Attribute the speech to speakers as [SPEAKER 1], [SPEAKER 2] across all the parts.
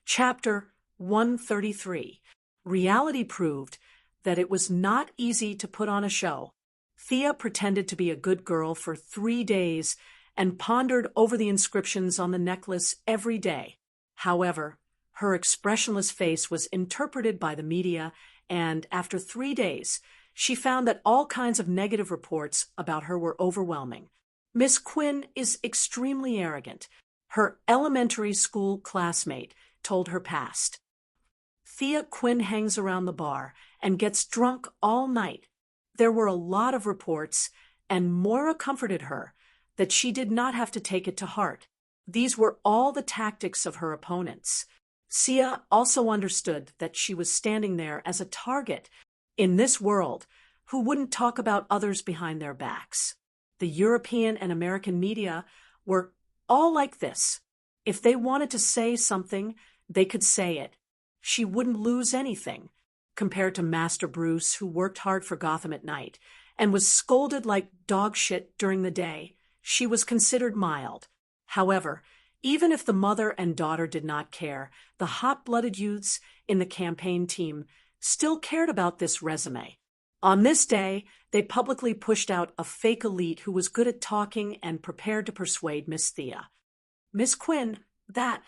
[SPEAKER 1] Chapter 133. Reality proved that it was not easy to put on a show. Thea pretended to be a good girl for 3 days and pondered over the inscriptions on the necklace every day. However, her expressionless face was interpreted by the media, and after 3 days, she found that all kinds of negative reports about her were overwhelming. Miss Quinn is extremely arrogant, her elementary school classmate told her past. Thea Quinn hangs around the bar and gets drunk all night. There were a lot of reports, and Moira comforted her that she did not have to take it to heart. These were all the tactics of her opponents. Sia also understood that she was standing there as a target in this world who wouldn't talk about others behind their backs. The European and American media were all like this. If they wanted to say something, they could say it. She wouldn't lose anything, compared to Master Bruce, who worked hard for Gotham at night and was scolded like dog shit during the day. She was considered mild. However, even if the mother and daughter did not care, the hot-blooded youths in the campaign team still cared about this resume. On this day, they publicly pushed out a fake elite who was good at talking and prepared to persuade Miss Thea. Miss Quinn, that...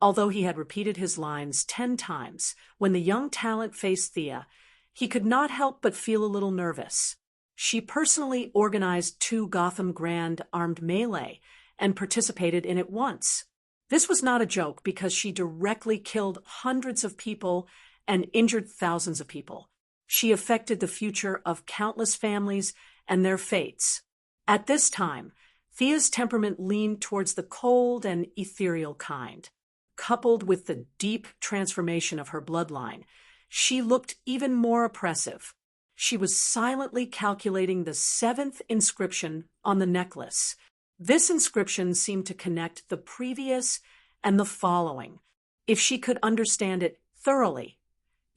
[SPEAKER 1] Although he had repeated his lines 10 times, when the young talent faced Thea, he could not help but feel a little nervous. She personally organized 2 Gotham Grand armed melee and participated in it once. This was not a joke because she directly killed hundreds of people and injured thousands of people. She affected the future of countless families and their fates. At this time, Thea's temperament leaned towards the cold and ethereal kind. Coupled with the deep transformation of her bloodline, she looked even more oppressive. She was silently calculating the 7th inscription on the necklace. This inscription seemed to connect the previous and the following. If she could understand it thoroughly,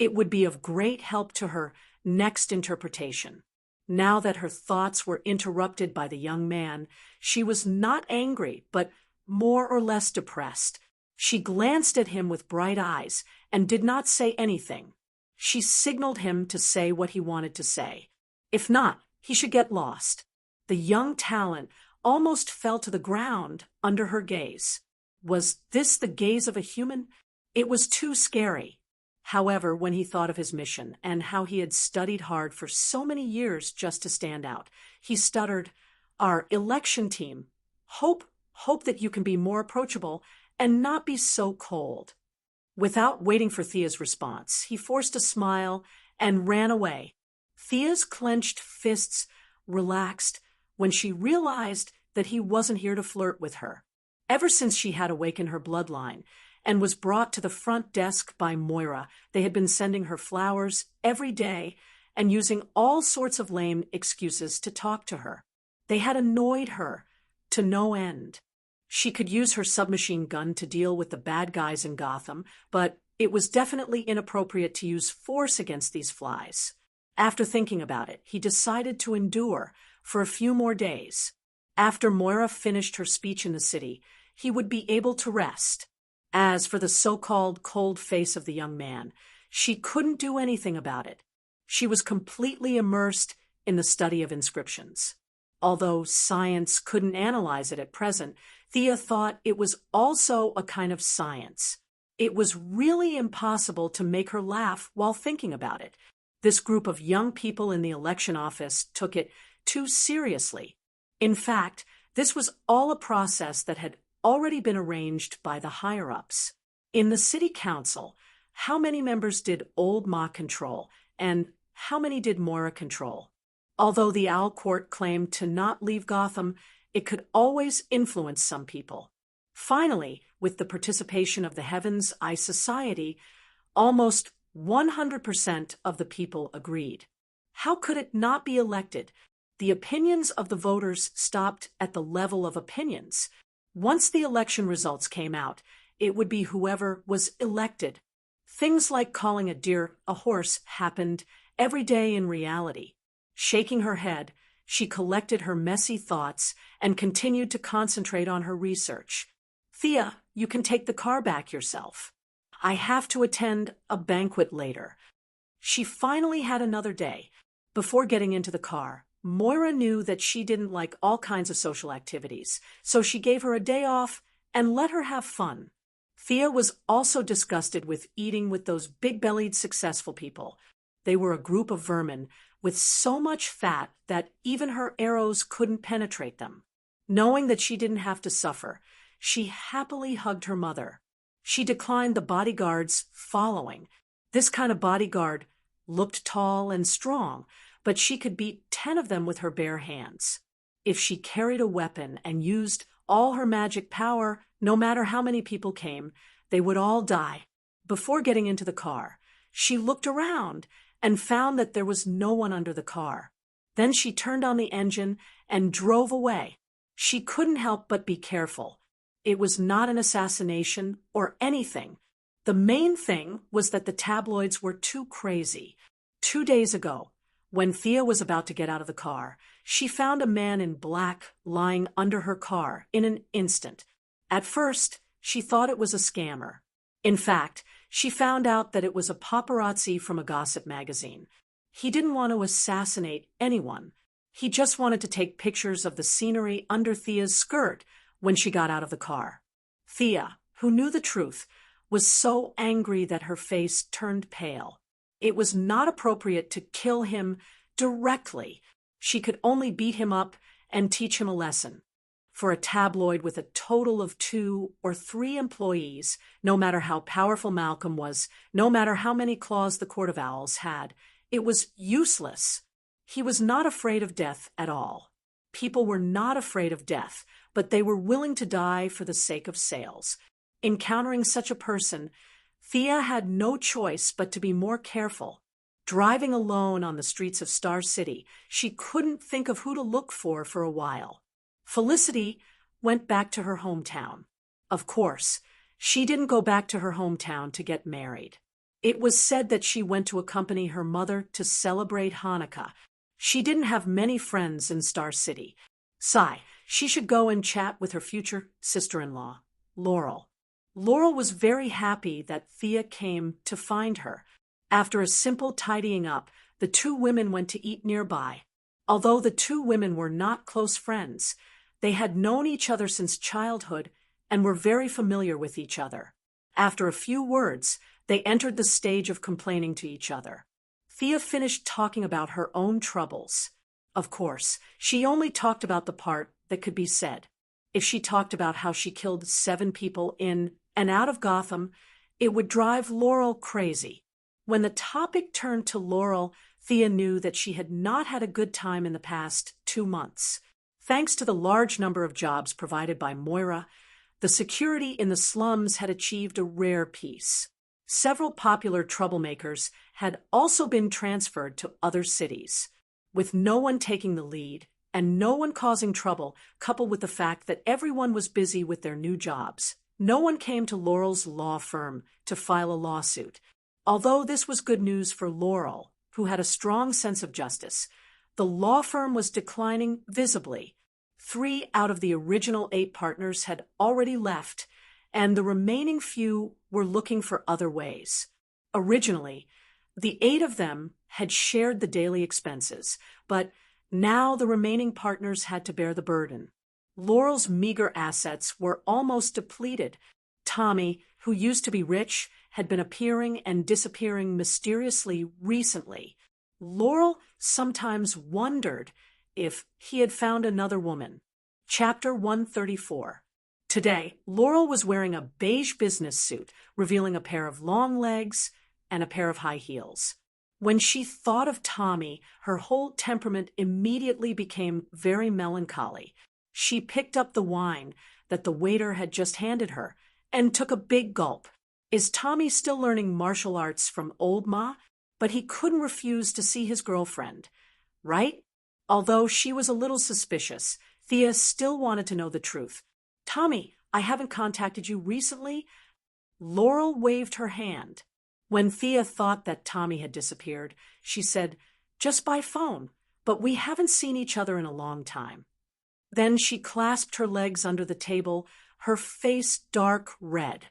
[SPEAKER 1] it would be of great help to her next interpretation. Now that her thoughts were interrupted by the young man, she was not angry, but more or less depressed. She glanced at him with bright eyes and did not say anything. She signaled him to say what he wanted to say. If not, he should get lost. The young talent almost fell to the ground under her gaze. Was this the gaze of a human? It was too scary. However, when he thought of his mission and how he had studied hard for so many years just to stand out, he stuttered, "Our election team. Hope that you can be more approachable and not be so cold." Without waiting for Thea's response, he forced a smile and ran away. Thea's clenched fists relaxed when she realized that he wasn't here to flirt with her. Ever since she had awakened her bloodline and was brought to the front desk by Moira, they had been sending her flowers every day and using all sorts of lame excuses to talk to her. They had annoyed her to no end. She could use her submachine gun to deal with the bad guys in Gotham, but it was definitely inappropriate to use force against these flies. After thinking about it, he decided to endure for a few more days. After Moira finished her speech in the city, he would be able to rest. As for the so-called cold face of the young man, she couldn't do anything about it. She was completely immersed in the study of inscriptions. Although science couldn't analyze it at present, Thea thought it was also a kind of science. It was really impossible to make her laugh while thinking about it. This group of young people in the election office took it too seriously. In fact, this was all a process that had already been arranged by the higher-ups. In the city council, how many members did Old Ma control, and how many did Moira control? Although the Owl Court claimed to not leave Gotham, it could always influence some people. Finally, with the participation of the Heaven's Eye Society, almost 100% of the people agreed. How could it not be elected? The opinions of the voters stopped at the level of opinions. Once the election results came out, it would be whoever was elected. Things like calling a deer a horse happened every day in reality. Shaking her head, she collected her messy thoughts and continued to concentrate on her research. "Thea, you can take the car back yourself." I have to attend a banquet later." She finally had another day. Before getting into the car, Moira knew that she didn't like all kinds of social activities, so she gave her a day off and let her have fun. Thea was also disgusted with eating with those big-bellied successful people. They were a group of vermin with so much fat that even her arrows couldn't penetrate them. Knowing that she didn't have to suffer, she happily hugged her mother. She declined the bodyguards following. This kind of bodyguard looked tall and strong, but she could beat 10 of them with her bare hands. If she carried a weapon and used all her magic power, no matter how many people came, they would all die. Before getting into the car, she looked around and found that there was no one under the car. Then she turned on the engine and drove away. She couldn't help but be careful. It was not an assassination or anything. The main thing was that the tabloids were too crazy. 2 days ago, when Thea was about to get out of the car, she found a man in black lying under her car in an instant. At first, she thought it was a scammer. In fact, she found out that it was a paparazzi from a gossip magazine. He didn't want to assassinate anyone. He just wanted to take pictures of the scenery under Thea's skirt when she got out of the car. Thea, who knew the truth, was so angry that her face turned pale. It was not appropriate to kill him directly. She could only beat him up and teach him a lesson. For a tabloid with a total of 2 or 3 employees, no matter how powerful Malcolm was, no matter how many claws the Court of Owls had, it was useless. He was not afraid of death at all. People were not afraid of death, but they were willing to die for the sake of sales. Encountering such a person, Thea had no choice but to be more careful. Driving alone on the streets of Star City, she couldn't think of who to look for a while. Felicity went back to her hometown. Of course, she didn't go back to her hometown to get married. It was said that she went to accompany her mother to celebrate Hanukkah. She didn't have many friends in Star City. She should go and chat with her future sister-in-law, Laurel. Laurel was very happy that Thea came to find her. After a simple tidying up, the 2 women went to eat nearby. Although the 2 women were not close friends, they had known each other since childhood and were very familiar with each other. After a few words, they entered the stage of complaining to each other. Thea finished talking about her own troubles. Of course, she only talked about the part that could be said. If she talked about how she killed 7 people in and out of Gotham, it would drive Laurel crazy. When the topic turned to Laurel, Thea knew that she had not had a good time in the past 2 months. Thanks to the large number of jobs provided by Moira, the security in the slums had achieved a rare peace. Several popular troublemakers had also been transferred to other cities. With no one taking the lead and no one causing trouble, coupled with the fact that everyone was busy with their new jobs, no one came to Laurel's law firm to file a lawsuit. Although this was good news for Laurel, who had a strong sense of justice, the law firm was declining visibly. 3 out of the original 8 partners had already left, and the remaining few were looking for other ways. Originally, the 8 of them had shared the daily expenses, but now the remaining partners had to bear the burden. Laurel's meager assets were almost depleted. Tommy, who used to be rich, had been appearing and disappearing mysteriously recently. Laurel sometimes wondered if he had found another woman. Chapter 134. Today, Laurel was wearing a beige business suit, revealing a pair of long legs and a pair of high heels. When she thought of Tommy, her whole temperament immediately became very melancholy. She picked up the wine that the waiter had just handed her and took a big gulp. Is Tommy still learning martial arts from old Ma? But he couldn't refuse to see his girlfriend, right? Although she was a little suspicious, Thea still wanted to know the truth. "Tommy, I haven't contacted you recently?" Laurel waved her hand. When Thea thought that Tommy had disappeared, she said, "Just by phone, but we haven't seen each other in a long time." Then she clasped her legs under the table, her face dark red.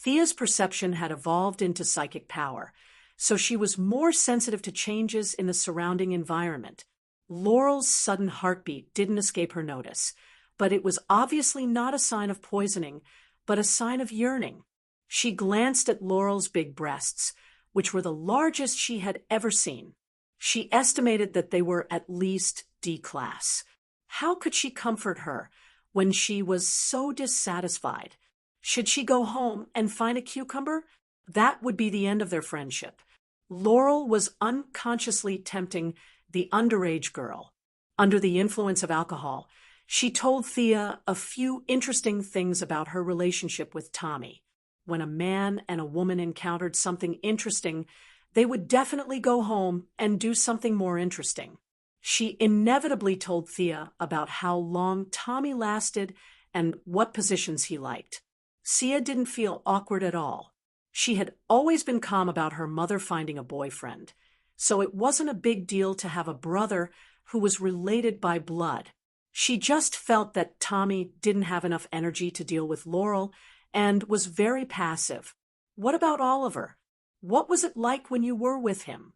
[SPEAKER 1] Thea's perception had evolved into psychic power, so she was more sensitive to changes in the surrounding environment. Laurel's sudden heartbeat didn't escape her notice, but it was obviously not a sign of poisoning, but a sign of yearning. She glanced at Laurel's big breasts, which were the largest she had ever seen. She estimated that they were at least D-class. How could she comfort her when she was so dissatisfied? Should she go home and find a cucumber? That would be the end of their friendship. Laurel was unconsciously tempting the underage girl. Under the influence of alcohol, she told Thea a few interesting things about her relationship with Tommy. When a man and a woman encountered something interesting, they would definitely go home and do something more interesting. She inevitably told Thea about how long Tommy lasted and what positions he liked. Thea didn't feel awkward at all. She had always been calm about her mother finding a boyfriend, so it wasn't a big deal to have a brother who was related by blood. She just felt that Tommy didn't have enough energy to deal with Laurel and was very passive. What about Oliver? What was it like when you were with him?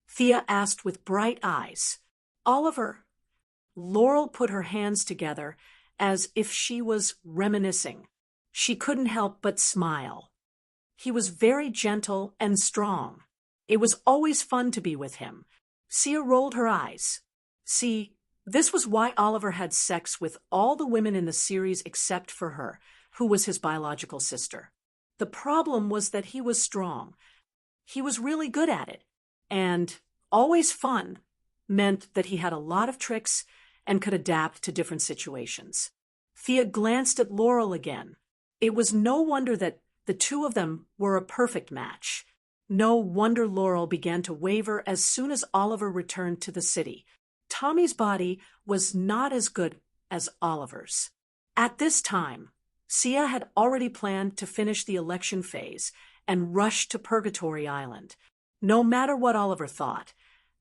[SPEAKER 1] Thea asked with bright eyes. Oliver. Laurel put her hands together as if she was reminiscing. She couldn't help but smile. He was very gentle and strong. It was always fun to be with him. Thea rolled her eyes. See, this was why Oliver had sex with all the women in the series except for her, who was his biological sister. The problem was that he was strong. He was really good at it. And always fun meant that he had a lot of tricks and could adapt to different situations. Thea glanced at Laurel again. It was no wonder that the two of them were a perfect match. No wonder Laurel began to waver as soon as Oliver returned to the city. Tommy's body was not as good as Oliver's. At this time, Thea had already planned to finish the election phase and rush to Purgatory Island. No matter what Oliver thought,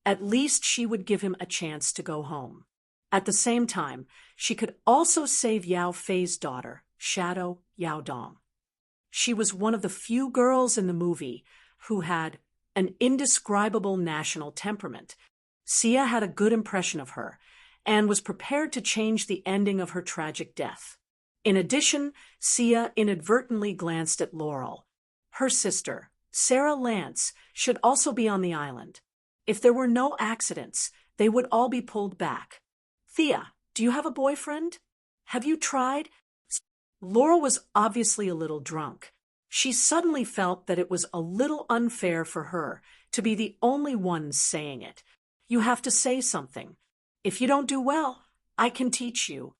[SPEAKER 1] at least she would give him a chance to go home. At the same time, she could also save Yao Fei's daughter, Shadow Yao Dong. She was one of the few girls in the movie who had an indescribable national temperament. Thea had a good impression of her and was prepared to change the ending of her tragic death. In addition, Thea inadvertently glanced at Laurel. Her sister, Sarah Lance, should also be on the island. If there were no accidents, they would all be pulled back. Thea, do you have a boyfriend? Have you tried? Laurel was obviously a little drunk. She suddenly felt that it was a little unfair for her to be the only one saying it. You have to say something. If you don't do well, I can teach you.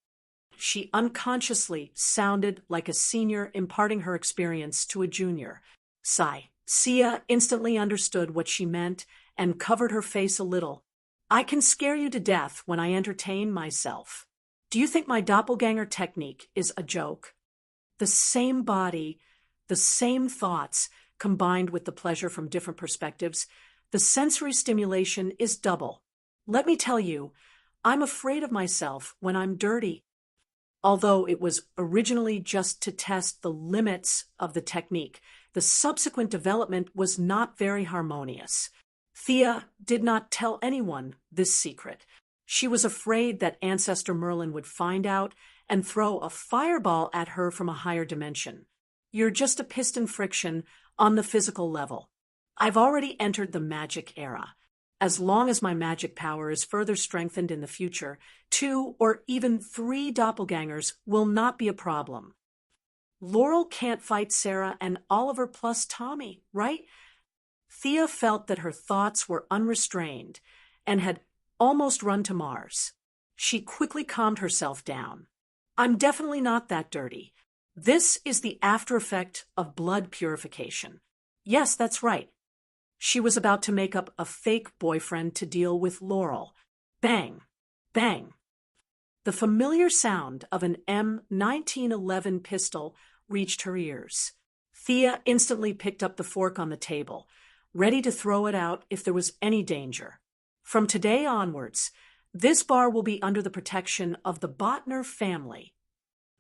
[SPEAKER 1] She unconsciously sounded like a senior imparting her experience to a junior. Sigh. Thea instantly understood what she meant and covered her face a little. I can scare you to death when I entertain myself. Do you think my doppelganger technique is a joke? The same body, the same thoughts, combined with the pleasure from different perspectives, the sensory stimulation is double. Let me tell you, I'm afraid of myself when I'm dirty. Although it was originally just to test the limits of the technique, the subsequent development was not very harmonious. Thea did not tell anyone this secret. She was afraid that Ancestor Merlin would find out and throw a fireball at her from a higher dimension. You're just a piston friction on the physical level. I've already entered the magic era. As long as my magic power is further strengthened in the future, 2 or even 3 doppelgangers will not be a problem. Laurel can't fight Sarah and Oliver plus Tommy, right? Thea felt that her thoughts were unrestrained and had almost run to Mars. She quickly calmed herself down. I'm definitely not that dirty. This is the after effect of blood purification. Yes, that's right. She was about to make up a fake boyfriend to deal with Laurel. Bang! Bang! The familiar sound of an M1911 pistol reached her ears. Thea instantly picked up the fork on the table, ready to throw it out if there was any danger. From today onwards, this bar will be under the protection of the Botner family.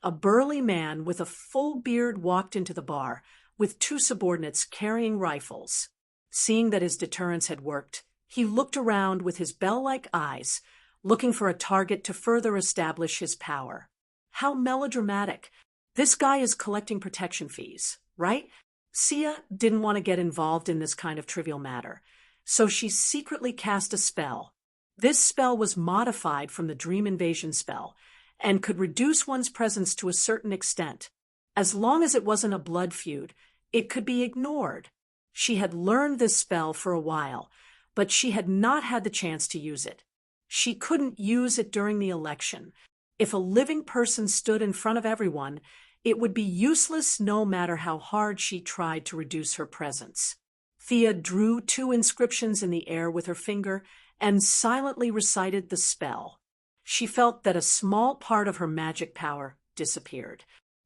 [SPEAKER 1] A burly man with a full beard walked into the bar, with two subordinates carrying rifles. Seeing that his deterrence had worked, he looked around with his bell-like eyes, looking for a target to further establish his power. How melodramatic. This guy is collecting protection fees, right? Sia didn't want to get involved in this kind of trivial matter, so she secretly cast a spell. This spell was modified from the Dream Invasion spell and could reduce one's presence to a certain extent. As long as it wasn't a blood feud, it could be ignored. She had learned this spell for a while, but she had not had the chance to use it. She couldn't use it during the election. If a living person stood in front of everyone, it would be useless no matter how hard she tried to reduce her presence. Thea drew two inscriptions in the air with her finger and silently recited the spell. She felt that a small part of her magic power disappeared.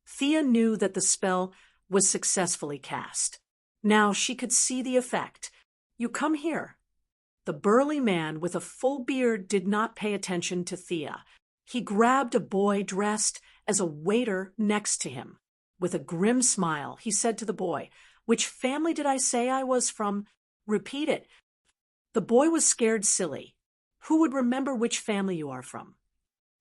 [SPEAKER 1] Thea knew that the spell was successfully cast. Now she could see the effect. "You come here." The burly man with a full beard did not pay attention to Thea. He grabbed a boy dressed as a waiter next to him. With a grim smile, he said to the boy, "Which family did I say I was from? Repeat it." The boy was scared silly. Who would remember which family you are from?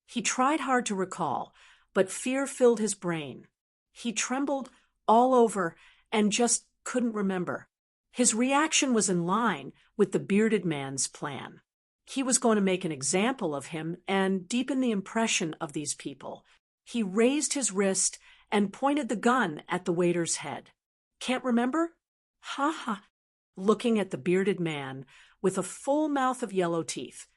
[SPEAKER 1] He tried hard to recall, but fear filled his brain. He trembled all over and just couldn't remember. His reaction was in line with the bearded man's plan. He was going to make an example of him and deepen the impression of these people. He raised his wrist and pointed the gun at the waiter's head. "Can't remember?" "Ha ha." Looking at the bearded man with a full mouth of yellow teeth,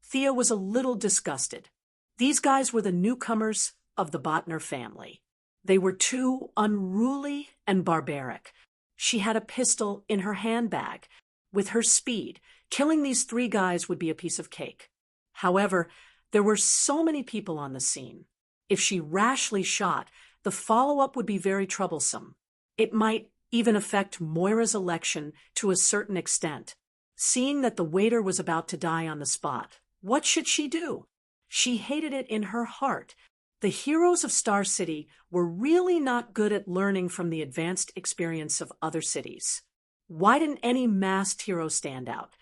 [SPEAKER 1] Thea was a little disgusted. These guys were the newcomers of the Botner family. They were too unruly and barbaric. She had a pistol in her handbag. With her speed, killing these three guys would be a piece of cake. However, there were so many people on the scene. If she rashly shot, the follow-up would be very troublesome. It might even affect Moira's election to a certain extent. Seeing that the waiter was about to die on the spot, what should she do? She hated it in her heart. The heroes of Star City were really not good at learning from the advanced experience of other cities. Why didn't any masked hero stand out?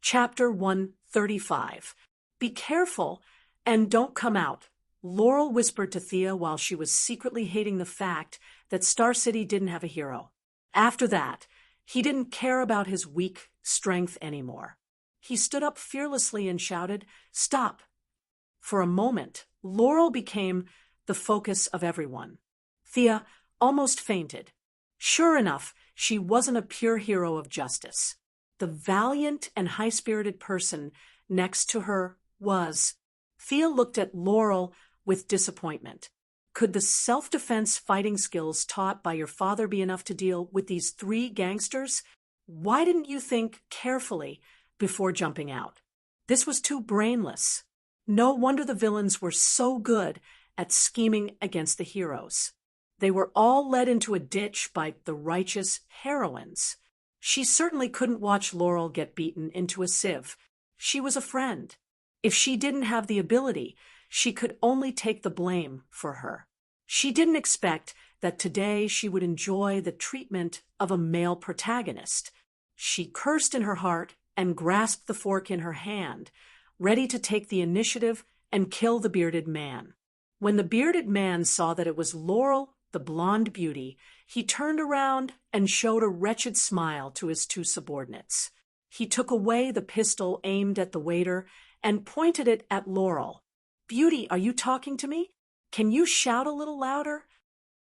[SPEAKER 1] Chapter 135. "Be careful and don't come out," Laurel whispered to Thea while she was secretly hating the fact that Star City didn't have a hero. After that, he didn't care about his weak strength anymore. He stood up fearlessly and shouted, "Stop!" For a moment, Laurel became the focus of everyone. Thea almost fainted. Sure enough, she wasn't a pure hero of justice. The valiant and high-spirited person next to her was. Thea looked at Laurel with disappointment. Could the self-defense fighting skills taught by your father be enough to deal with these three gangsters? Why didn't you think carefully before jumping out? This was too brainless. No wonder the villains were so good at scheming against the heroes. They were all led into a ditch by the righteous heroines. She certainly couldn't watch Laurel get beaten into a sieve. She was a friend. If she didn't have the ability, she could only take the blame for her. She didn't expect that today she would enjoy the treatment of a male protagonist. She cursed in her heart and grasped the fork in her hand, ready to take the initiative and kill the bearded man. When the bearded man saw that it was Laurel, the blonde beauty, he turned around and showed a wretched smile to his two subordinates. He took away the pistol aimed at the waiter and pointed it at Laurel. "Beauty, are you talking to me? Can you shout a little louder?"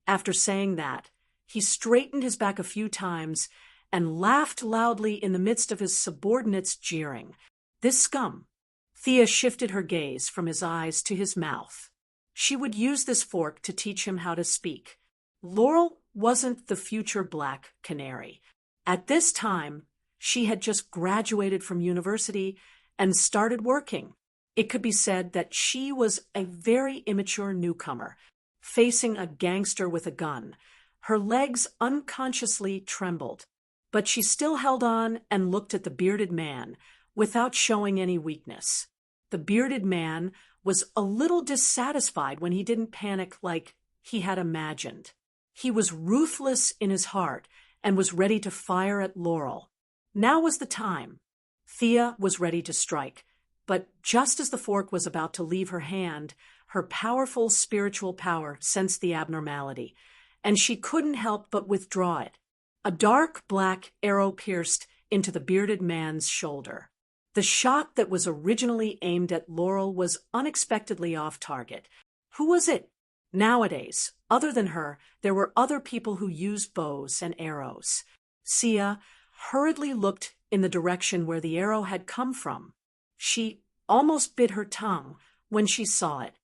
[SPEAKER 1] After saying that, he straightened his back a few times and laughed loudly in the midst of his subordinates jeering. This scum. Thea shifted her gaze from his eyes to his mouth. She would use this fork to teach him how to speak. Laurel wasn't the future Black Canary. At this time, she had just graduated from university and started working. It could be said that she was a very immature newcomer, facing a gangster with a gun. Her legs unconsciously trembled, but she still held on and looked at the bearded man without showing any weakness. The bearded man was a little dissatisfied when he didn't panic like he had imagined. He was ruthless in his heart and was ready to fire at Laurel. Now was the time. Thea was ready to strike, but just as the fork was about to leave her hand, her powerful spiritual power sensed the abnormality, and she couldn't help but withdraw it. A dark black arrow pierced into the bearded man's shoulder. The shot that was originally aimed at Laurel was unexpectedly off target. Who was it? Nowadays, other than her, there were other people who used bows and arrows. Sia hurriedly looked in the direction where the arrow had come from. She almost bit her tongue when she saw it.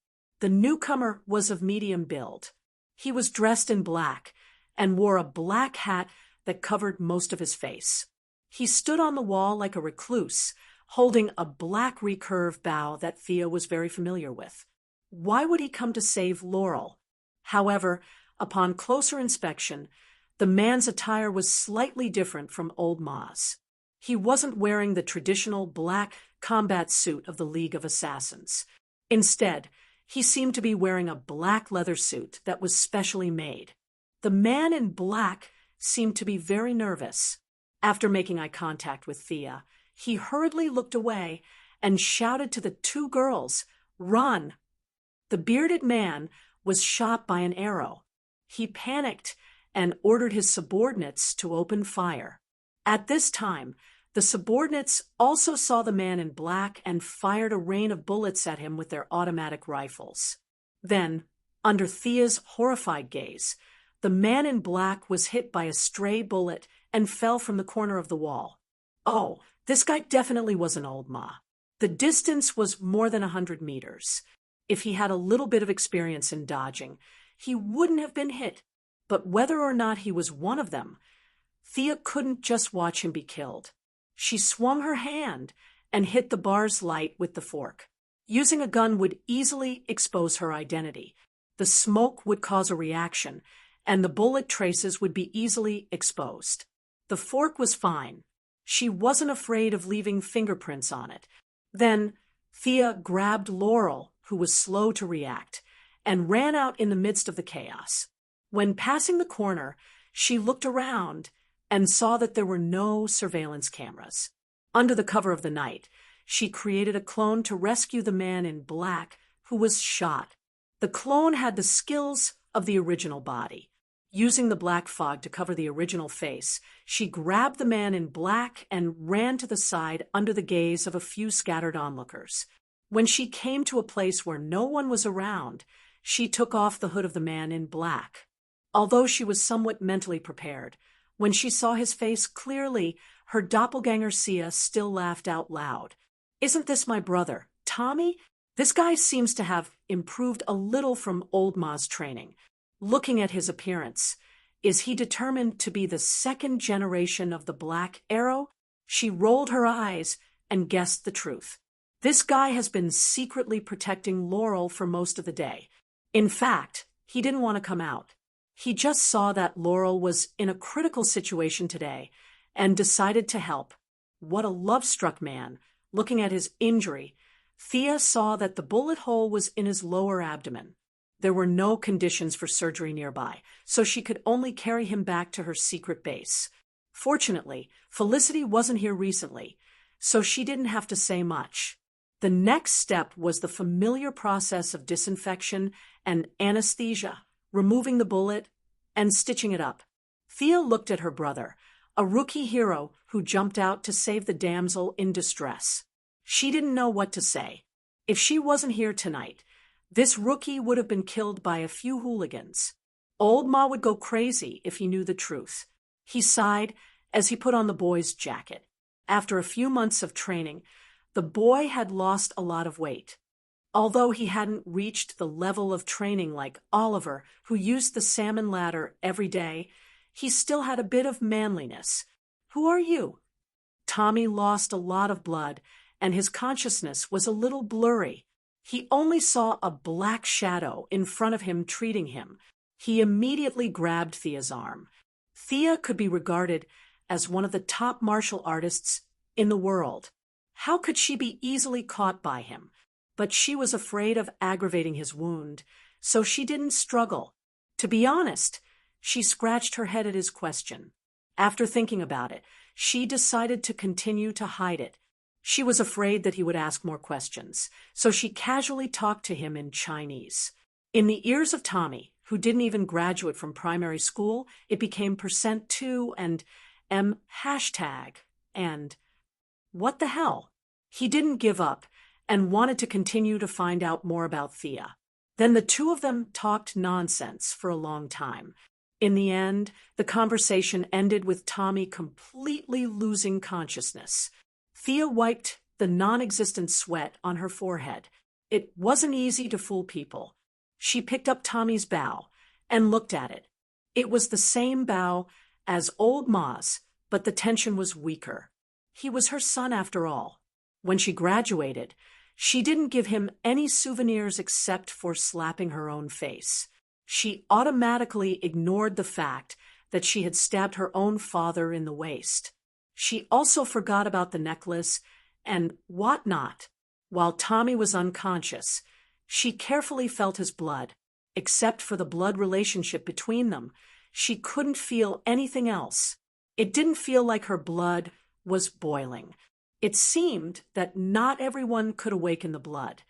[SPEAKER 1] The newcomer was of medium build. He was dressed in black and wore a black hat that covered most of his face. He stood on the wall like a recluse, holding a black recurve bow that Thea was very familiar with. Why would he come to save Laurel? However, upon closer inspection, the man's attire was slightly different from Old Ma's. He wasn't wearing the traditional black combat suit of the League of Assassins. Instead, he seemed to be wearing a black leather suit that was specially made. The man in black seemed to be very nervous. After making eye contact with Thea, he hurriedly looked away and shouted to the two girls, "Run!" The bearded man was shot by an arrow. He panicked and ordered his subordinates to open fire. At this time, the subordinates also saw the man in black and fired a rain of bullets at him with their automatic rifles. Then, under Thea's horrified gaze, the man in black was hit by a stray bullet and fell from the corner of the wall. Oh, this guy definitely wasn't Old Ma. The distance was more than 100 meters. If he had a little bit of experience in dodging, he wouldn't have been hit. But whether or not he was one of them, Thea couldn't just watch him be killed. She swung her hand and hit the bar's light with the fork. Using a gun would easily expose her identity. The smoke would cause a reaction, and the bullet traces would be easily exposed. The fork was fine. She wasn't afraid of leaving fingerprints on it. Then Thea grabbed Laurel, who was slow to react, and ran out in the midst of the chaos. When passing the corner, she looked around and saw that there were no surveillance cameras. Under the cover of the night, she created a clone to rescue the man in black who was shot. The clone had the skills of the original body. Using the black fog to cover the original face, she grabbed the man in black and ran to the side under the gaze of a few scattered onlookers. When she came to a place where no one was around, she took off the hood of the man in black. Although she was somewhat mentally prepared, when she saw his face clearly, her doppelganger Sia still laughed out loud. "Isn't this my brother, Tommy? This guy seems to have improved a little from Old Ma's training. Looking at his appearance, is he determined to be the second generation of the Black Arrow?" She rolled her eyes and guessed the truth. This guy has been secretly protecting Laurel for most of the day. In fact, he didn't want to come out. He just saw that Laurel was in a critical situation today and decided to help. What a love-struck man. Looking at his injury, Thea saw that the bullet hole was in his lower abdomen. There were no conditions for surgery nearby, so she could only carry him back to her secret base. Fortunately, Felicity wasn't here recently, so she didn't have to say much. The next step was the familiar process of disinfection and anesthesia, removing the bullet and stitching it up. Thea looked at her brother, a rookie hero who jumped out to save the damsel in distress. She didn't know what to say. If she wasn't here tonight, this rookie would have been killed by a few hooligans. Old Ma would go crazy if he knew the truth. He sighed as he put on the boy's jacket. After a few months of training, the boy had lost a lot of weight. Although he hadn't reached the level of training like Oliver, who used the salmon ladder every day, he still had a bit of manliness. "Who are you?" Tommy lost a lot of blood, and his consciousness was a little blurry. He only saw a black shadow in front of him treating him. He immediately grabbed Thea's arm. Thea could be regarded as one of the top martial artists in the world. How could she be easily caught by him? But she was afraid of aggravating his wound, so she didn't struggle. To be honest, she scratched her head at his question. After thinking about it, she decided to continue to hide it. She was afraid that he would ask more questions, so she casually talked to him in Chinese. In the ears of Tommy, who didn't even graduate from primary school, it became %2 and hashtag and what the hell? He didn't give up and wanted to continue to find out more about Thea. Then the two of them talked nonsense for a long time. In the end, the conversation ended with Tommy completely losing consciousness. Thea wiped the non-existent sweat on her forehead. It wasn't easy to fool people. She picked up Tommy's bow and looked at it. It was the same bow as old Ma's, but the tension was weaker. He was her son after all. When she graduated, she didn't give him any souvenirs except for slapping her own face. She automatically ignored the fact that she had stabbed her own father in the waist. She also forgot about the necklace and whatnot. While Tommy was unconscious, she carefully felt his blood. Except for the blood relationship between them, she couldn't feel anything else. It didn't feel like her blood was boiling. It seemed that not everyone could awaken the blood.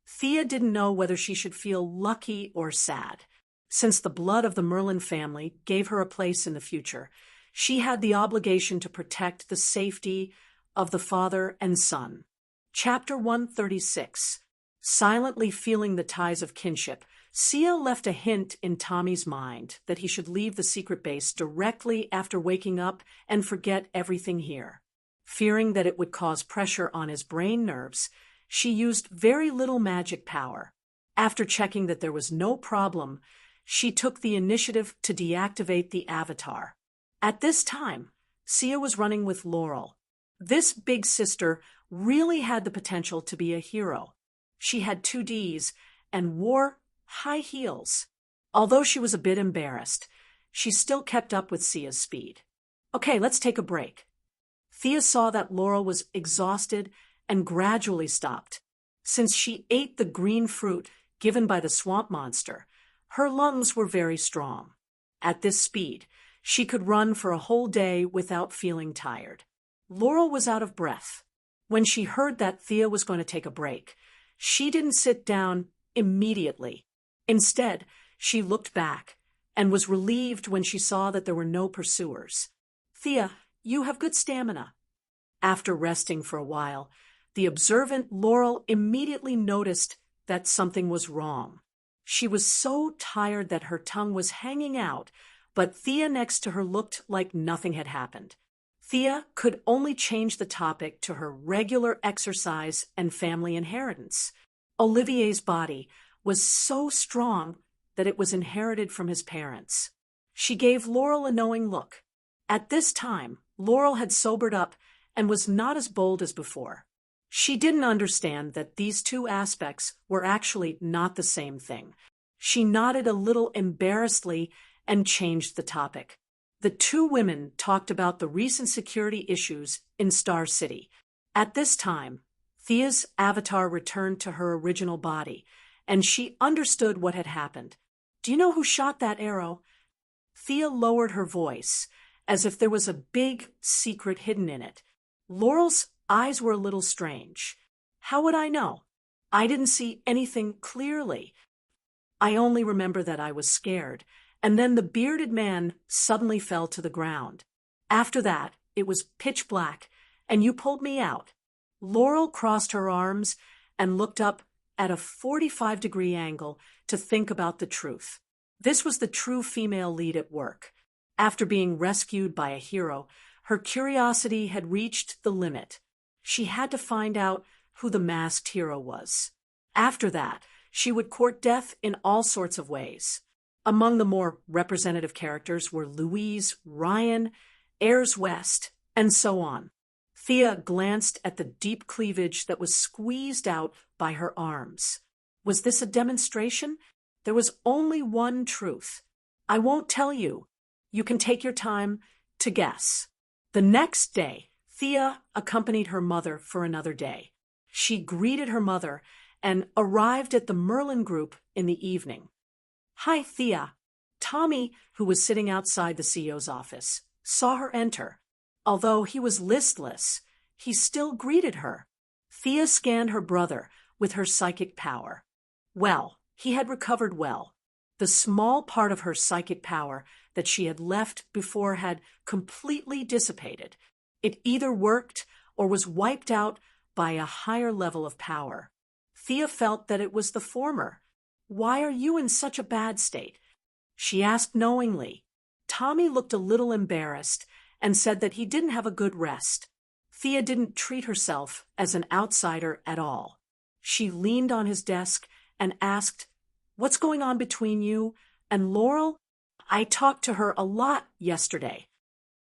[SPEAKER 1] Thea didn't know whether she should feel lucky or sad. Since the blood of the Merlin family gave her a place in the future, she had the obligation to protect the safety of the father and son. Chapter 136. Silently feeling the ties of kinship, Sia left a hint in Tommy's mind that he should leave the secret base directly after waking up and forget everything here. Fearing that it would cause pressure on his brain nerves, she used very little magic power. After checking that there was no problem, she took the initiative to deactivate the avatar. At this time, Sia was running with Laurel. This big sister really had the potential to be a hero. She had 2 Ds and wore high heels. Although she was a bit embarrassed, she still kept up with Sia's speed. Okay, let's take a break. Thea saw that Laurel was exhausted and gradually stopped. Since she ate the green fruit given by the swamp monster, her lungs were very strong. At this speed, she could run for a whole day without feeling tired. Laurel was out of breath. When she heard that Thea was going to take a break, she didn't sit down immediately. Instead, she looked back and was relieved when she saw that there were no pursuers. Thea, you have good stamina. After resting for a while, the observant Laurel immediately noticed that something was wrong. She was so tired that her tongue was hanging out, but Thea next to her looked like nothing had happened. Thea could only change the topic to her regular exercise and family inheritance. Olivier's body was so strong that it was inherited from his parents. She gave Laurel a knowing look. At this time, Laurel had sobered up and was not as bold as before. She didn't understand that these two aspects were actually not the same thing. She nodded a little embarrassedly and changed the topic. The two women talked about the recent security issues in Star City. At this time, Thea's avatar returned to her original body, and she understood what had happened. Do you know who shot that arrow? Thea lowered her voice, as if there was a big secret hidden in it. Laurel's eyes were a little strange. How would I know? I didn't see anything clearly. I only remember that I was scared, and then the bearded man suddenly fell to the ground. After that, it was pitch black, and you pulled me out. Laurel crossed her arms and looked up at a 45-degree angle to think about the truth. This was the true female lead at work. After being rescued by a hero, her curiosity had reached the limit. She had to find out who the masked hero was. After that, she would court death in all sorts of ways. Among the more representative characters were Louise, Ryan, Ayers West, and so on. Thea glanced at the deep cleavage that was squeezed out by her arms. Was this a demonstration? There was only one truth. I won't tell you. You can take your time to guess. The next day, Thea accompanied her mother for another day. She greeted her mother and arrived at the Merlin group in the evening. Hi, Thea. Tommy, who was sitting outside the CEO's office, saw her enter. Although he was listless, he still greeted her. Thea scanned her brother with her psychic power. Well, he had recovered well. The small part of her psychic power that she had left before had completely dissipated. It either worked or was wiped out by a higher level of power. Thea felt that it was the former. "Why are you in such a bad state?" she asked knowingly. Tommy looked a little embarrassed and said that he didn't have a good rest. Thea didn't treat herself as an outsider at all. She leaned on his desk and asked, "What's going on between you and Laurel?" "I talked to her a lot yesterday."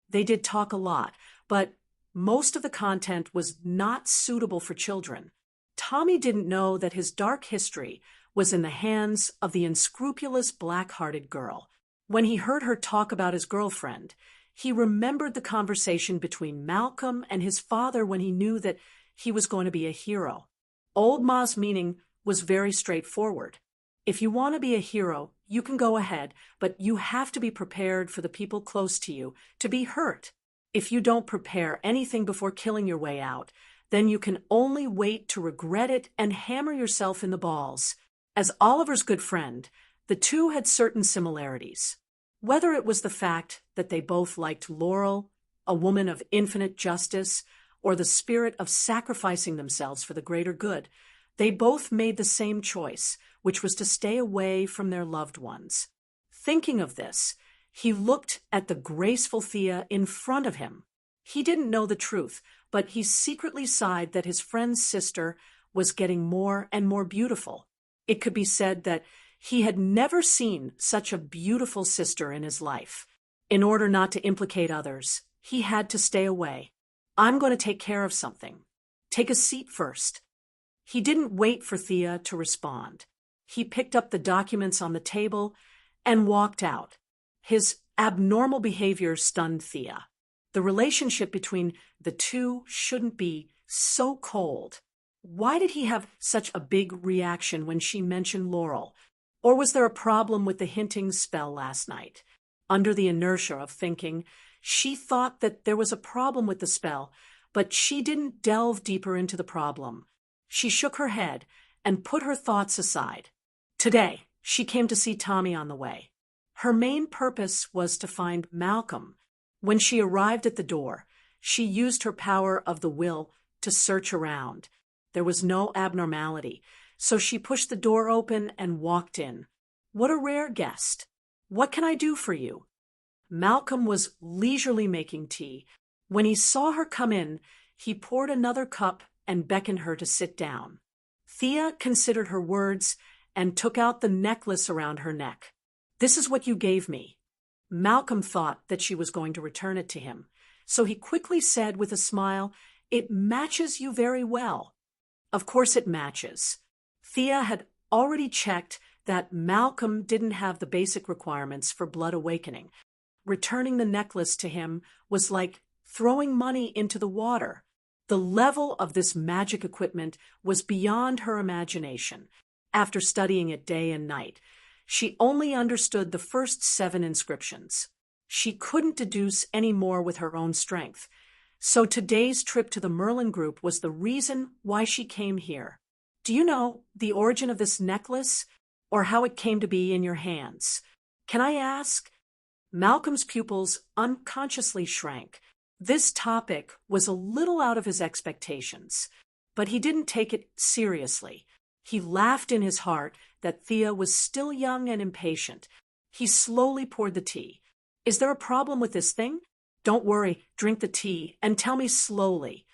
[SPEAKER 1] They did talk a lot, but most of the content was not suitable for children. Tommy didn't know that his dark history was in the hands of the unscrupulous black-hearted girl. When he heard her talk about his girlfriend, he remembered the conversation between Malcolm and his father when he knew that he was going to be a hero. Old Ma's meaning was very straightforward. If you want to be a hero, you can go ahead, but you have to be prepared for the people close to you to be hurt. If you don't prepare anything before killing your way out, then you can only wait to regret it and hammer yourself in the balls. As Oliver's good friend, the two had certain similarities. Whether it was the fact that they both liked Laurel, a woman of infinite justice, or the spirit of sacrificing themselves for the greater good, they both made the same choice, which was to stay away from their loved ones. Thinking of this, he looked at the graceful Thea in front of him. He didn't know the truth, but he secretly sighed that his friend's sister was getting more and more beautiful. It could be said that he had never seen such a beautiful sister in his life. In order not to implicate others, he had to stay away. "I'm going to take care of something. Take a seat first." He didn't wait for Thea to respond. He picked up the documents on the table and walked out. His abnormal behavior stunned Thea. The relationship between the two shouldn't be so cold. Why did he have such a big reaction when she mentioned Laurel? Or was there a problem with the hinting spell last night? Under the inertia of thinking, she thought that there was a problem with the spell, but she didn't delve deeper into the problem. She shook her head and put her thoughts aside. Today, she came to see Tommy on the way. Her main purpose was to find Malcolm. When she arrived at the door, she used her power of the will to search around. There was no abnormality, so she pushed the door open and walked in. "What a rare guest. What can I do for you?" Malcolm was leisurely making tea. When he saw her come in, he poured another cup and beckoned her to sit down. Thea considered her words and took out the necklace around her neck. "This is what you gave me." Malcolm thought that she was going to return it to him, so he quickly said with a smile, "It matches you very well." Of course it matches. Thea had already checked that Malcolm didn't have the basic requirements for blood awakening. Returning the necklace to him was like throwing money into the water. The level of this magic equipment was beyond her imagination. After studying it day and night, she only understood the first 7 inscriptions. She couldn't deduce any more with her own strength. So today's trip to the Merlin Group was the reason why she came here. "Do you know the origin of this necklace, or how it came to be in your hands? Can I ask?" Malcolm's pupils unconsciously shrank. This topic was a little out of his expectations, but he didn't take it seriously. He laughed in his heart that Thea was still young and impatient. He slowly poured the tea. "Is there a problem with this thing? Don't worry, drink the tea and tell me slowly."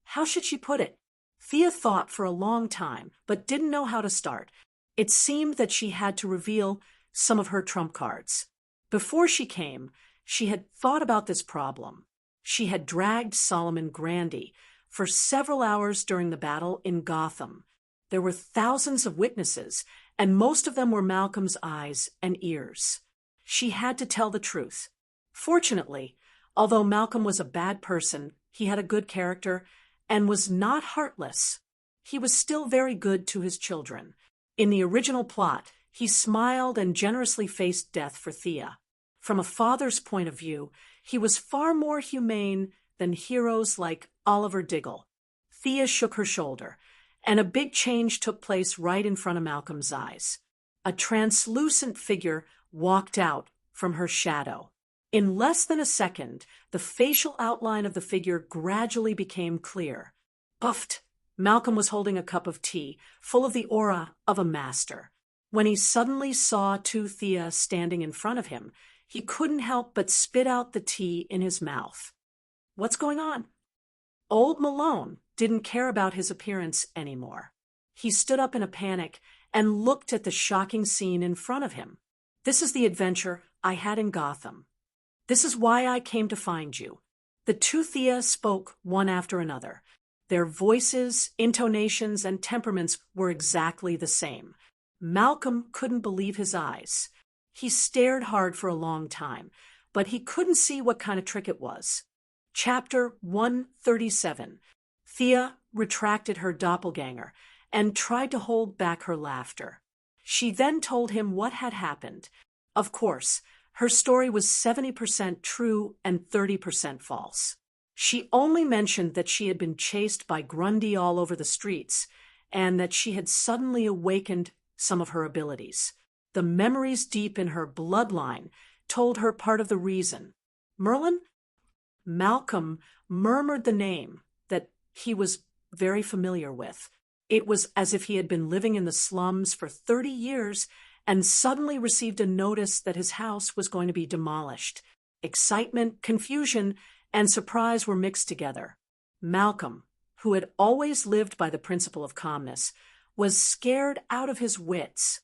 [SPEAKER 1] How should she put it? Thea thought for a long time, but didn't know how to start. It seemed that she had to reveal some of her trump cards. Before she came, she had thought about this problem. She had dragged Solomon Grandy for several hours during the battle in Gotham. There were thousands of witnesses, and most of them were Malcolm's eyes and ears. She had to tell the truth. Fortunately, although Malcolm was a bad person, he had a good character and was not heartless. He was still very good to his children. In the original plot, He smiled and generously faced death for Thea. From a father's point of view, he was far more humane than heroes like Oliver Diggle. Thea shook her shoulder, and a big change took place right in front of Malcolm's eyes. A translucent figure walked out from her shadow. In less than a second, the facial outline of the figure gradually became clear. Puffed, Malcolm was holding a cup of tea, full of the aura of a master. When he suddenly saw Thea standing in front of him, he couldn't help but spit out the tea in his mouth. What's going on? Old Malone didn't care about his appearance anymore. He stood up in a panic and looked at the shocking scene in front of him. This is the adventure I had in Gotham. This is why I came to find you. The two Thea spoke one after another. Their voices, intonations, and temperaments were exactly the same. Malcolm couldn't believe his eyes. He stared hard for a long time, but he couldn't see what kind of trick it was. Chapter 137. Thea retracted her doppelganger and tried to hold back her laughter. She then told him what had happened. Of course, her story was 70% true and 30% false. She only mentioned that she had been chased by Grundy all over the streets and that she had suddenly awakened some of her abilities. The memories deep in her bloodline told her part of the reason. Merlin? Malcolm murmured the name that he was very familiar with. It was as if he had been living in the slums for 30 years and suddenly received a notice that his house was going to be demolished. Excitement, confusion, and surprise were mixed together. Malcolm, who had always lived by the principle of calmness, was scared out of his wits.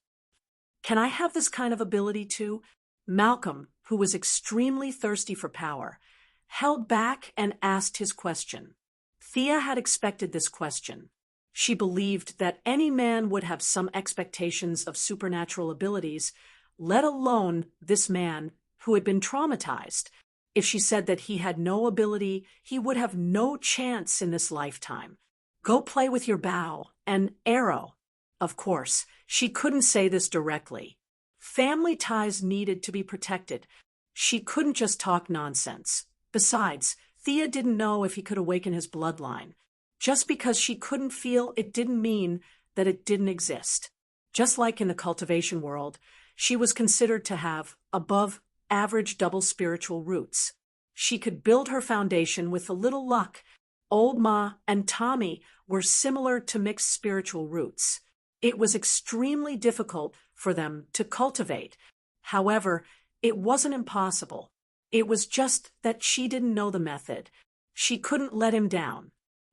[SPEAKER 1] Can I have this kind of ability too? Malcolm, who was extremely thirsty for power, held back and asked his question. Thea had expected this question. She believed that any man would have some expectations of supernatural abilities, let alone this man who had been traumatized. If she said that he had no ability, he would have no chance in this lifetime. Go play with your bow and arrow. Of course, she couldn't say this directly. Family ties needed to be protected. She couldn't just talk nonsense. Besides, Thea didn't know if he could awaken his bloodline. Just because she couldn't feel it didn't mean that it didn't exist. Just like in the cultivation world, she was considered to have above-average double spiritual roots. She could build her foundation with a little luck. Old Ma and Tommy were similar to mixed spiritual roots. It was extremely difficult for them to cultivate. However, it wasn't impossible. It was just that she didn't know the method. She couldn't let him down.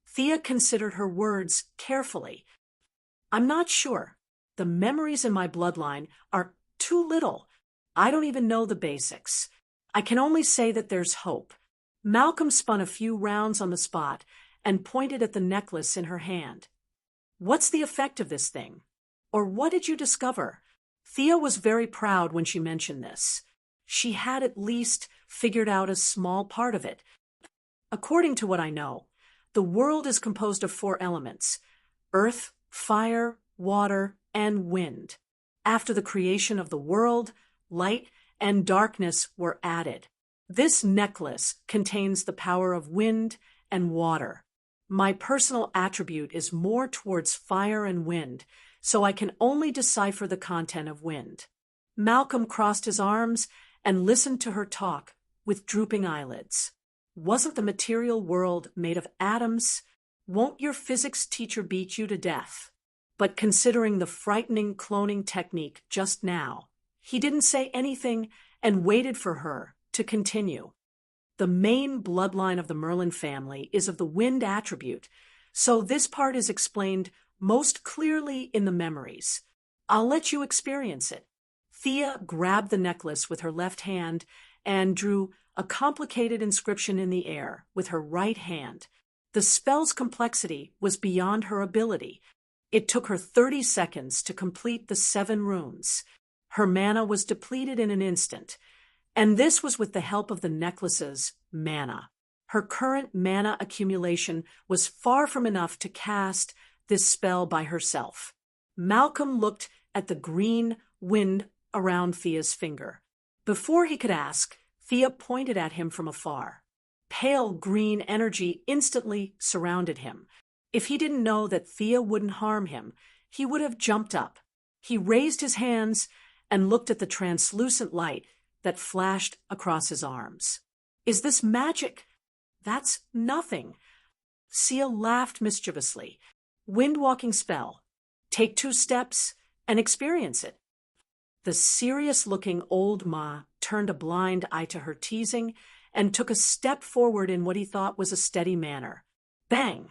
[SPEAKER 1] Thea considered her words carefully. I'm not sure. The memories in my bloodline are too little. I don't even know the basics. I can only say that there's hope. Malcolm spun a few rounds on the spot and pointed at the necklace in her hand. What's the effect of this thing? Or what did you discover? Thea was very proud when she mentioned this. She had at least figured out a small part of it. According to what I know, the world is composed of 4 elements: earth, fire, water, and wind. After the creation of the world, light and darkness were added. This necklace contains the power of wind and water. My personal attribute is more towards fire and wind, so I can only decipher the content of wind. Malcolm crossed his arms and listened to her talk with drooping eyelids. Wasn't the material world made of atoms? Won't your physics teacher beat you to death? But considering the frightening cloning technique just now, he didn't say anything and waited for her to continue. The main bloodline of the Merlin family is of the wind attribute, so this part is explained most clearly in the memories. I'll let you experience it. Thea grabbed the necklace with her left hand and drew a complicated inscription in the air with her right hand. The spell's complexity was beyond her ability. It took her 30 seconds to complete the 7 runes. Her mana was depleted in an instant, and this was with the help of the necklace's mana. Her current mana accumulation was far from enough to cast this spell by herself. Malcolm looked at the green, wind around Thea's finger. Before he could ask, Thea pointed at him from afar. Pale green energy instantly surrounded him. If he didn't know that Thea wouldn't harm him, he would have jumped up. He raised his hands and looked at the translucent light that flashed across his arms. Is this magic? That's nothing. Sia laughed mischievously. Wind-walking spell. Take 2 steps and experience it. The serious-looking old Ma turned a blind eye to her teasing and took a step forward in what he thought was a steady manner. Bang!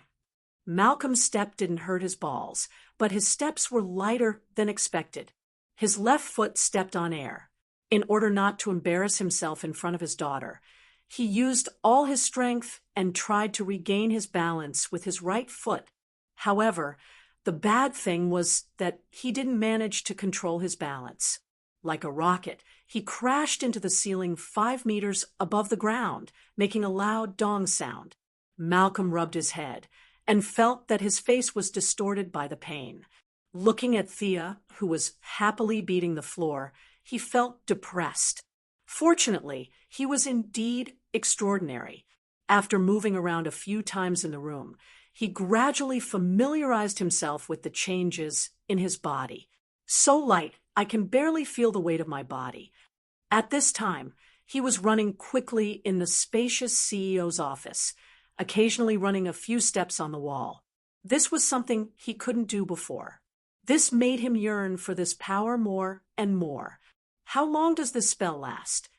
[SPEAKER 1] Malcolm's step didn't hurt his balls, but his steps were lighter than expected. His left foot stepped on air. In order not to embarrass himself in front of his daughter, he used all his strength and tried to regain his balance with his right foot. However, the bad thing was that he didn't manage to control his balance. Like a rocket, he crashed into the ceiling 5 meters above the ground, making a loud dong sound. Malcolm rubbed his head and felt that his face was distorted by the pain. Looking at Thea, who was happily beating the floor, he felt depressed. Fortunately, he was indeed extraordinary. After moving around a few times in the room, he gradually familiarized himself with the changes in his body. So light, I can barely feel the weight of my body. At this time, he was running quickly in the spacious CEO's office, occasionally running a few steps on the wall. This was something he couldn't do before. This made him yearn for this power more and more. How long does this spell last?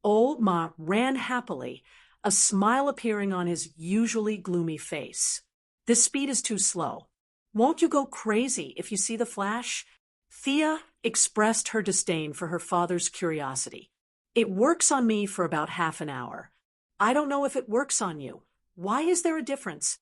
[SPEAKER 1] Old Ma ran happily, a smile appearing on his usually gloomy face. This speed is too slow. Won't you go crazy if you see the flash? Thea expressed her disdain for her father's curiosity. It works on me for about half an hour. I don't know if it works on you. Why is there a difference?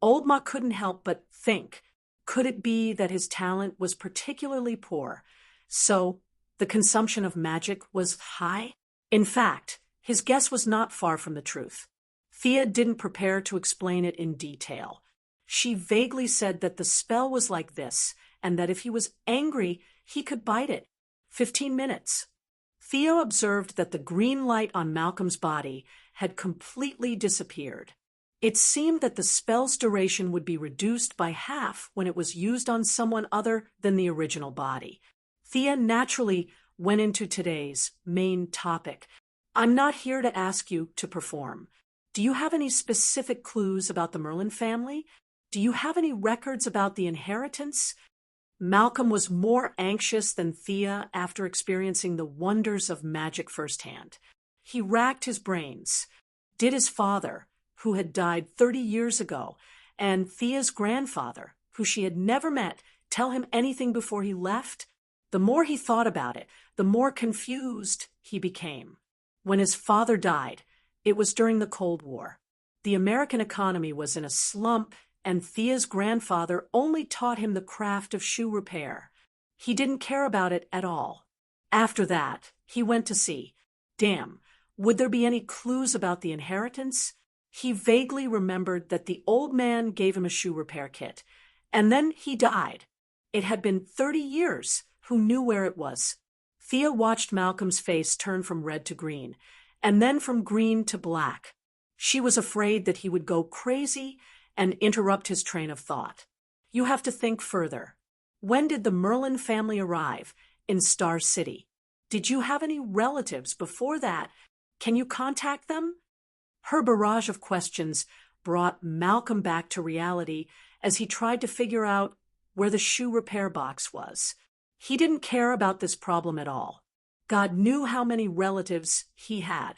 [SPEAKER 1] Old Ma couldn't help but think. Could it be that his talent was particularly poor, so the consumption of magic was high? In fact, his guess was not far from the truth. Thea didn't prepare to explain it in detail. She vaguely said that the spell was like this, and that if he was angry, he could bite it. 15 minutes. Thea observed that the green light on Malcolm's body had completely disappeared. It seemed that the spell's duration would be reduced by half when it was used on someone other than the original body. Thea naturally went into today's main topic. I'm not here to ask you to perform. Do you have any specific clues about the Merlin family? Do you have any records about the inheritance? Malcolm was more anxious than Thea after experiencing the wonders of magic firsthand. He racked his brains. Did his father, who had died 30 years ago, and Thea's grandfather, who she had never met, tell him anything before he left? The more he thought about it, the more confused he became. When his father died, it was during the Cold War. The American economy was in a slump, and Thea's grandfather only taught him the craft of shoe repair. He didn't care about it at all. After that, he went to see. Damn, would there be any clues about the inheritance? He vaguely remembered that the old man gave him a shoe repair kit, and then he died. It had been 30 years. Who knew where it was? Thea watched Malcolm's face turn from red to green, and then from green to black. She was afraid that he would go crazy and interrupt his train of thought. You have to think further. When did the Merlin family arrive in Star City? Did you have any relatives before that? Can you contact them? Her barrage of questions brought Malcolm back to reality as he tried to figure out where the shoe repair box was. He didn't care about this problem at all. God knew how many relatives he had.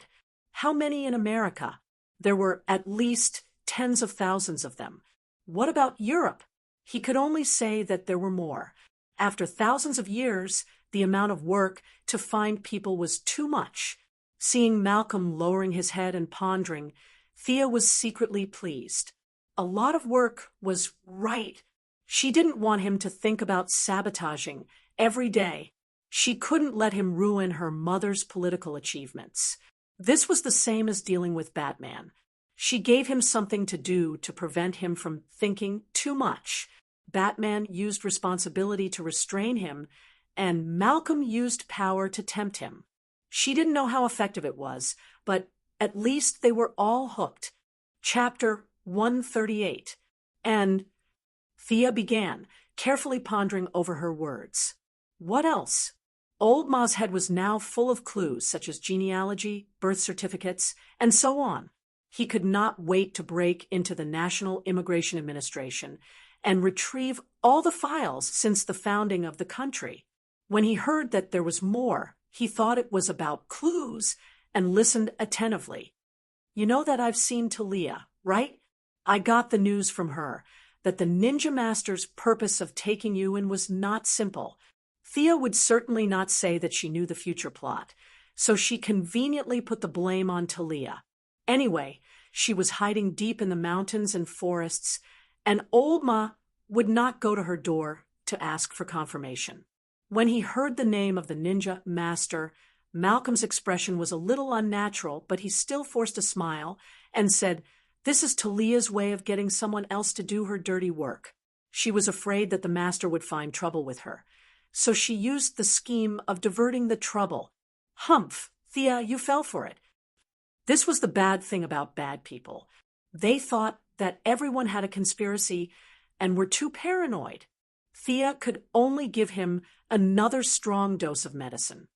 [SPEAKER 1] How many in America? There were at least tens of thousands of them. What about Europe? He could only say that there were more. After thousands of years, the amount of work to find people was too much. Seeing Malcolm lowering his head and pondering, Thea was secretly pleased. A lot of work was right. She didn't want him to think about sabotaging every day. She couldn't let him ruin her mother's political achievements. This was the same as dealing with Batman. She gave him something to do to prevent him from thinking too much. Batman used responsibility to restrain him, and Malcolm used power to tempt him. She didn't know how effective it was, but at least they were all hooked. Chapter 138. And Thea began, carefully pondering over her words. What else? Old Ma's head was now full of clues such as genealogy, birth certificates, and so on. He could not wait to break into the National Immigration Administration and retrieve all the files since the founding of the country. When he heard that there was more, he thought it was about clues and listened attentively. You know that I've seen Talia, right? I got the news from her that the Ninja Master's purpose of taking you in was not simple. Thea would certainly not say that she knew the future plot, so she conveniently put the blame on Talia. Anyway, she was hiding deep in the mountains and forests, and Old Ma would not go to her door to ask for confirmation. When he heard the name of the Ninja Master, Malcolm's expression was a little unnatural, but he still forced a smile and said, "This is Talia's way of getting someone else to do her dirty work." She was afraid that the master would find trouble with her, so she used the scheme of diverting the trouble. Humph, Thea, you fell for it. This was the bad thing about bad people. They thought that everyone had a conspiracy and were too paranoid. Thea could only give him another strong dose of medicine.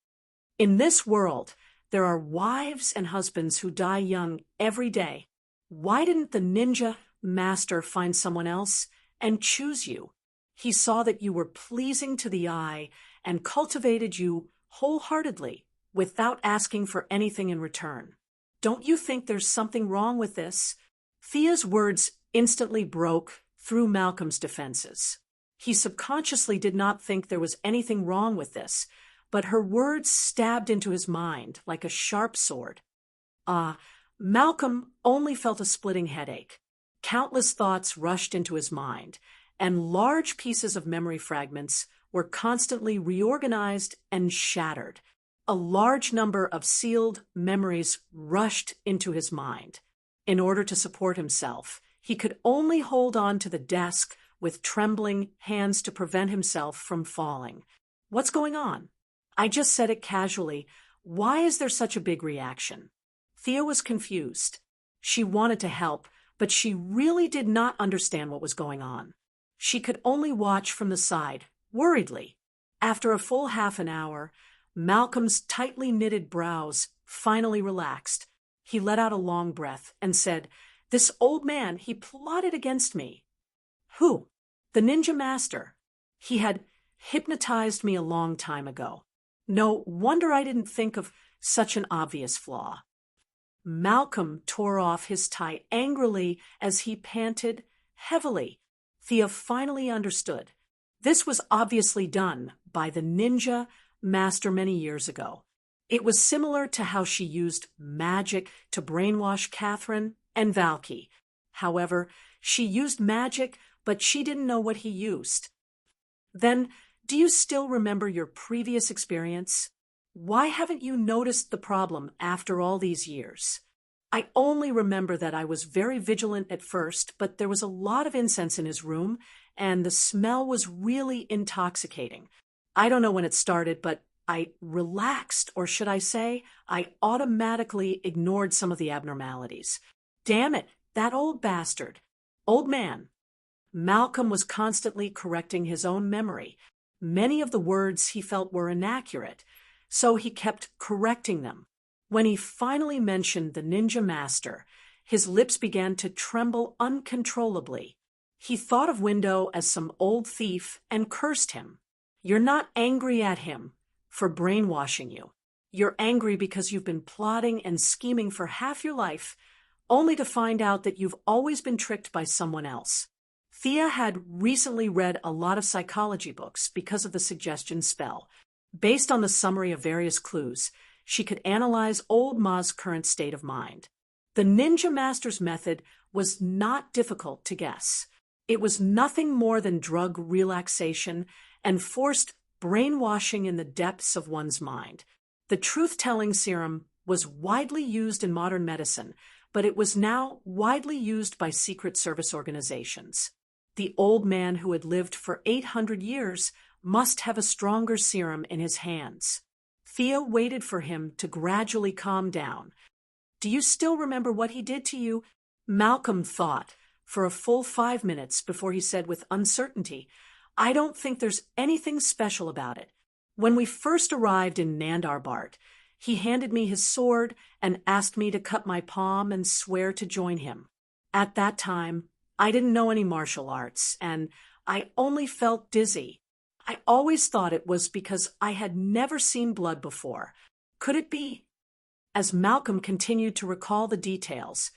[SPEAKER 1] In this world, there are wives and husbands who die young every day. Why didn't the Ninja Master find someone else and choose you? He saw that you were pleasing to the eye and cultivated you wholeheartedly without asking for anything in return. Don't you think there's something wrong with this? Thea's words instantly broke through Malcolm's defenses. He subconsciously did not think there was anything wrong with this, but her words stabbed into his mind like a sharp sword. Malcolm only felt a splitting headache. Countless thoughts rushed into his mind, and large pieces of memory fragments were constantly reorganized and shattered. A large number of sealed memories rushed into his mind. In order to support himself, he could only hold on to the desk with trembling hands to prevent himself from falling. What's going on? I just said it casually. Why is there such a big reaction? Thea was confused. She wanted to help, but she really did not understand what was going on. She could only watch from the side, worriedly. After a full half an hour, Malcolm's tightly knitted brows finally relaxed. He let out a long breath and said, "This old man, he plotted against me." Who? The Ninja Master. He had hypnotized me a long time ago. No wonder I didn't think of such an obvious flaw. Malcolm tore off his tie angrily as he panted heavily. Thea finally understood. This was obviously done by the Ninja Master many years ago. It was similar to how she used magic to brainwash Catherine and Valky. However, she used magic, but she didn't know what he used. Then, do you still remember your previous experience? Why haven't you noticed the problem after all these years? I only remember that I was very vigilant at first, but there was a lot of incense in his room, and the smell was really intoxicating. I don't know when it started, but I relaxed, or should I say, I automatically ignored some of the abnormalities. Damn it, that old bastard. Old man. Malcolm was constantly correcting his own memory. Many of the words he felt were inaccurate, so he kept correcting them. When he finally mentioned the Ninja Master, his lips began to tremble uncontrollably. He thought of Window as some old thief and cursed him. You're not angry at him for brainwashing you. You're angry because you've been plotting and scheming for half your life, only to find out that you've always been tricked by someone else. Thea had recently read a lot of psychology books because of the suggestion spell. Based on the summary of various clues, she could analyze Old Ma's current state of mind. The Ninja Master's method was not difficult to guess. It was nothing more than drug relaxation and forced brainwashing in the depths of one's mind. The truth-telling serum was widely used in modern medicine, but it was now widely used by Secret Service organizations. The old man who had lived for 800 years must have a stronger serum in his hands. Thea waited for him to gradually calm down. Do you still remember what he did to you? Malcolm thought for a full 5 minutes before he said with uncertainty, I don't think there's anything special about it. When we first arrived in Nandarbart, he handed me his sword and asked me to cut my palm and swear to join him. At that time, I didn't know any martial arts, and I only felt dizzy. I always thought it was because I had never seen blood before. Could it be? As Malcolm continued to recall the details,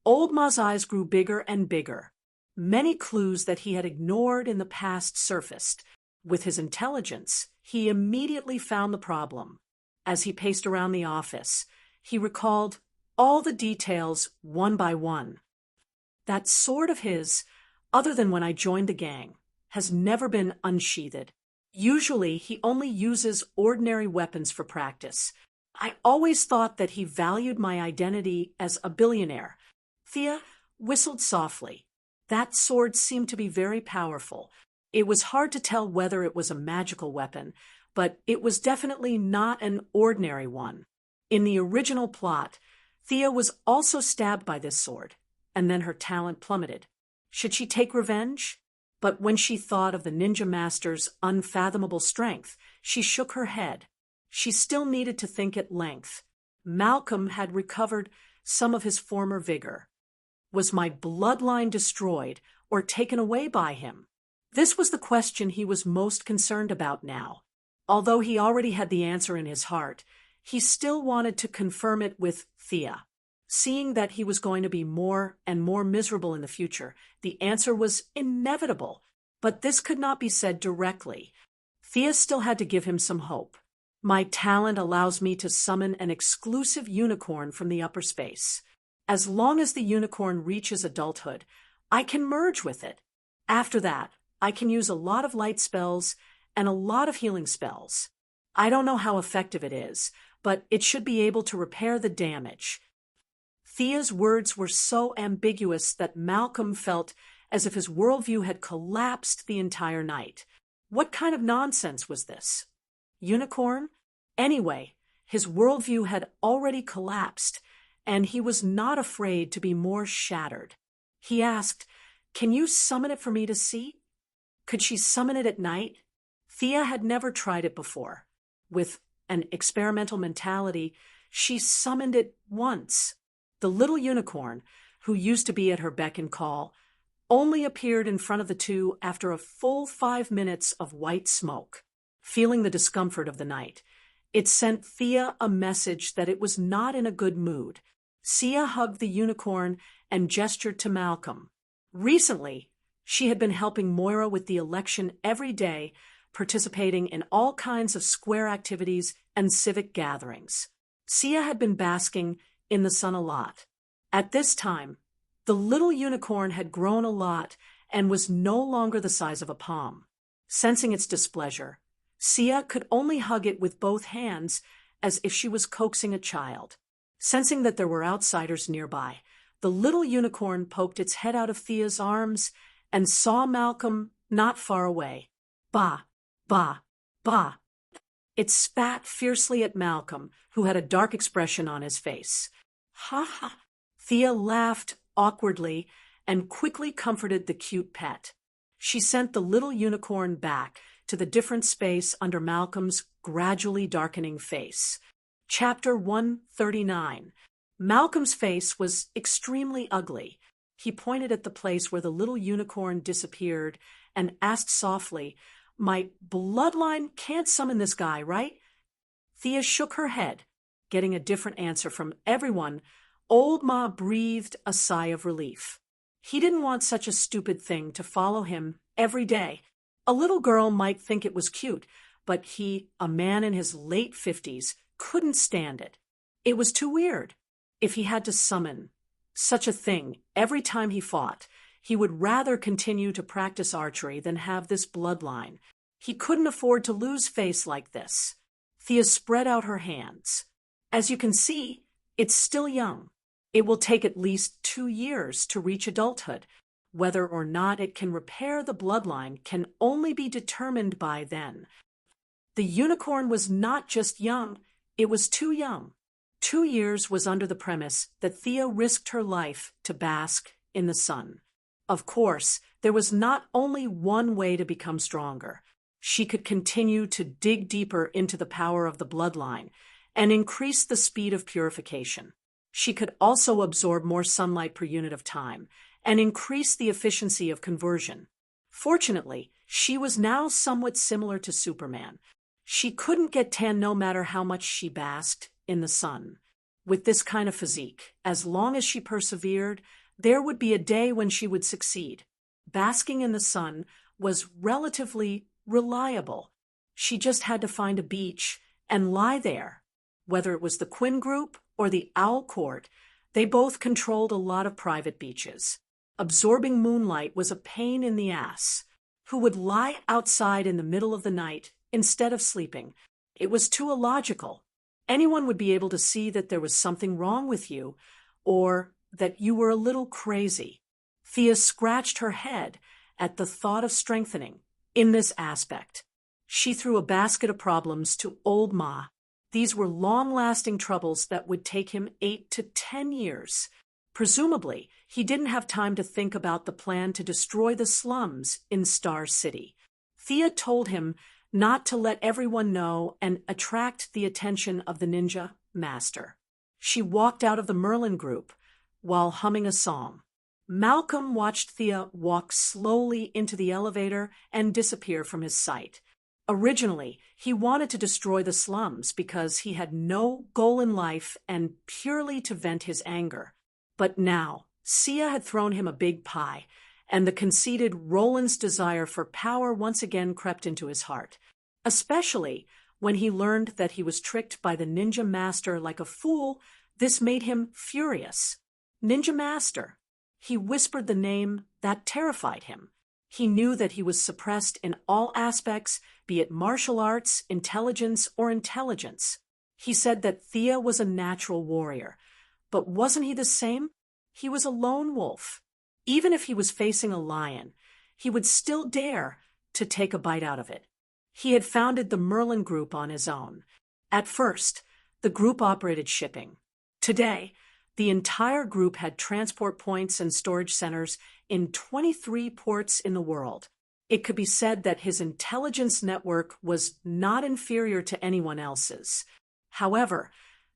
[SPEAKER 1] Old Ma's eyes grew bigger and bigger. Many clues that he had ignored in the past surfaced. With his intelligence, he immediately found the problem. As he paced around the office, he recalled all the details one by one. That sword of his, other than when I joined the gang, has never been unsheathed. Usually, he only uses ordinary weapons for practice. I always thought that he valued my identity as a billionaire. Thea whistled softly. That sword seemed to be very powerful. It was hard to tell whether it was a magical weapon, but it was definitely not an ordinary one. In the original plot, Thea was also stabbed by this sword, and then her talent plummeted. Should she take revenge? But when she thought of the ninja master's unfathomable strength, she shook her head. She still needed to think at length. Malcolm had recovered some of his former vigor. Was my bloodline destroyed or taken away by him? This was the question he was most concerned about now. Although he already had the answer in his heart, he still wanted to confirm it with Thea. Seeing that he was going to be more and more miserable in the future, the answer was inevitable. But this could not be said directly. Thea still had to give him some hope. My talent allows me to summon an exclusive unicorn from the upper space. As long as the unicorn reaches adulthood, I can merge with it. After that, I can use a lot of light spells and a lot of healing spells. I don't know how effective it is, but it should be able to repair the damage. Thea's words were so ambiguous that Malcolm felt as if his worldview had collapsed the entire night. What kind of nonsense was this? Unicorn? Anyway, his worldview had already collapsed, and he was not afraid to be more shattered. He asked, Can you summon it for me to see? Could she summon it at night? Thea had never tried it before. With an experimental mentality, she summoned it once. The little unicorn, who used to be at her beck and call, only appeared in front of the two after a full 5 minutes of white smoke. Feeling the discomfort of the night, it sent Thea a message that it was not in a good mood. Thea hugged the unicorn and gestured to Malcolm. Recently, she had been helping Moira with the election every day, participating in all kinds of square activities and civic gatherings. Thea had been basking in the sun a lot. At this time, the little unicorn had grown a lot and was no longer the size of a palm. Sensing its displeasure, Thea could only hug it with both hands as if she was coaxing a child. Sensing that there were outsiders nearby, the little unicorn poked its head out of Thea's arms and saw Malcolm not far away. Bah, bah, bah. It spat fiercely at Malcolm, who had a dark expression on his face. Ha ha. Thea laughed awkwardly and quickly comforted the cute pet. She sent the little unicorn back to the different space under Malcolm's gradually darkening face. Chapter 139. Malcolm's face was extremely ugly. He pointed at the place where the little unicorn disappeared and asked softly, My bloodline can't summon this guy, right? Thea shook her head. Getting a different answer from everyone, Old Ma breathed a sigh of relief. He didn't want such a stupid thing to follow him every day. A little girl might think it was cute, but he, a man in his late 50s, couldn't stand it. It was too weird. If he had to summon such a thing every time he fought, he would rather continue to practice archery than have this bloodline. He couldn't afford to lose face like this. Thea spread out her hands. As you can see, it's still young. It will take at least 2 years to reach adulthood. Whether or not it can repair the bloodline can only be determined by then. The unicorn was not just young, it was too young. 2 years was under the premise that Thea risked her life to bask in the sun. Of course, there was not only one way to become stronger. She could continue to dig deeper into the power of the bloodline and increase the speed of purification. She could also absorb more sunlight per unit of time and increase the efficiency of conversion. Fortunately, she was now somewhat similar to Superman. She couldn't get tan no matter how much she basked in the sun. With this kind of physique, as long as she persevered, there would be a day when she would succeed. Basking in the sun was relatively reliable. She just had to find a beach and lie there. Whether it was the Quinn Group or the Owl Court, they both controlled a lot of private beaches. Absorbing moonlight was a pain in the ass. Who would lie outside in the middle of the night instead of sleeping? It was too illogical. Anyone would be able to see that there was something wrong with you, or that you were a little crazy. Thea scratched her head at the thought of strengthening in this aspect. She threw a basket of problems to old Ma. These were long-lasting troubles that would take him 8 to 10 years. Presumably, he didn't have time to think about the plan to destroy the slums in Star City. Thea told him not to let everyone know and attract the attention of the ninja master. She walked out of the Merlin group while humming a song. Malcolm watched Thea walk slowly into the elevator and disappear from his sight. Originally, he wanted to destroy the slums because he had no goal in life and purely to vent his anger. But now, Sia had thrown him a big pie, and the conceited Roland's desire for power once again crept into his heart, especially when he learned that he was tricked by the ninja master like a fool. This made him furious. Ninja Master. He whispered the name that terrified him. He knew that he was suppressed in all aspects, be it martial arts, intelligence, or intelligence. He said that Thea was a natural warrior. But wasn't he the same? He was a lone wolf. Even if he was facing a lion, he would still dare to take a bite out of it. He had founded the Merlin Group on his own. At first, the group operated shipping. Today, the entire group had transport points and storage centers in 23 ports in the world. It could be said that his intelligence network was not inferior to anyone else's. However,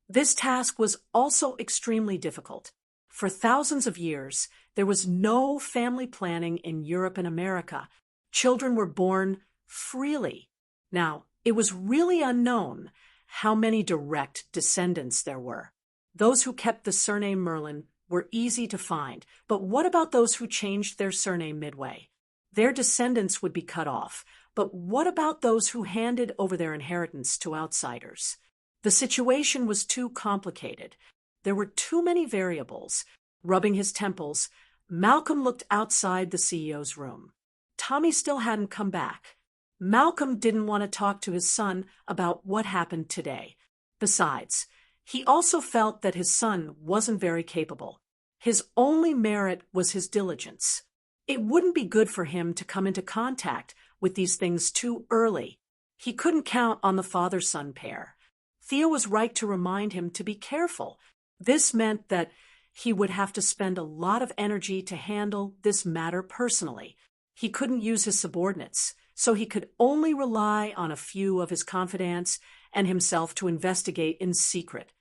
[SPEAKER 1] this task was also extremely difficult. For thousands of years, there was no family planning in Europe and America. Children were born freely. Now, it was really unknown how many direct descendants there were. Those who kept the surname Merlin were easy to find, but what about those who changed their surname midway? Their descendants would be cut off, but what about those who handed over their inheritance to outsiders? The situation was too complicated. There were too many variables. Rubbing his temples, Malcolm looked outside the CEO's room. Tommy still hadn't come back. Malcolm didn't want to talk to his son about what happened today. Besides, he also felt that his son wasn't very capable. His only merit was his diligence. It wouldn't be good for him to come into contact with these things too early. He couldn't count on the father-son pair. Thea was right to remind him to be careful. This meant that he would have to spend a lot of energy to handle this matter personally. He couldn't use his subordinates, so he could only rely on a few of his confidants and himself to investigate in secret.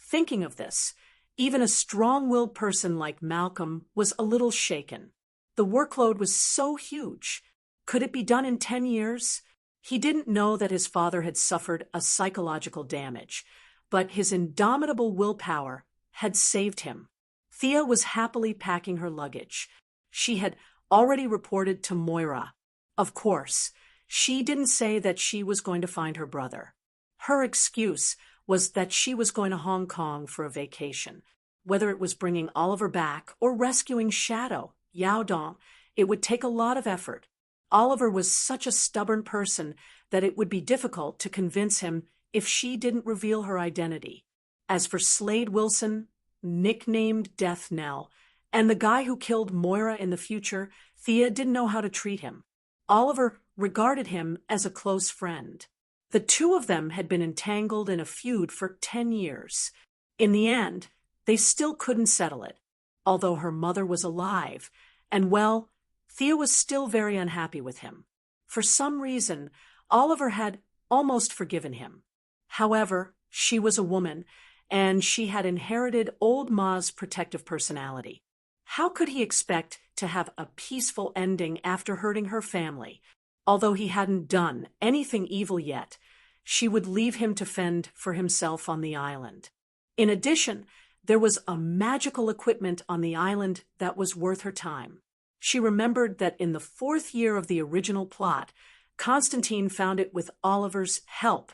[SPEAKER 1] Thinking of this, even a strong-willed person like Malcolm was a little shaken. The workload was so huge. Could it be done in 10 years? He didn't know that his father had suffered a psychological damage, but his indomitable willpower had saved him. Thea was happily packing her luggage. She had already reported to Moira. Of course, she didn't say that she was going to find her brother. Her excuse was that she was going to Hong Kong for a vacation. Whether it was bringing Oliver back or rescuing Shadow, Yao Dong, it would take a lot of effort. Oliver was such a stubborn person that it would be difficult to convince him if she didn't reveal her identity. As for Slade Wilson, nicknamed Death Knell, And the guy who killed Moira in the future, Thea didn't know how to treat him. Oliver regarded him as a close friend. The two of them had been entangled in a feud for 10 years. In the end, they still couldn't settle it, although her mother was alive, and well, Thea was still very unhappy with him. For some reason, Oliver had almost forgiven him. However, she was a woman, and she had inherited old Ma's protective personality. How could he expect to have a peaceful ending after hurting her family? Although he hadn't done anything evil yet, she would leave him to fend for himself on the island. In addition, there was a magical equipment on the island that was worth her time. She remembered that in the 4th year of the original plot, Constantine found it with Oliver's help.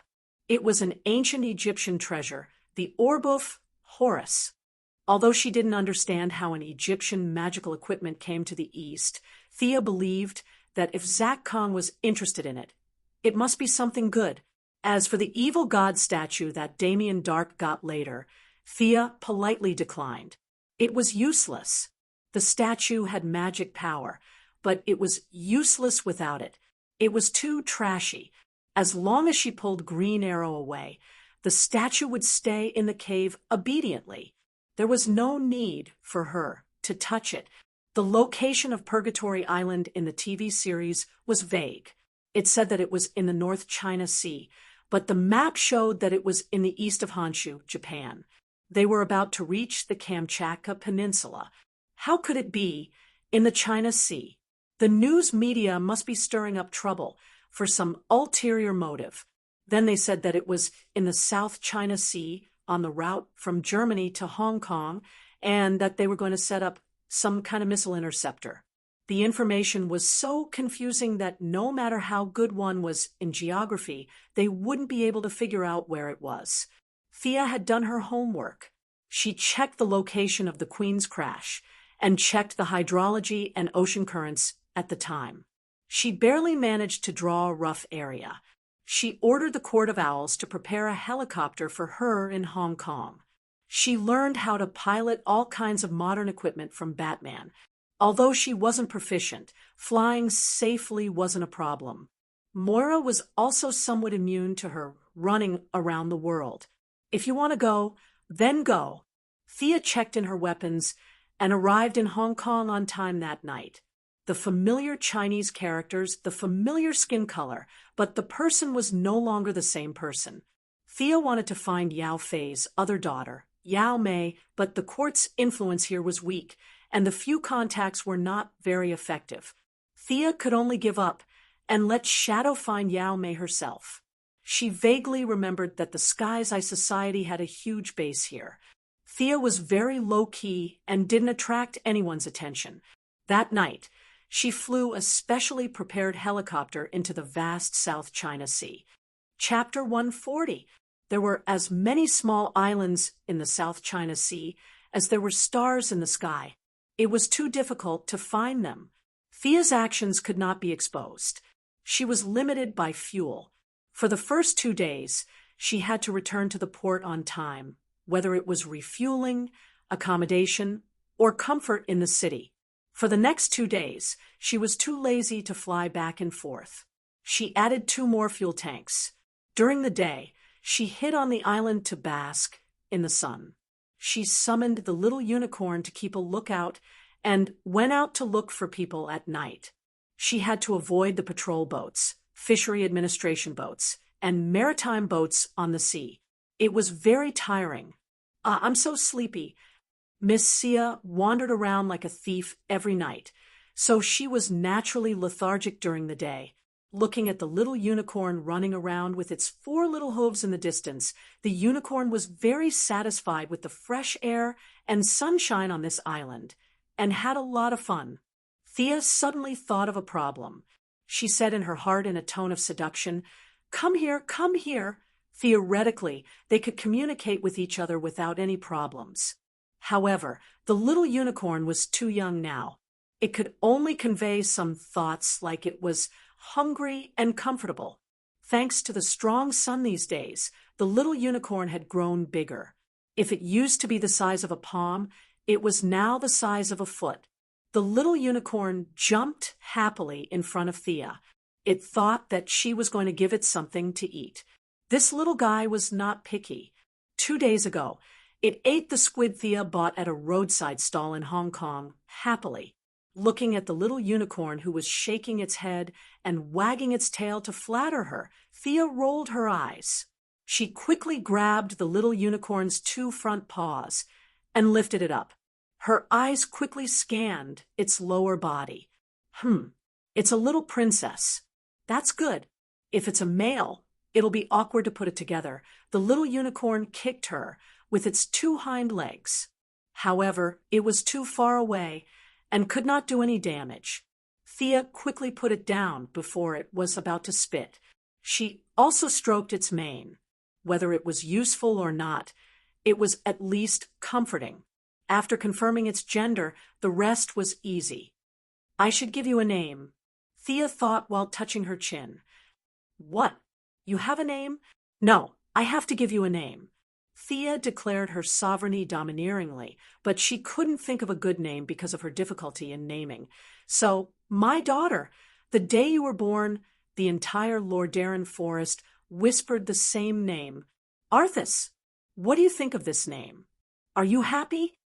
[SPEAKER 1] It was an ancient Egyptian treasure, the Orbuf Horus. Although she didn't understand how an Egyptian magical equipment came to the East, Thea believed that if Zach Kong was interested in it, it must be something good. As for the evil god statue that Damien Dark got later, Thea politely declined. It was useless. The statue had magic power, but it was useless without it. It was too trashy. As long as she pulled Green Arrow away, the statue would stay in the cave obediently. There was no need for her to touch it. The location of Purgatory Island in the TV series was vague. It said that it was in the North China Sea, but the map showed that it was in the east of Honshu, Japan. They were about to reach the Kamchatka Peninsula. How could it be in the China Sea? The news media must be stirring up trouble for some ulterior motive. Then they said that it was in the South China Sea on the route from Germany to Hong Kong, and that they were going to set up some kind of missile interceptor. The information was so confusing that no matter how good one was in geography, they wouldn't be able to figure out where it was. Thea had done her homework. She checked the location of the Queen's crash and checked the hydrology and ocean currents at the time. She barely managed to draw a rough area. She ordered the Court of Owls to prepare a helicopter for her in Hong Kong. She learned how to pilot all kinds of modern equipment from Batman. Although she wasn't proficient, flying safely wasn't a problem. Moira was also somewhat immune to her running around the world. If you want to go, then go. Thea checked in her weapons and arrived in Hong Kong on time that night. The familiar Chinese characters, the familiar skin color, but the person was no longer the same person. Thea wanted to find Yao Fei's other daughter, Yao Mei, but the court's influence here was weak, and the few contacts were not very effective. Thea could only give up and let Shadow find Yao Mei herself. She vaguely remembered that the Sky's Eye Society had a huge base here. Thea was very low-key and didn't attract anyone's attention. That night, she flew a specially prepared helicopter into the vast South China Sea. Chapter 140. There were as many small islands in the South China Sea as there were stars in the sky. It was too difficult to find them. Thea's actions could not be exposed. She was limited by fuel. For the first 2 days, she had to return to the port on time, whether it was refueling, accommodation, or comfort in the city. For the next 2 days, she was too lazy to fly back and forth. She added 2 more fuel tanks. During the day, she hid on the island to bask in the sun. She summoned the little unicorn to keep a lookout and went out to look for people at night. She had to avoid the patrol boats, fishery administration boats, and maritime boats on the sea. It was very tiring. I'm so sleepy. Miss Sia wandered around like a thief every night, so she was naturally lethargic during the day. Looking at the little unicorn running around with its 4 little hooves in the distance, the unicorn was very satisfied with the fresh air and sunshine on this island, and had a lot of fun. Thea suddenly thought of a problem. She said in her heart in a tone of seduction, "Come here, come here." Theoretically, they could communicate with each other without any problems. However, the little unicorn was too young now. It could only convey some thoughts like it was hungry and comfortable. Thanks to the strong sun these days, the little unicorn had grown bigger. If it used to be the size of a palm, It was now the size of a foot. The little unicorn jumped happily in front of Thea. It thought that she was going to give it something to eat. This little guy was not picky. 2 days ago, it ate the squid Thea bought at a roadside stall in Hong Kong, happily, looking at the little unicorn who was shaking its head and wagging its tail to flatter her. Thea rolled her eyes. She quickly grabbed the little unicorn's 2 front paws and lifted it up. Her eyes quickly scanned its lower body. It's a little princess. That's good. If it's a male, it'll be awkward to put it together. The little unicorn kicked her with its 2 hind legs. However, it was too far away and could not do any damage. Thea quickly put it down before it was about to spit. She also stroked its mane. Whether it was useful or not, it was at least comforting. After confirming its gender, the rest was easy. I should give you a name, Thea thought while touching her chin. What? You have a name? No, I have to give you a name. Thea declared her sovereignty domineeringly, but she couldn't think of a good name because of her difficulty in naming. So, my daughter, the day you were born, the entire Lordaeron forest whispered the same name. Arthas, what do you think of this name? Are you happy?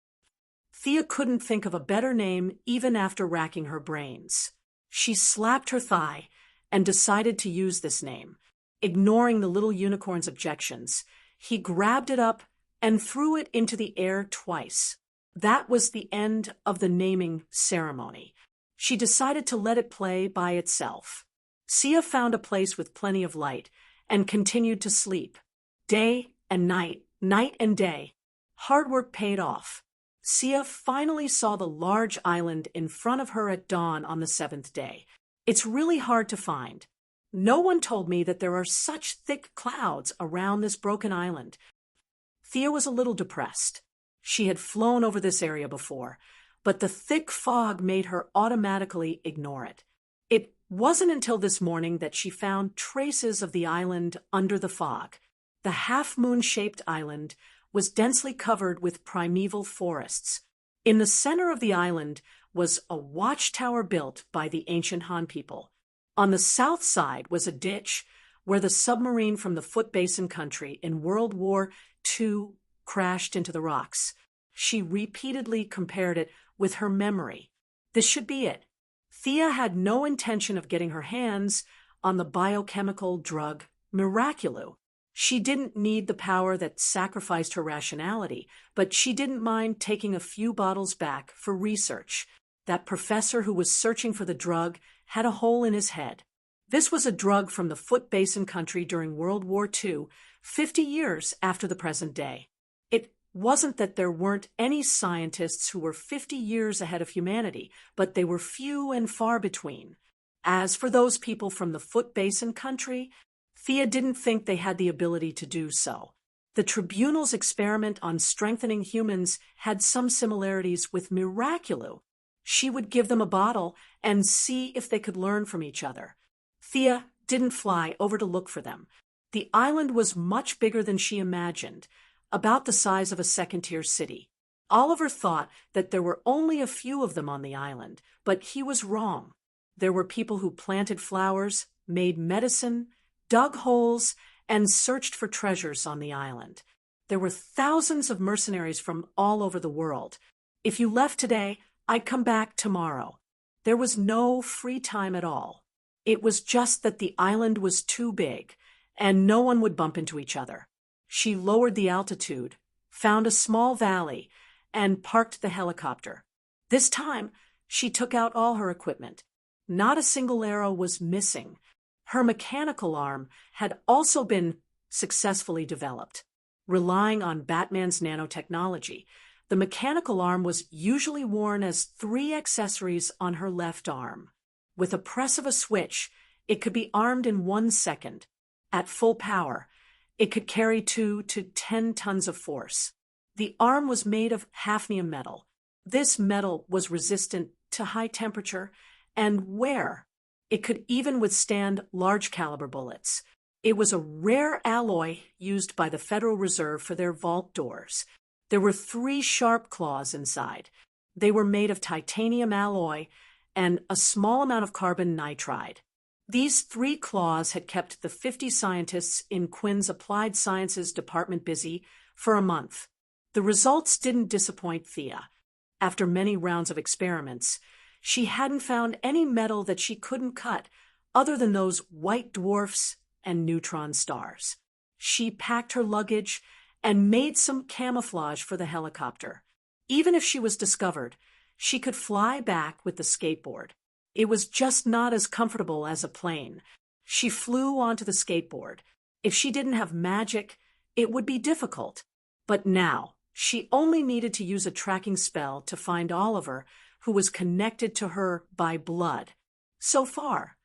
[SPEAKER 1] Thea couldn't think of a better name even after racking her brains. She slapped her thigh and decided to use this name. Ignoring the little unicorn's objections, he grabbed it up and threw it into the air twice. That was the end of the naming ceremony. She decided to let it play by itself. Sia found a place with plenty of light and continued to sleep. Day and night, night and day. Hard work paid off. Sia finally saw the large island in front of her at dawn on the 7th day. It's really hard to find. No one told me that there are such thick clouds around this broken island. Thea was a little depressed. She had flown over this area before, but the thick fog made her automatically ignore it. It wasn't until this morning that she found traces of the island under the fog. The half-moon-shaped island was densely covered with primeval forests. In the center of the island was a watchtower built by the ancient Han people. On the south side was a ditch where the submarine from the Foot Basin country in World War II crashed into the rocks. She repeatedly compared it with her memory. This should be it. Thea had no intention of getting her hands on the biochemical drug Miraculou. She didn't need the power that sacrificed her rationality, but she didn't mind taking a few bottles back for research. That professor who was searching for the drug had a hole in his head. This was a drug from the Foot Basin country during World War II, 50 years after the present day. It wasn't that there weren't any scientists who were 50 years ahead of humanity, but they were few and far between. As for those people from the Foot Basin country, Thea didn't think they had the ability to do so. The tribunal's experiment on strengthening humans had some similarities with Miraculou. She would give them a bottle and see if they could learn from each other. Thea didn't fly over to look for them. The island was much bigger than she imagined, about the size of a second-tier city. Oliver thought that there were only a few of them on the island, but he was wrong. There were people who planted flowers, made medicine, dug holes, and searched for treasures on the island. There were thousands of mercenaries from all over the world. If you left today, I'd come back tomorrow. There was no free time at all. It was just that the island was too big, and no one would bump into each other. She lowered the altitude, found a small valley, and parked the helicopter. This time, she took out all her equipment. Not a single arrow was missing. Her mechanical arm had also been successfully developed. Relying on Batman's nanotechnology, the mechanical arm was usually worn as 3 accessories on her left arm. With a press of a switch, it could be armed in 1 second. At full power, it could carry 2 to 10 tons of force. The arm was made of hafnium metal. This metal was resistant to high temperature and wear. It could even withstand large-caliber bullets. It was a rare alloy used by the Federal Reserve for their vault doors. There were 3 sharp claws inside. They were made of titanium alloy and a small amount of carbon nitride. These 3 claws had kept the 50 scientists in Quinn's Applied Sciences department busy for a month. The results didn't disappoint Thea. After many rounds of experiments, she hadn't found any metal that she couldn't cut other than those white dwarfs and neutron stars. She packed her luggage and made some camouflage for the helicopter. Even if she was discovered, she could fly back with the skateboard. It was just not as comfortable as a plane. She flew onto the skateboard. If she didn't have magic, it would be difficult. But now, she only needed to use a tracking spell to find Oliver, who was connected to her by blood. So far,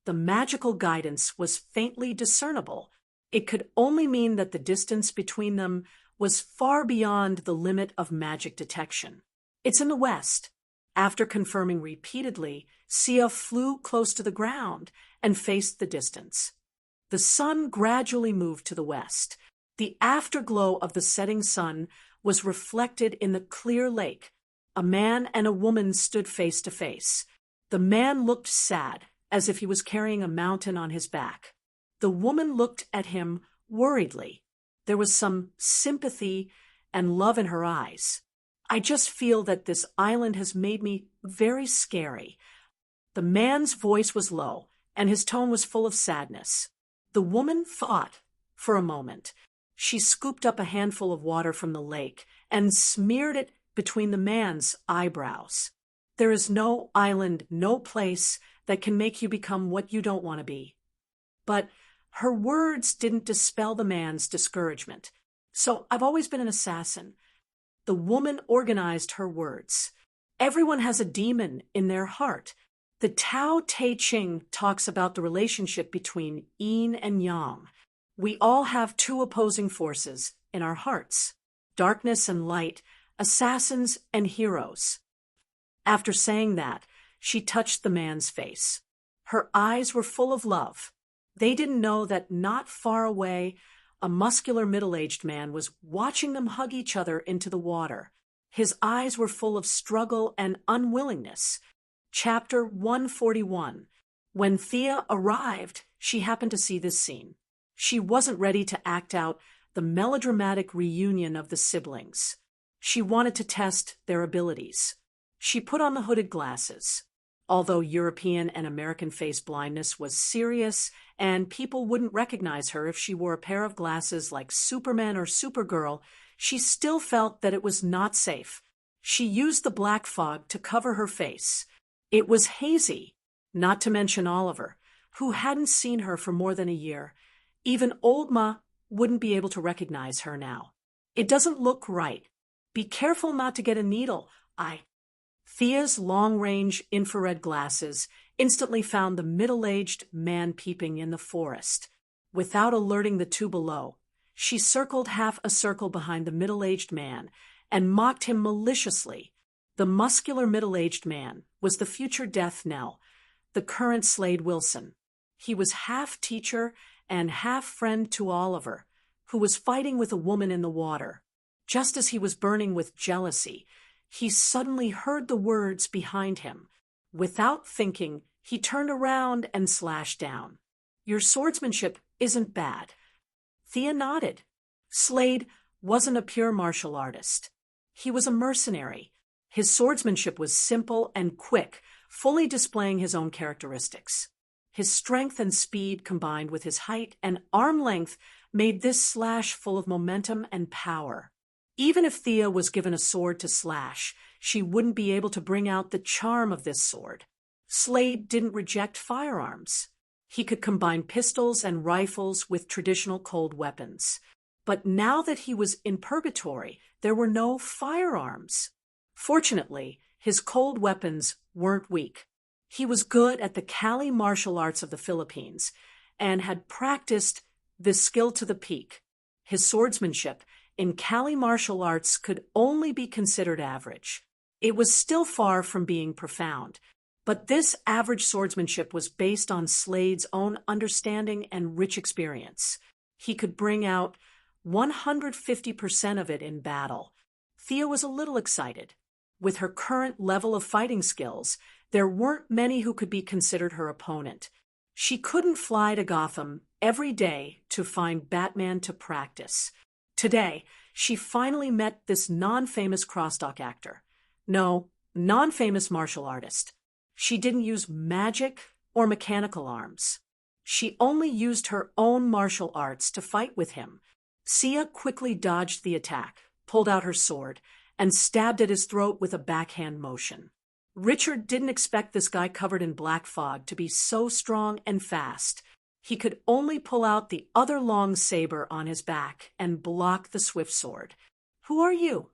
[SPEAKER 1] the magical guidance was faintly discernible. It could only mean that the distance between them was far beyond the limit of magic detection. It's in the west. After confirming repeatedly, Sia flew close to the ground and faced the distance. The sun gradually moved to the west. The afterglow of the setting sun was reflected in the clear lake. A man and a woman stood face to face. The man looked sad, as if he was carrying a mountain on his back. The woman looked at him worriedly. There was some sympathy and love in her eyes. I just feel that this island has made me very scary. The man's voice was low, and his tone was full of sadness. The woman thought for a moment. She scooped up a handful of water from the lake and smeared it between the man's eyebrows. There is no island, no place that can make you become what you don't want to be. But her words didn't dispel the man's discouragement. So I've always been an assassin. The woman organized her words. Everyone has a demon in their heart. The Tao Te Ching talks about the relationship between yin and yang. We all have 2 opposing forces in our hearts, darkness and light, assassins and heroes. After saying that, she touched the man's face. Her eyes were full of love. They didn't know that not far away, a muscular middle-aged man was watching them hug each other into the water. His eyes were full of struggle and unwillingness. Chapter 141. When Thea arrived, she happened to see this scene. She wasn't ready to act out the melodramatic reunion of the siblings. She wanted to test their abilities. She put on the hooded glasses. Although European and American face blindness was serious and people wouldn't recognize her if she wore a pair of glasses like Superman or Supergirl, she still felt that it was not safe. She used the black fog to cover her face. It was hazy, not to mention Oliver, who hadn't seen her for more than a year. Even old Ma wouldn't be able to recognize her now. It doesn't look right. Be careful not to get a needle. Thea's long-range infrared glasses instantly found the middle-aged man peeping in the forest. Without alerting the 2 below, she circled half a circle behind the middle-aged man and mocked him maliciously. The muscular middle-aged man was the future death knell, the current Slade Wilson. He was half teacher and half friend to Oliver, who was fighting with a woman in the water. Just as he was burning with jealousy, he suddenly heard the words behind him. Without thinking, he turned around and slashed down. Your swordsmanship isn't bad. Thea nodded. Slade wasn't a pure martial artist. He was a mercenary. His swordsmanship was simple and quick, fully displaying his own characteristics. His strength and speed combined with his height and arm length made this slash full of momentum and power. Even if Thea was given a sword to slash, she wouldn't be able to bring out the charm of this sword. Slade didn't reject firearms. He could combine pistols and rifles with traditional cold weapons. But now that he was in purgatory, there were no firearms. Fortunately, his cold weapons weren't weak. He was good at the Kali martial arts of the Philippines and had practiced this skill to the peak. His swordsmanship in Kali martial arts could only be considered average. It was still far from being profound, but this average swordsmanship was based on Slade's own understanding and rich experience. He could bring out 150% of it in battle. Thea was a little excited. With her current level of fighting skills, there weren't many who could be considered her opponent. She couldn't fly to Gotham every day to find Batman to practice. Today, she finally met this non-famous crosstalk actor. No, non-famous martial artist. She didn't use magic or mechanical arms. She only used her own martial arts to fight with him. Sia quickly dodged the attack, pulled out her sword, and stabbed at his throat with a backhand motion. Richard didn't expect this guy covered in black fog to be so strong and fast. He could only pull out the other long saber on his back and block the swift sword. "Who are you?"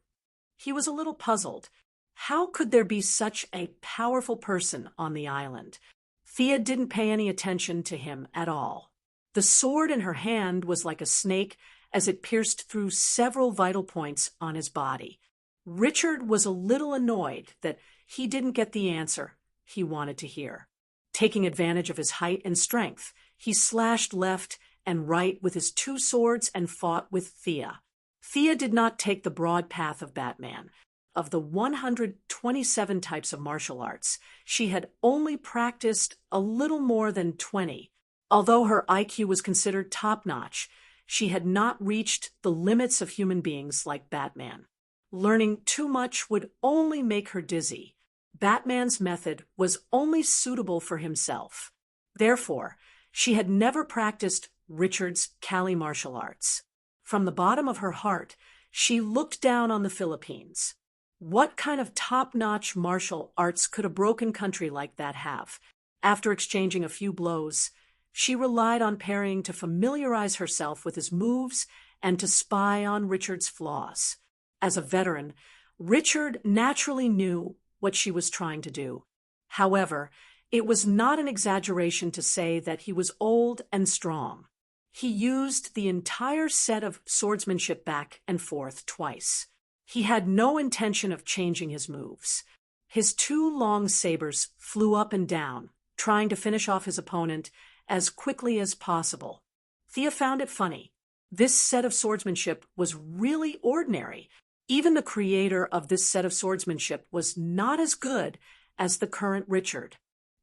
[SPEAKER 1] He was a little puzzled. How could there be such a powerful person on the island? Thea didn't pay any attention to him at all. The sword in her hand was like a snake as it pierced through several vital points on his body. Richard was a little annoyed that he didn't get the answer he wanted to hear. Taking advantage of his height and strength, he slashed left and right with his two swords and fought with Thea. Thea did not take the broad path of Batman. Of the 127 types of martial arts, she had only practiced a little more than 20. Although her IQ was considered top-notch, she had not reached the limits of human beings like Batman. Learning too much would only make her dizzy. Batman's method was only suitable for himself. Therefore, she had never practiced Richard's Kali martial arts. From the bottom of her heart, she looked down on the Philippines. What kind of top-notch martial arts could a broken country like that have? After exchanging a few blows, she relied on parrying to familiarize herself with his moves and to spy on Richard's flaws. As a veteran, Richard naturally knew what she was trying to do. However, it was not an exaggeration to say that he was old and strong. He used the entire set of swordsmanship back and forth twice. He had no intention of changing his moves. His two long sabers flew up and down, trying to finish off his opponent as quickly as possible. Thea found it funny. This set of swordsmanship was really ordinary. Even the creator of this set of swordsmanship was not as good as the current Richard.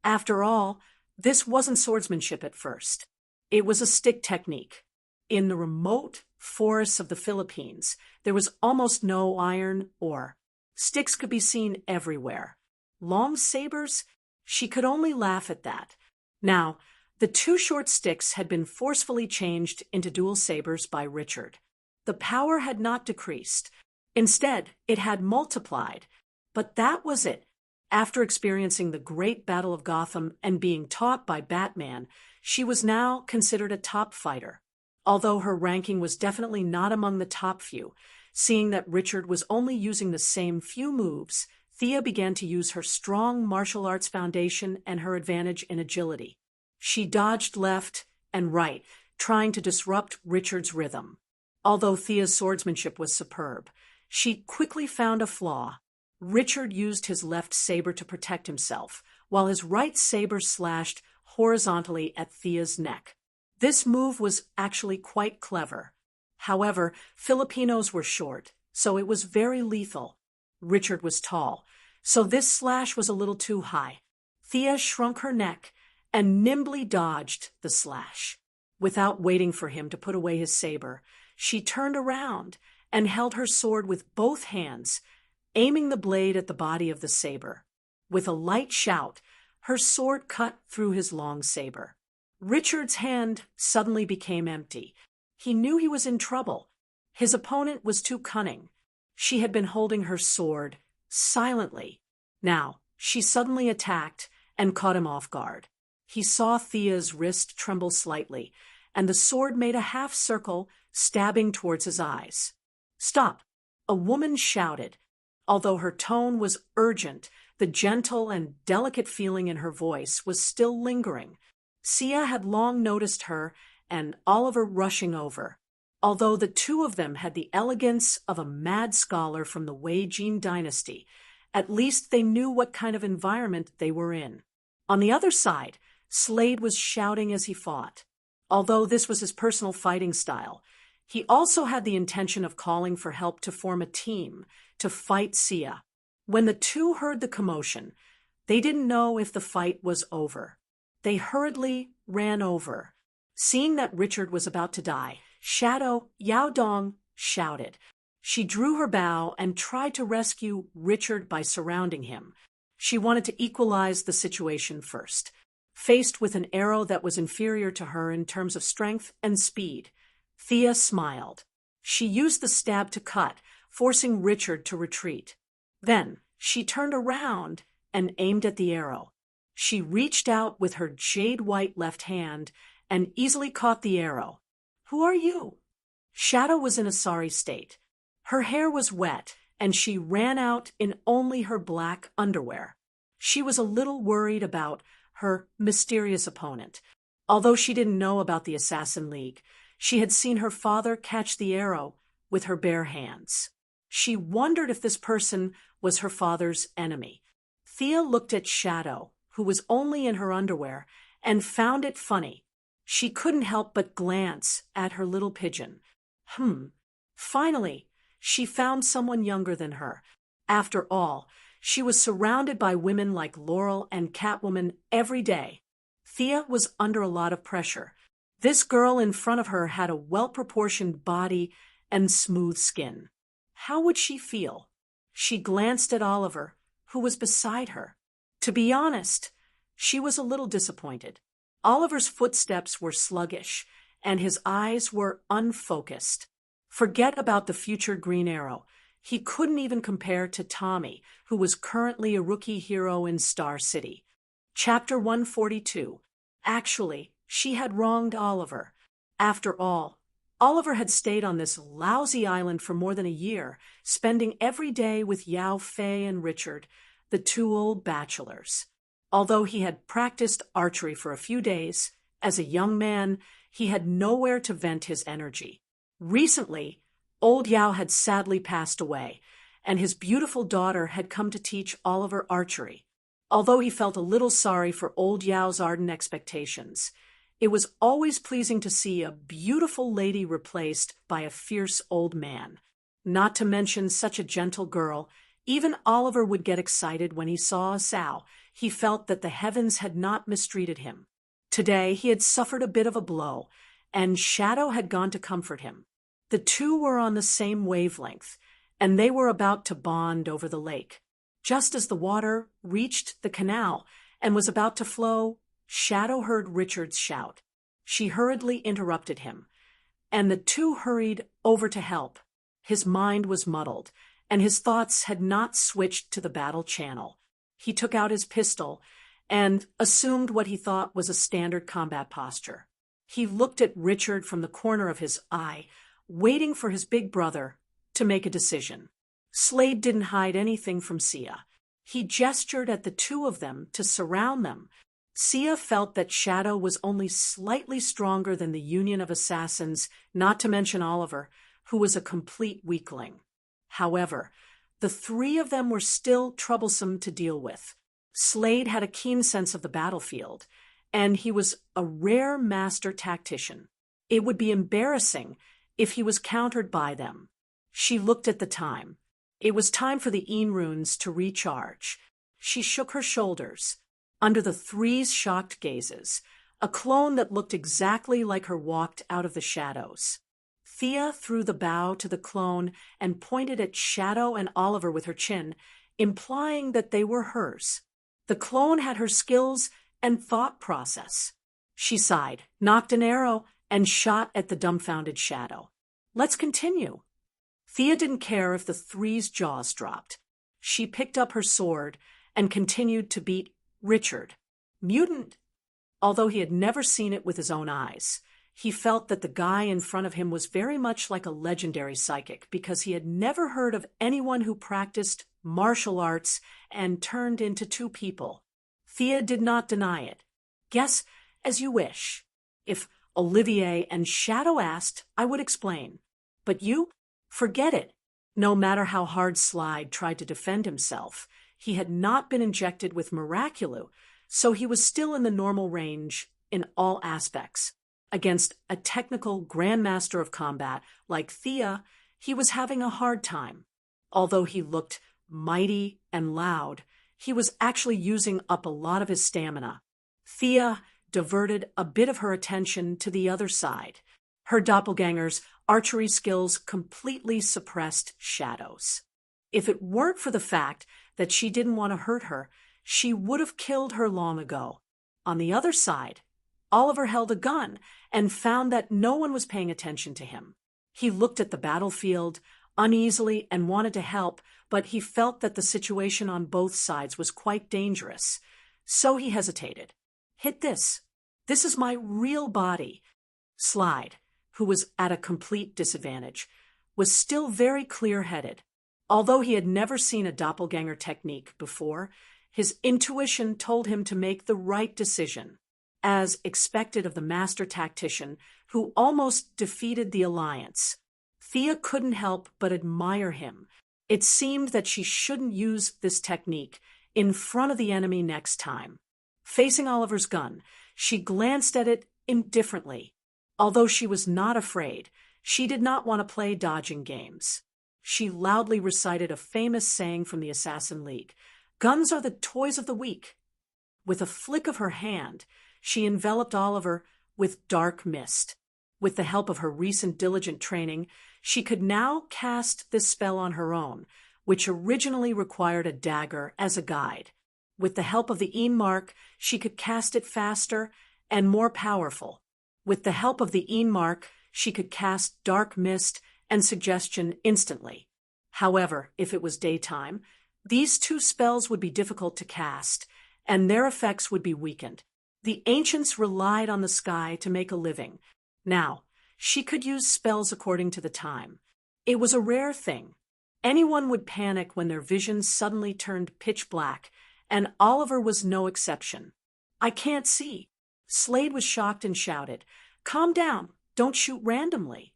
[SPEAKER 1] After all, this wasn't swordsmanship at first. It was a stick technique. In the remote forests of the Philippines, there was almost no iron ore. Sticks could be seen everywhere. Long sabers? She could only laugh at that. Now, the two short sticks had been forcefully changed into dual sabers by Richard. The power had not decreased. Instead, it had multiplied. But that was it. After experiencing the Great Battle of Gotham and being taught by Batman, she was now considered a top fighter. Although her ranking was definitely not among the top few, seeing that Richard was only using the same few moves, Thea began to use her strong martial arts foundation and her advantage in agility. She dodged left and right, trying to disrupt Richard's rhythm. Although Thea's swordsmanship was superb, she quickly found a flaw. Richard used his left saber to protect himself, while his right saber slashed horizontally at Thea's neck. This move was actually quite clever. However, Filipinos were short, so it was very lethal. Richard was tall, so this slash was a little too high. Thea shrunk her neck and nimbly dodged the slash. Without waiting for him to put away his saber, she turned around and held her sword with both hands, aiming the blade at the body of the saber. With a light shout, her sword cut through his long saber. Richard's hand suddenly became empty. He knew he was in trouble. His opponent was too cunning. She had been holding her sword silently. Now, she suddenly attacked and caught him off guard. He saw Thea's wrist tremble slightly, and the sword made a half circle, stabbing towards his eyes. "Stop!" a woman shouted. Although her tone was urgent, the gentle and delicate feeling in her voice was still lingering. Sia had long noticed her and Oliver rushing over. Although the two of them had the elegance of a mad scholar from the Wei Jin dynasty, at least they knew what kind of environment they were in. On the other side, Slade was shouting as he fought. Although this was his personal fighting style, He also had the intention of calling for help to form a team to fight Sia. When the two heard the commotion, they didn't know if the fight was over. They hurriedly ran over. Seeing that Richard was about to die, Shadow Yao Dong shouted. She drew her bow and tried to rescue Richard by surrounding him. She wanted to equalize the situation first. Faced with an arrow that was inferior to her in terms of strength and speed, Thea smiled. She used the stab to cut, forcing Richard to retreat. Then she turned around and aimed at the arrow. She reached out with her jade-white left hand and easily caught the arrow. "Who are you?" Shadow was in a sorry state. Her hair was wet, and she ran out in only her black underwear. She was a little worried about her mysterious opponent. Although she didn't know about the Assassin League, she had seen her father catch the arrow with her bare hands. She wondered if this person was her father's enemy. Thea looked at Shadow, who was only in her underwear, and found it funny. She couldn't help but glance at her little pigeon. Finally, she found someone younger than her. After all, she was surrounded by women like Laurel and Catwoman every day. Thea was under a lot of pressure. This girl in front of her had a well-proportioned body and smooth skin. How would she feel? She glanced at Oliver, who was beside her. To be honest, she was a little disappointed. Oliver's footsteps were sluggish, and his eyes were unfocused. Forget about the future Green Arrow. He couldn't even compare to Tommy, who was currently a rookie hero in Star City. Chapter 142. Actually, she had wronged Oliver. After all, Oliver had stayed on this lousy island for more than a year, spending every day with Yao Fei and Richard, the two old bachelors. Although he had practiced archery for a few days, as a young man, he had nowhere to vent his energy. Recently, old Yao had sadly passed away, and his beautiful daughter had come to teach Oliver archery. Although he felt a little sorry for old Yao's ardent expectations, it was always pleasing to see a beautiful lady replaced by a fierce old man. Not to mention such a gentle girl, even Oliver would get excited when he saw a sow. He felt that the heavens had not mistreated him. Today he had suffered a bit of a blow, and Shadow had gone to comfort him. The two were on the same wavelength, and they were about to bond over the lake. Just as the water reached the canal and was about to flow, Shadow heard Richard's shout. She hurriedly interrupted him, and the two hurried over to help. His mind was muddled, and his thoughts had not switched to the battle channel. He took out his pistol and assumed what he thought was a standard combat posture. He looked at Richard from the corner of his eye, waiting for his big brother to make a decision. Slade didn't hide anything from Sia. He gestured at the two of them to surround them. Sia felt that Shadow was only slightly stronger than the Union of Assassins, not to mention Oliver, who was a complete weakling. However, the three of them were still troublesome to deal with. Slade had a keen sense of the battlefield, and he was a rare master tactician. It would be embarrassing if he was countered by them. She looked at the time. It was time for the Een runes to recharge. She shook her shoulders. Under the three's shocked gazes, a clone that looked exactly like her walked out of the shadows. Thea threw the bow to the clone and pointed at Shadow and Oliver with her chin, implying that they were hers. The clone had her skills and thought process. She sighed, knocked an arrow, and shot at the dumbfounded Shadow. "Let's continue." Thea didn't care if the three's jaws dropped. She picked up her sword and continued to beat Richard. Mutant. Although he had never seen it with his own eyes, he felt that the guy in front of him was very much like a legendary psychic because he had never heard of anyone who practiced martial arts and turned into two people. Thea did not deny it. "Guess as you wish. If Olivier and Shadow asked, I would explain. But you? Forget it." No matter how hard Slide tried to defend himself, he had not been injected with Miraculous, so he was still in the normal range in all aspects. Against a technical grandmaster of combat like Thea, he was having a hard time. Although he looked mighty and loud, he was actually using up a lot of his stamina. Thea diverted a bit of her attention to the other side. Her doppelganger's archery skills completely suppressed shadows. If it weren't for the fact that she didn't want to hurt her, she would have killed her long ago. On the other side, Oliver held a gun and found that no one was paying attention to him. He looked at the battlefield uneasily and wanted to help, but he felt that the situation on both sides was quite dangerous. So he hesitated. Hit this. This is my real body. Slide, who was at a complete disadvantage, was still very clear-headed. Although he had never seen a doppelganger technique before, his intuition told him to make the right decision, as expected of the master tactician who almost defeated the alliance. Thea couldn't help but admire him. It seemed that she shouldn't use this technique in front of the enemy next time. Facing Oliver's gun, she glanced at it indifferently. Although she was not afraid, she did not want to play dodging games. She loudly recited a famous saying from the Assassin League, "Guns are the toys of the weak." With a flick of her hand, she enveloped Oliver with dark mist. With the help of her recent diligent training, she could now cast this spell on her own, which originally required a dagger as a guide. With the help of the Enmark, she could cast it faster and more powerful. With the help of the Enmark, she could cast dark mist and suggestion instantly. However, if it was daytime, these two spells would be difficult to cast, and their effects would be weakened. The ancients relied on the sky to make a living. Now, she could use spells according to the time. It was a rare thing. Anyone would panic when their vision suddenly turned pitch black, and Oliver was no exception. "I can't see." Slade was shocked and shouted, "Calm down, don't shoot randomly."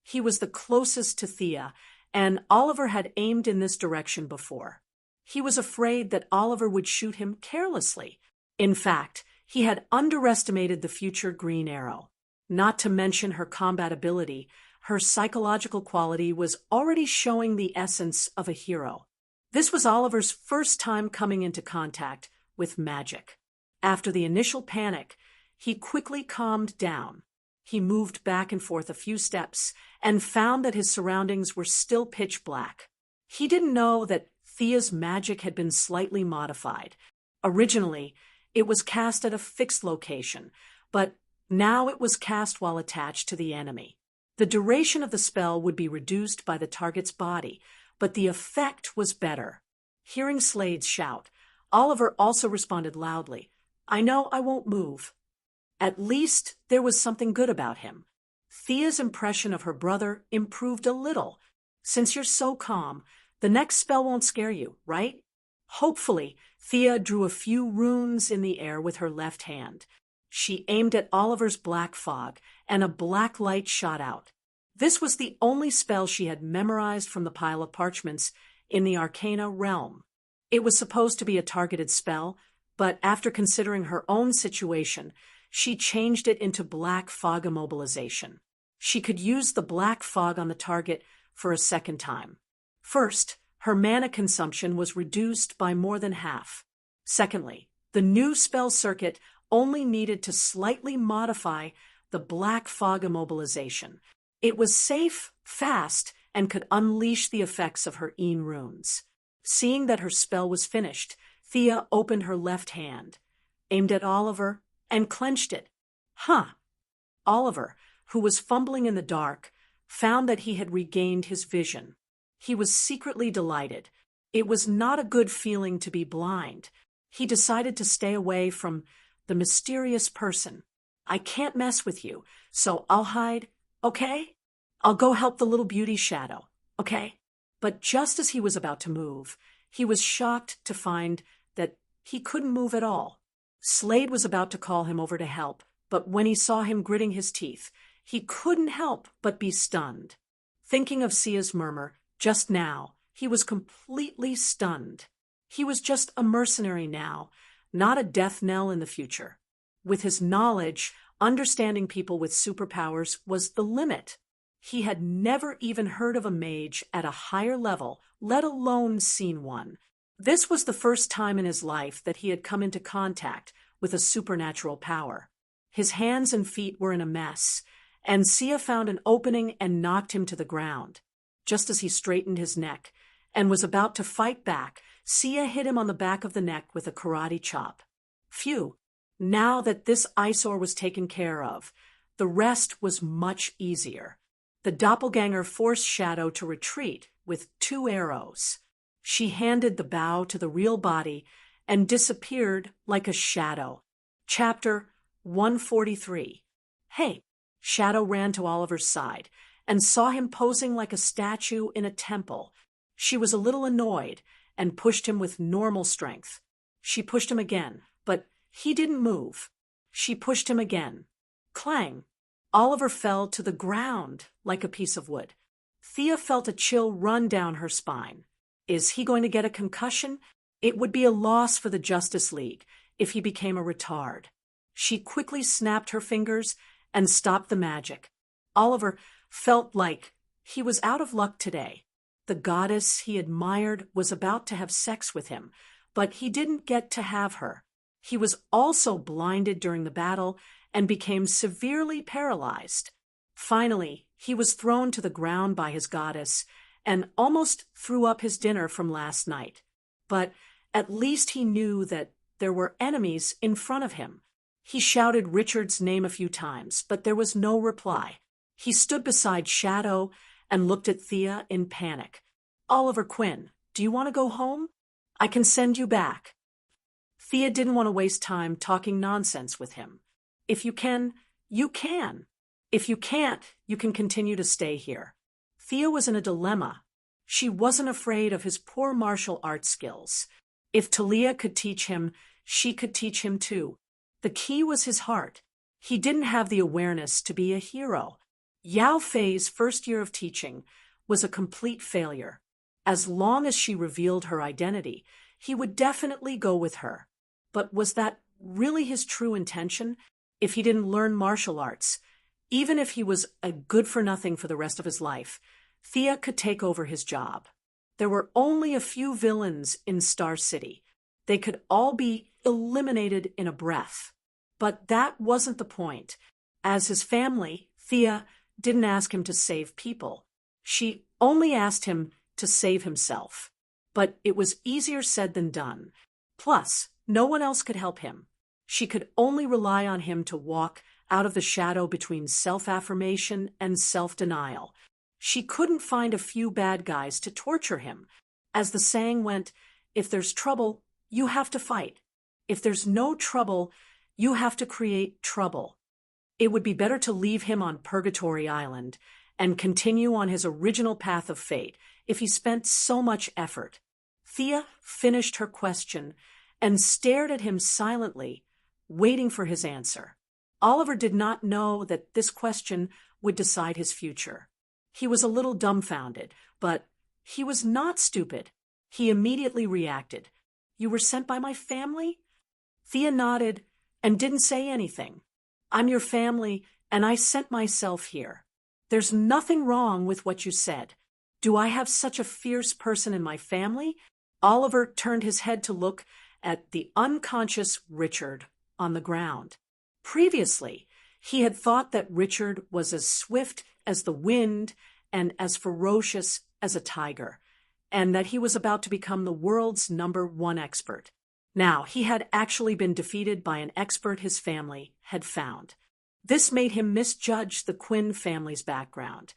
[SPEAKER 1] He was the closest to Thea, and Oliver had aimed in this direction before. He was afraid that Oliver would shoot him carelessly. In fact, he had underestimated the future Green Arrow. Not to mention her combat ability, her psychological quality was already showing the essence of a hero. This was Oliver's first time coming into contact with magic. After the initial panic, he quickly calmed down. He moved back and forth a few steps and found that his surroundings were still pitch black. He didn't know that Thea's magic had been slightly modified. Originally, it was cast at a fixed location, but now it was cast while attached to the enemy. The duration of the spell would be reduced by the target's body, but the effect was better. Hearing Slade's shout, Oliver also responded loudly, "I know I won't move." At least there was something good about him. Thea's impression of her brother improved a little. "Since you're so calm, the next spell won't scare you, right?" Hopefully, Thea drew a few runes in the air with her left hand. She aimed at Oliver's black fog, and a black light shot out. This was the only spell she had memorized from the pile of parchments in the Arcana realm. It was supposed to be a targeted spell, but after considering her own situation, she changed it into black fog immobilization. She could use the black fog on the target for a second time. First, her mana consumption was reduced by more than half. Secondly, the new spell circuit only needed to slightly modify the black fog immobilization. It was safe, fast, and could unleash the effects of her Een runes. Seeing that her spell was finished, Thea opened her left hand, aimed at Oliver, and clenched it. Oliver, who was fumbling in the dark, found that he had regained his vision. He was secretly delighted. It was not a good feeling to be blind. He decided to stay away from the mysterious person. "I can't mess with you, so I'll hide, okay? I'll go help the little beauty's shadow, okay?" But just as he was about to move, he was shocked to find that he couldn't move at all. Slade was about to call him over to help, but when he saw him gritting his teeth, he couldn't help but be stunned. Thinking of Sia's murmur just now, he was completely stunned. He was just a mercenary now, not a death knell in the future. With his knowledge, understanding people with superpowers was the limit. He had never even heard of a mage at a higher level, let alone seen one. This was the first time in his life that he had come into contact with a supernatural power. His hands and feet were in a mess, and Sia found an opening and knocked him to the ground. Just as he straightened his neck and was about to fight back, Sia hit him on the back of the neck with a karate chop. Phew! Now that this eyesore was taken care of, the rest was much easier. The doppelganger forced Shadow to retreat with 2 arrows. She handed the bow to the real body and disappeared like a shadow. Chapter 143. Hey! Shadow ran to Oliver's side and saw him posing like a statue in a temple. She was a little annoyed and pushed him with normal strength. She pushed him again, but he didn't move. She pushed him again. Clang! Oliver fell to the ground like a piece of wood. Thea felt a chill run down her spine. Is he going to get a concussion? It would be a loss for the Justice League if he became a retard. She quickly snapped her fingers and stopped the magic. Oliver felt like he was out of luck today. The goddess he admired was about to have sex with him, but he didn't get to have her. He was also blinded during the battle and became severely paralyzed. Finally, he was thrown to the ground by his goddess and almost threw up his dinner from last night. But at least he knew that there were enemies in front of him. He shouted Richard's name a few times, but there was no reply. He stood beside Shadow and looked at Thea in panic. Oliver Quinn, do you want to go home? I can send you back. Thea didn't want to waste time talking nonsense with him. If you can, you can. If you can't, you can continue to stay here. Thea was in a dilemma. She wasn't afraid of his poor martial arts skills. If Talia could teach him, she could teach him too. The key was his heart. He didn't have the awareness to be a hero. Yao Fei's first year of teaching was a complete failure. As long as she revealed her identity, he would definitely go with her. But was that really his true intention? If he didn't learn martial arts, even if he was a good-for-nothing for the rest of his life, Thea could take over his job. There were only a few villains in Star City. They could all be eliminated in a breath. But that wasn't the point. As his family, Thea didn't ask him to save people. She only asked him to save himself. But it was easier said than done. Plus, no one else could help him. She could only rely on him to walk out of the shadow between self-affirmation and self-denial. She couldn't find a few bad guys to torture him. As the saying went, if there's trouble, you have to fight. If there's no trouble, you have to create trouble. It would be better to leave him on Purgatory Island and continue on his original path of fate if he spent so much effort. Thea finished her question and stared at him silently, waiting for his answer. Oliver did not know that this question would decide his future. He was a little dumbfounded, but he was not stupid. He immediately reacted. You were sent by my family? Thea nodded and didn't say anything. I'm your family, and I sent myself here. There's nothing wrong with what you said. Do I have such a fierce person in my family? Oliver turned his head to look at the unconscious Richard on the ground. Previously, he had thought that Richard was as swift as the wind and as ferocious as a tiger, and that he was about to become the world's #1 expert. Now, he had actually been defeated by an expert his family had found. This made him misjudge the Quinn family's background.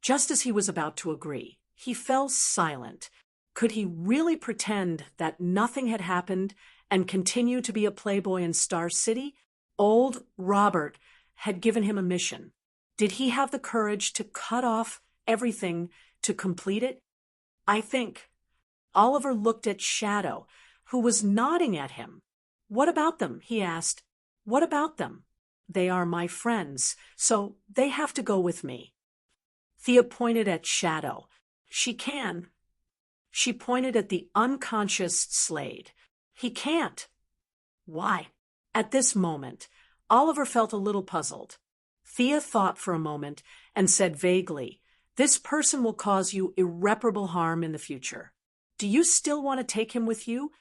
[SPEAKER 1] Just as he was about to agree, he fell silent. Could he really pretend that nothing had happened and continue to be a playboy in Star City? Old Robert had given him a mission. Did he have the courage to cut off everything to complete it? I think. Oliver looked at Shadow, who was nodding at him. What about them? He asked. What about them? They are my friends, so they have to go with me. Thea pointed at Shadow. She can. She pointed at the unconscious Slade. He can't. Why? At this moment, Oliver felt a little puzzled. Thea thought for a moment and said vaguely, "This person will cause you irreparable harm in the future. Do you still want to take him with you?"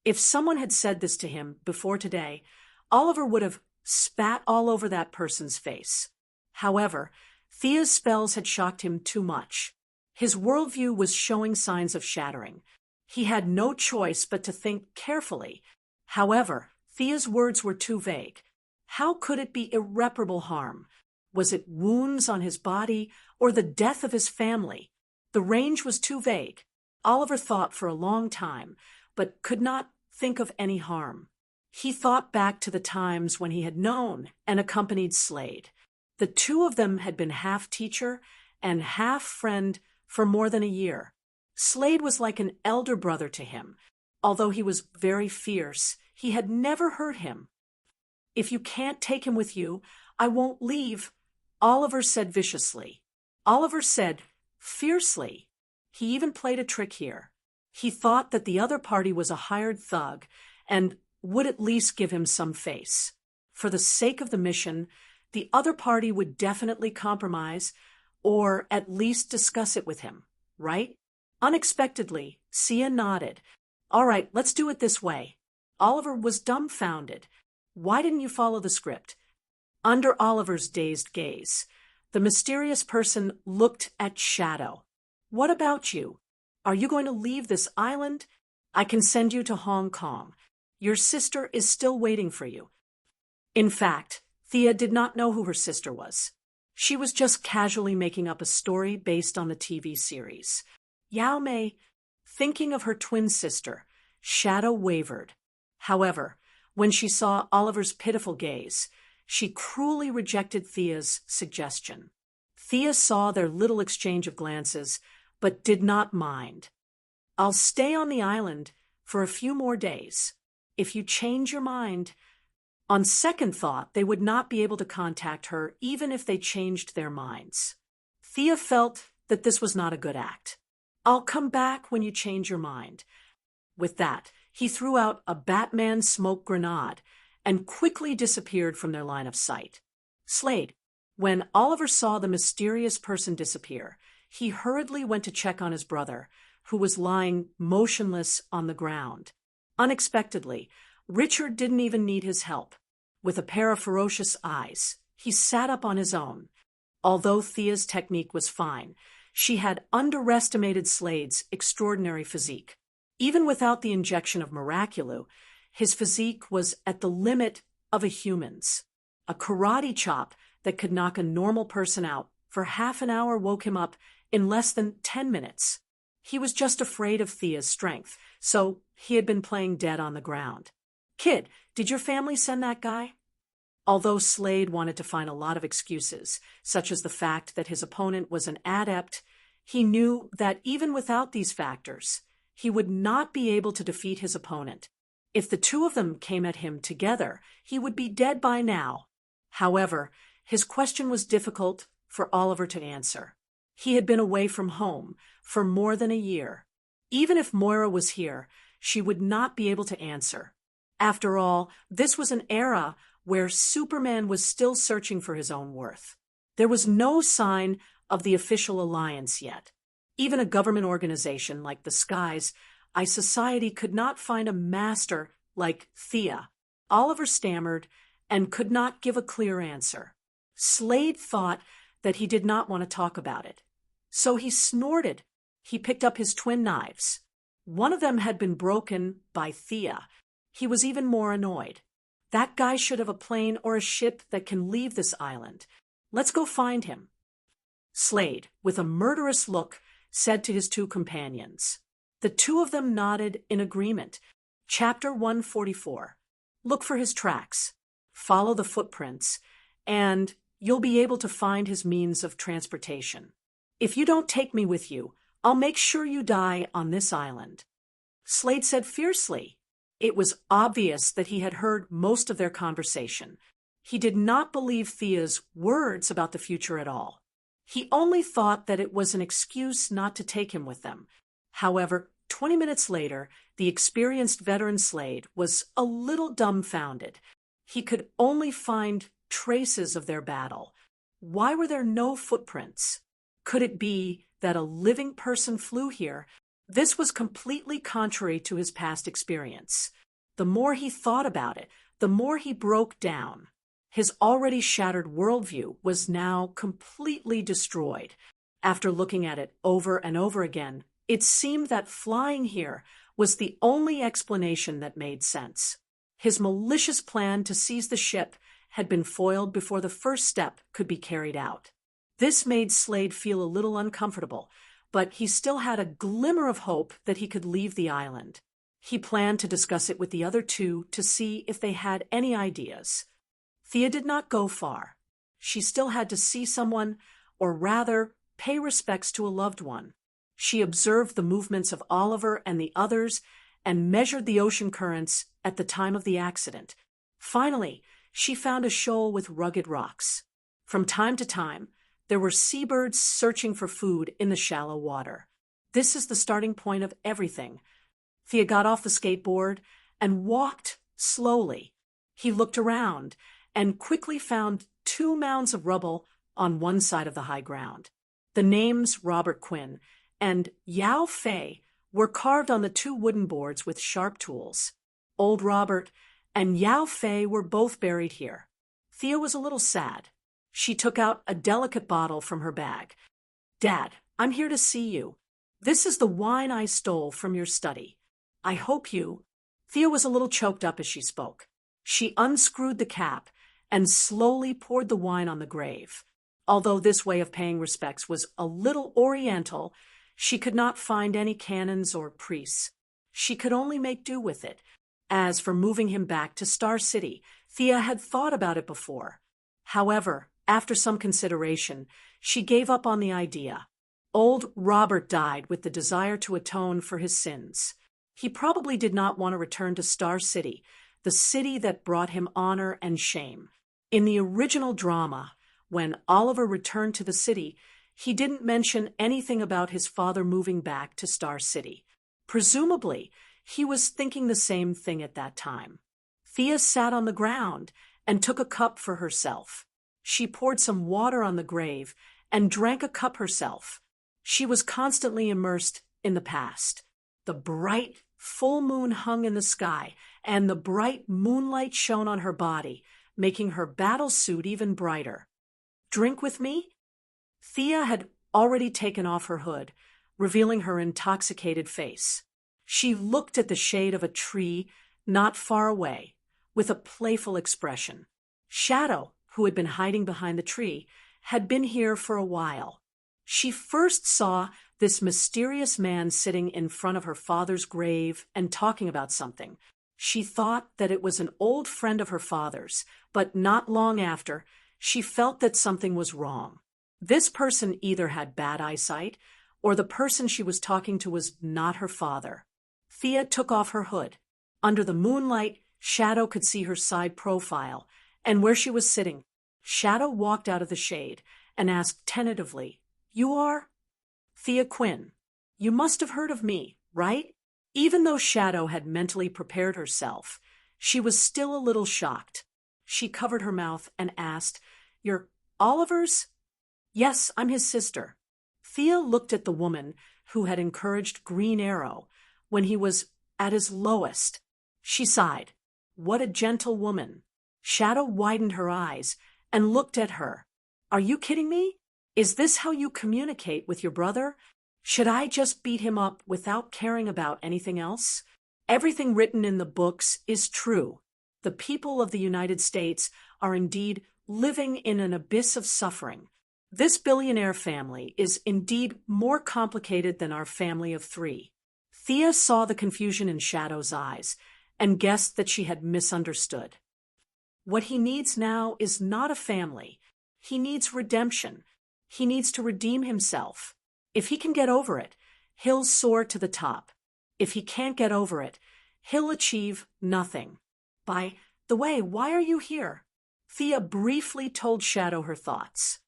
[SPEAKER 1] If someone had said this to him before today, Oliver would have spat all over that person's face. However, Thea's spells had shocked him too much. His worldview was showing signs of shattering. He had no choice but to think carefully. However, Thea's words were too vague. How could it be irreparable harm? Was it wounds on his body or the death of his family? The range was too vague. Oliver thought for a long time, but could not think of any harm. He thought back to the times when he had known and accompanied Slade. The two of them had been half teacher and half friend for more than a year. Slade was like an elder brother to him. Although he was very fierce, he had never hurt him. "If you can't take him with you, I won't leave," Oliver said viciously. Oliver said fiercely. He even played a trick here. He thought that the other party was a hired thug and would at least give him some face. For the sake of the mission, the other party would definitely compromise or at least discuss it with him, right? Unexpectedly, Sia nodded. "All right, let's do it this way." Oliver was dumbfounded. "Why didn't you follow the script?" Under Oliver's dazed gaze, the mysterious person looked at Shadow. "What about you? Are you going to leave this island? I can send you to Hong Kong. Your sister is still waiting for you." In fact, Thea did not know who her sister was. She was just casually making up a story based on the TV series. Yao Mei, thinking of her twin sister, Shadow wavered. However, when she saw Oliver's pitiful gaze, she cruelly rejected Thea's suggestion. Thea saw their little exchange of glances, but did not mind. "I'll stay on the island for a few more days. If you change your mind—" On second thought, they would not be able to contact her even if they changed their minds. Thea felt that this was not a good act. "I'll come back when you change your mind." With that, he threw out a Batman smoke grenade and quickly disappeared from their line of sight. Slade, when Oliver saw the mysterious person disappear, he hurriedly went to check on his brother, who was lying motionless on the ground. Unexpectedly, Richard didn't even need his help. With a pair of ferocious eyes, he sat up on his own. Although Thea's technique was fine, she had underestimated Slade's extraordinary physique. Even without the injection of Miraculou, his physique was at the limit of a human's. A karate chop that could knock a normal person out for half an hour woke him up in less than 10 minutes. He was just afraid of Thea's strength, so he had been playing dead on the ground. "Kid, did your family send that guy?" Although Slade wanted to find a lot of excuses, such as the fact that his opponent was an adept, he knew that even without these factors, he would not be able to defeat his opponent. If the two of them came at him together, he would be dead by now. However, his question was difficult for Oliver to answer. He had been away from home for more than a year. Even if Moira was here, she would not be able to answer. After all, this was an era where Superman was still searching for his own worth. There was no sign of the official alliance yet. Even a government organization like the Skies Eye Society could not find a master like Thea. Oliver stammered and could not give a clear answer. Slade thought that he did not want to talk about it. So he snorted. He picked up his twin knives. One of them had been broken by Thea. He was even more annoyed. That guy should have a plane or a ship that can leave this island. Let's go find him. Slade, with a murderous look, said to his two companions. The two of them nodded in agreement. Chapter 144. Look for his tracks. Follow the footprints, and you'll be able to find his means of transportation. If you don't take me with you, I'll make sure you die on this island. Slade said fiercely. It was obvious that he had heard most of their conversation. He did not believe Thea's words about the future at all. He only thought that it was an excuse not to take him with them. However, 20 minutes later, the experienced veteran Slade was a little dumbfounded. He could only find traces of their battle. Why were there no footprints? Could it be that a living person flew here? This was completely contrary to his past experience. The more he thought about it, the more he broke down. His already shattered worldview was now completely destroyed. After looking at it over and over again, it seemed that flying here was the only explanation that made sense. His malicious plan to seize the ship had been foiled before the first step could be carried out. This made Slade feel a little uncomfortable, but he still had a glimmer of hope that he could leave the island. He planned to discuss it with the other two to see if they had any ideas. Thea did not go far. She still had to see someone, or rather, pay respects to a loved one. She observed the movements of Oliver and the others and measured the ocean currents at the time of the accident. Finally, she found a shoal with rugged rocks. From time to time, there were seabirds searching for food in the shallow water. This is the starting point of everything. Thea got off the skateboard and walked slowly. He looked around and quickly found 2 mounds of rubble on one side of the high ground. The names Robert Quinn and Yao Fei were carved on the 2 wooden boards with sharp tools. Old Robert and Yao Fei were both buried here. Thea was a little sad. She took out a delicate bottle from her bag. "Dad, I'm here to see you. This is the wine I stole from your study. I hope you—" Thea was a little choked up as she spoke. She unscrewed the cap and slowly poured the wine on the grave. Although this way of paying respects was a little oriental, she could not find any canons or priests. She could only make do with it. As for moving him back to Star City, Thea had thought about it before. However, after some consideration, she gave up on the idea. Old Robert died with the desire to atone for his sins. He probably did not want to return to Star City, the city that brought him honor and shame. In the original drama, when Oliver returned to the city, he didn't mention anything about his father moving back to Star City. Presumably, he was thinking the same thing at that time. Thea sat on the ground and took a cup for herself. She poured some water on the grave and drank a cup herself. She was constantly immersed in the past. The bright, full moon hung in the sky, and the bright moonlight shone on her body, making her battle suit even brighter. "Drink with me?" Thea had already taken off her hood, revealing her intoxicated face. She looked at the shade of a tree not far away, with a playful expression. Shadow, who had been hiding behind the tree, had been here for a while. She first saw this mysterious man sitting in front of her father's grave and talking about something. She thought that it was an old friend of her father's, but not long after, she felt that something was wrong. This person either had bad eyesight, or the person she was talking to was not her father. Thea took off her hood. Under the moonlight, Shadow could see her side profile, and where she was sitting. Shadow walked out of the shade and asked tentatively, "You are?" "Thea Quinn. You must have heard of me, right?" Even though Shadow had mentally prepared herself, she was still a little shocked. She covered her mouth and asked, "You're Oliver's?" "Yes, I'm his sister." Thea looked at the woman who had encouraged Green Arrow when he was at his lowest. She sighed. What a gentle woman. Shadow widened her eyes and looked at her. "Are you kidding me? Is this how you communicate with your brother? Should I just beat him up without caring about anything else? Everything written in the books is true. The people of the United States are indeed living in an abyss of suffering. This billionaire family is indeed more complicated than our family of 3. Thea saw the confusion in Shadow's eyes and guessed that she had misunderstood. What he needs now is not a family. He needs redemption. He needs to redeem himself. If he can get over it, he'll soar to the top. If he can't get over it, he'll achieve nothing. By the way, why are you here? Thea briefly told Shadow her thoughts.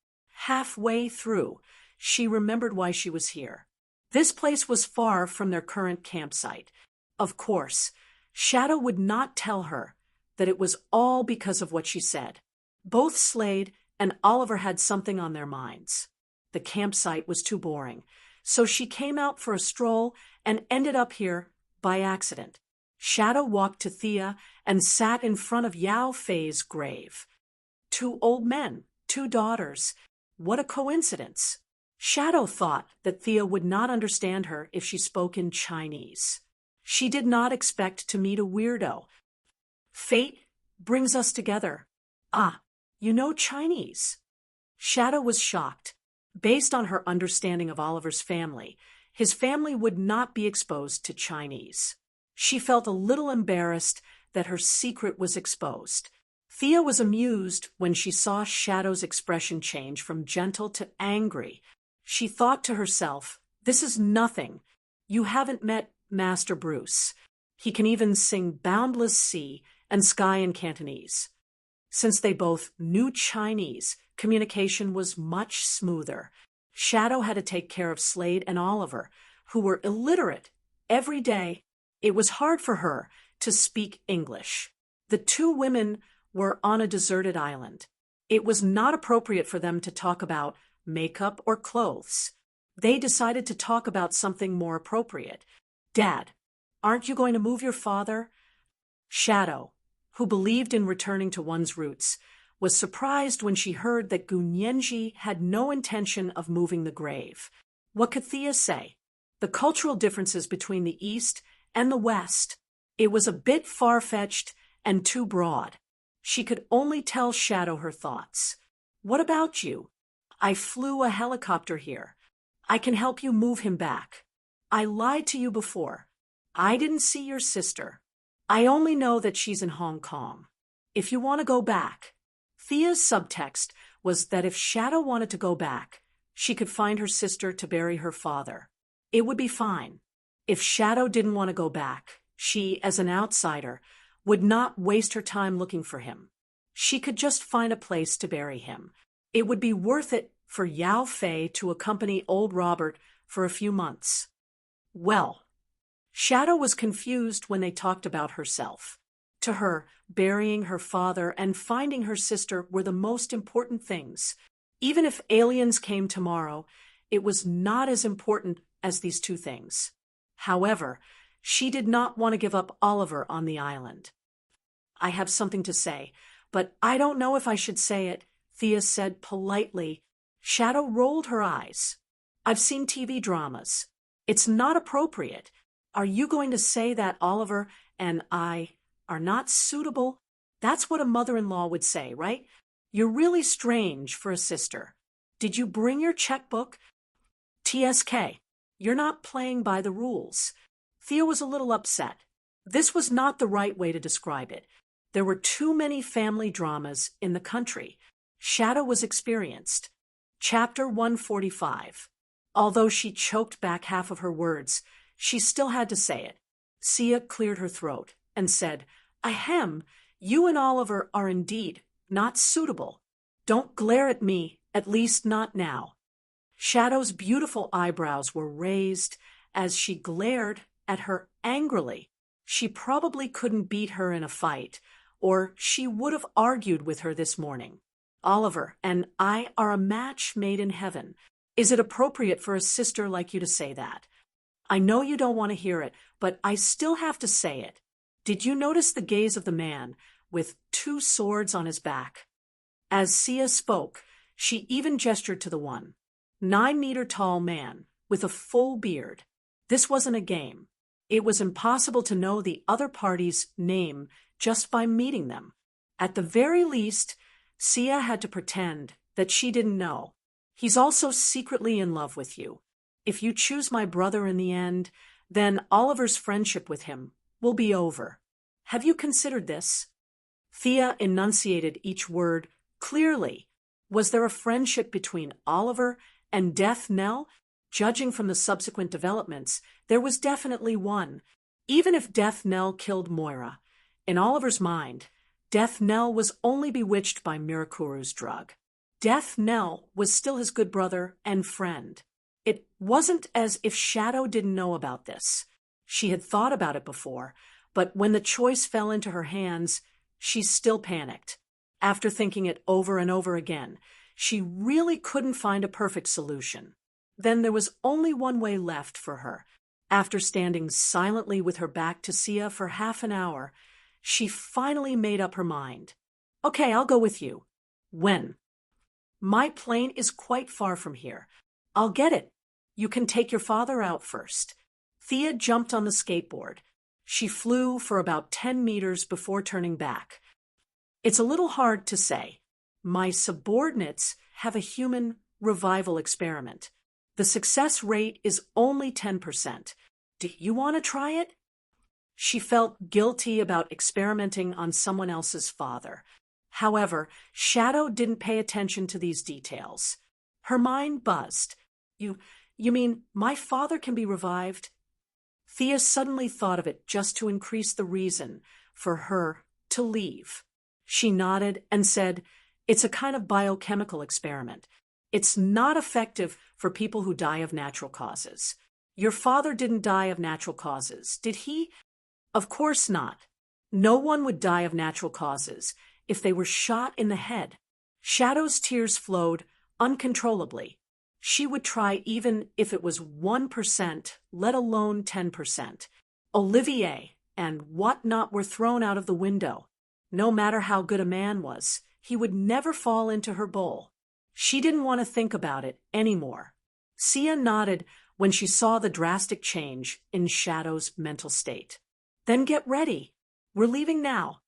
[SPEAKER 1] Halfway through, she remembered why she was here. This place was far from their current campsite. Of course, Shadow would not tell her that it was all because of what she said. Both Slade and Oliver had something on their minds. The campsite was too boring, so she came out for a stroll and ended up here by accident. Shadow walked to Thea and sat in front of Yao Fei's grave. 2 old men, 2 daughters. What a coincidence. Shadow thought that Thea would not understand her if she spoke in Chinese. She did not expect to meet a weirdo. Fate brings us together. Ah, you know Chinese. Shadow was shocked. Based on her understanding of Oliver's family, his family would not be exposed to Chinese. She felt a little embarrassed that her secret was exposed. Thea was amused when she saw Shadow's expression change from gentle to angry. She thought to herself, "This is nothing. You haven't met Master Bruce. He can even sing Boundless Sea and Sky in Cantonese." Since they both knew Chinese, communication was much smoother. Shadow had to take care of Slade and Oliver, who were illiterate. Every day, it was hard for her to speak English. The 2 women were on a deserted island. It was not appropriate for them to talk about makeup or clothes. They decided to talk about something more appropriate. "Dad, aren't you going to move your father?" Shadow, who believed in returning to one's roots, was surprised when she heard that Gunyenji had no intention of moving the grave. What could Thea say? The cultural differences between the East and the West. It was a bit far-fetched and too broad. She could only tell Shadow her thoughts. "What about you? I flew a helicopter here. I can help you move him back. I lied to you before. I didn't see your sister. I only know that she's in Hong Kong. If you want to go back." Thea's subtext was that if Shadow wanted to go back, she could find her sister to bury her father. It would be fine. If Shadow didn't want to go back, she, as an outsider, would not waste her time looking for him. She could just find a place to bury him. It would be worth it for Yao Fei to accompany old Robert for a few months. Well, Shadow was confused when they talked about herself. To her, burying her father and finding her sister were the most important things. Even if aliens came tomorrow, it was not as important as these 2 things. However, she did not want to give up Oliver on the island. "I have something to say, but I don't know if I should say it," Thea said politely. Shadow rolled her eyes. "I've seen TV dramas. It's not appropriate. Are you going to say that Oliver and I are not suitable? That's what a mother-in-law would say, right? You're really strange for a sister. Did you bring your checkbook?" "TSK, you're not playing by the rules." Thea was a little upset. This was not the right way to describe it. There were too many family dramas in the country. Shadow was experienced. Chapter 145. Although she choked back half of her words, she still had to say it. Sia cleared her throat and said, "Ahem, you and Oliver are indeed not suitable. Don't glare at me, at least not now." Shadow's beautiful eyebrows were raised as she glared at her angrily. She probably couldn't beat her in a fight, or she would have argued with her this morning. "Oliver and I are a match made in heaven. Is it appropriate for a sister like you to say that? I know you don't want to hear it, but I still have to say it. Did you notice the gaze of the man with 2 swords on his back?" As Sia spoke, she even gestured to the 9-meter-tall man with a full beard. This wasn't a game. It was impossible to know the other party's name just by meeting them. At the very least, Sia had to pretend that she didn't know. "He's also secretly in love with you. If you choose my brother in the end, then Oliver's friendship with him will be over. Have you considered this?" Thea enunciated each word clearly. Was there a friendship between Oliver and Death Knell? Judging from the subsequent developments, there was definitely one. Even if Death Knell killed Moira, in Oliver's mind, Death Knell was only bewitched by Mirakuru's drug. Death Knell was still his good brother and friend. It wasn't as if Shadow didn't know about this. She had thought about it before, but when the choice fell into her hands, She still panicked. After thinking it over and over again, she really couldn't find a perfect solution. Then there was only one way left for her. After standing silently with her back to Sia for half an hour, she finally made up her mind. Okay, I'll go with you. When? My plane is quite far from here. I'll get it. You can take your father out first. Thea jumped on the skateboard. She flew for about 10 meters before turning back. It's a little hard to say. My subordinates have a human revival experiment. The success rate is only 10%. Do you want to try it? She felt guilty about experimenting on someone else's father. However, Shadow didn't pay attention to these details. Her mind buzzed. You mean my father can be revived? Thea suddenly thought of it just to increase the reason for her to leave. She nodded and said, "It's a kind of biochemical experiment. It's not effective for people who die of natural causes." Your father didn't die of natural causes, did he? Of course not. No one would die of natural causes if they were shot in the head. Shadow's tears flowed uncontrollably. She would try even if it was 1%, let alone 10%. Olivier and whatnot were thrown out of the window. No matter how good a man was, he would never fall into her bowl. She didn't want to think about it anymore. Sia nodded when she saw the drastic change in Shadow's mental state. Then get ready. We're leaving now.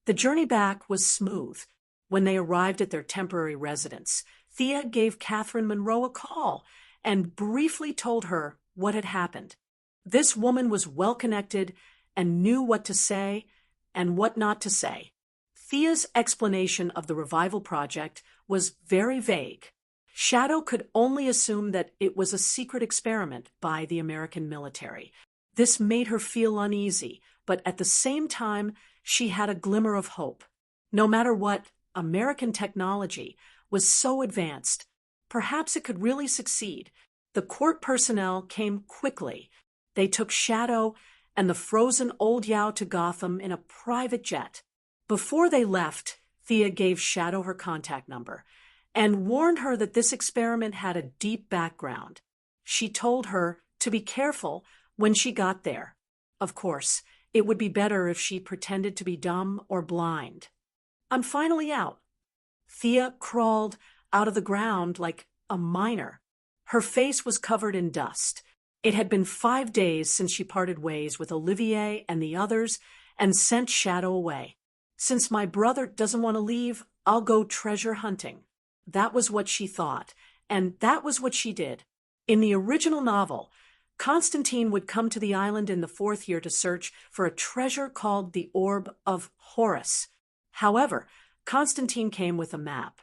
[SPEAKER 1] The journey back was smooth. When they arrived at their temporary residence, Thea gave Catherine Monroe a call and briefly told her what had happened. This woman was well-connected and knew what to say and what not to say. Thea's explanation of the revival project was very vague. Shadow could only assume that it was a secret experiment by the American military. This made her feel uneasy, but at the same time, she had a glimmer of hope. No matter what, American technology was so advanced. Perhaps it could really succeed. The court personnel came quickly. They took Shadow and the frozen old Yao to Gotham in a private jet. Before they left, Thea gave Shadow her contact number and warned her that this experiment had a deep background. She told her to be careful when she got there. Of course, it would be better if she pretended to be dumb or blind. I'm finally out. Thea crawled out of the ground like a miner. Her face was covered in dust. It had been 5 days since she parted ways with Olivier and the others and sent Shadow away. Since my brother doesn't want to leave, I'll go treasure hunting. That was what she thought, and that was what she did. In the original novel, Constantine would come to the island in the 4th year to search for a treasure called the Orb of Horus. However, Constantine came with a map.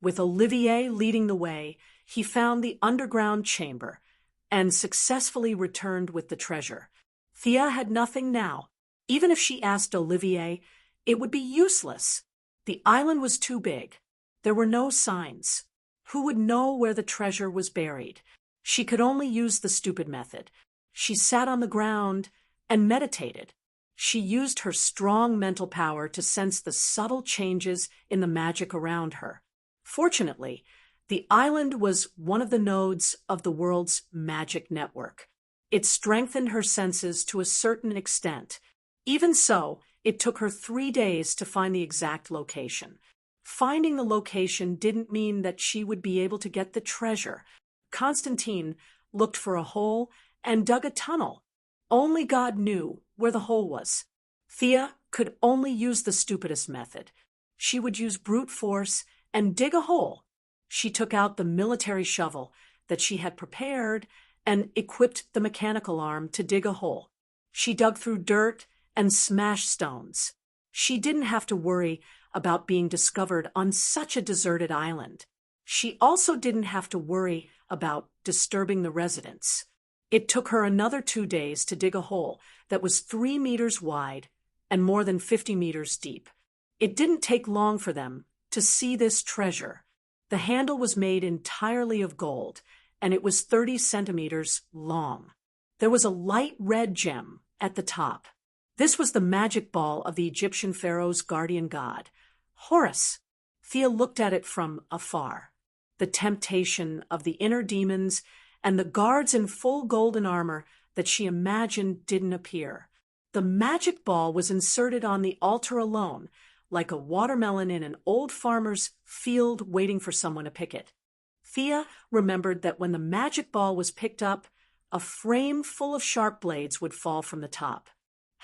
[SPEAKER 1] With Olivier leading the way, he found the underground chamber and successfully returned with the treasure. Thea had nothing now. Even if she asked Olivier, it would be useless. The island was too big. There were no signs. Who would know where the treasure was buried? She could only use the stupid method. She sat on the ground and meditated. She used her strong mental power to sense the subtle changes in the magic around her. Fortunately, the island was one of the nodes of the world's magic network. It strengthened her senses to a certain extent. Even so, it took her 3 days to find the exact location. Finding the location didn't mean that she would be able to get the treasure. Constantine looked for a hole and dug a tunnel. Only God knew where the hole was. Thea could only use the stupidest method. She would use brute force and dig a hole. She took out the military shovel that she had prepared and equipped the mechanical arm to dig a hole. She dug through dirt and smashed stones. She didn't have to worry about being discovered on such a deserted island. She also didn't have to worry about disturbing the residents. It took her another 2 days to dig a hole that was 3 meters wide and more than 50 meters deep. It didn't take long for them to see this treasure. The handle was made entirely of gold, and it was 30 centimeters long. There was a light red gem at the top. This was the magic ball of the Egyptian pharaoh's guardian god, Horus. Thea looked at it from afar. The temptation of the inner demons and the guards in full golden armor that she imagined didn't appear. The magic ball was inserted on the altar alone, like a watermelon in an old farmer's field waiting for someone to pick it. Thea remembered that when the magic ball was picked up, a frame full of sharp blades would fall from the top.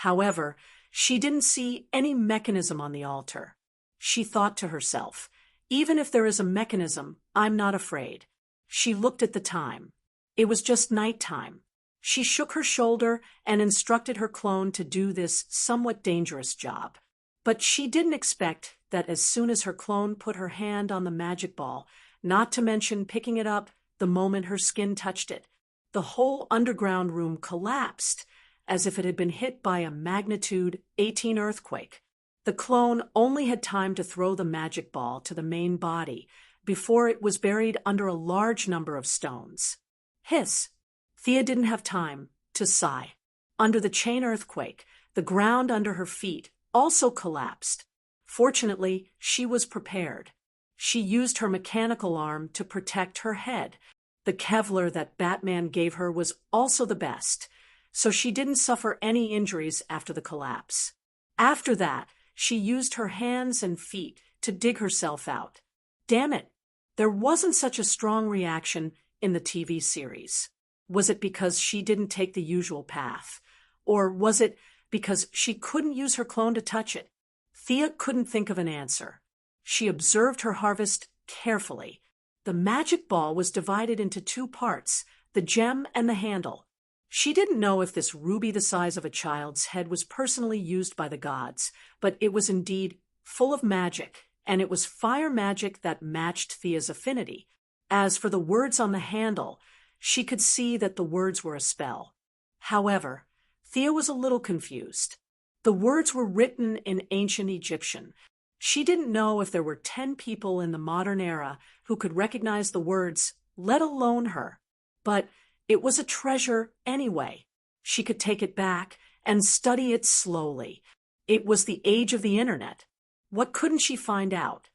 [SPEAKER 1] However, she didn't see any mechanism on the altar. She thought to herself, even if there is a mechanism, I'm not afraid. She looked at the time. It was just nighttime. She shook her shoulder and instructed her clone to do this somewhat dangerous job. But she didn't expect that as soon as her clone put her hand on the magic ball, not to mention picking it up the moment her skin touched it, the whole underground room collapsed as if it had been hit by a magnitude 18 earthquake. The clone only had time to throw the magic ball to the main body before it was buried under a large number of stones. Hiss! Thea didn't have time to sigh. Under the chain earthquake, the ground under her feet also collapsed. Fortunately, she was prepared. She used her mechanical arm to protect her head. The Kevlar that Batman gave her was also the best, so she didn't suffer any injuries after the collapse. After that, she used her hands and feet to dig herself out. Damn it, there wasn't such a strong reaction in the TV series. Was it because she didn't take the usual path? Or was it because she couldn't use her clone to touch it? Thea couldn't think of an answer. She observed her harvest carefully. The magic ball was divided into two parts, the gem and the handle. She didn't know if this ruby the size of a child's head was personally used by the gods, but it was indeed full of magic, and it was fire magic that matched Thea's affinity. As for the words on the handle, she could see that the words were a spell. However, Thea was a little confused. The words were written in ancient Egyptian. She didn't know if there were 10 people in the modern era who could recognize the words, let alone her. But it was a treasure anyway. She could take it back and study it slowly. It was the age of the internet. What couldn't she find out?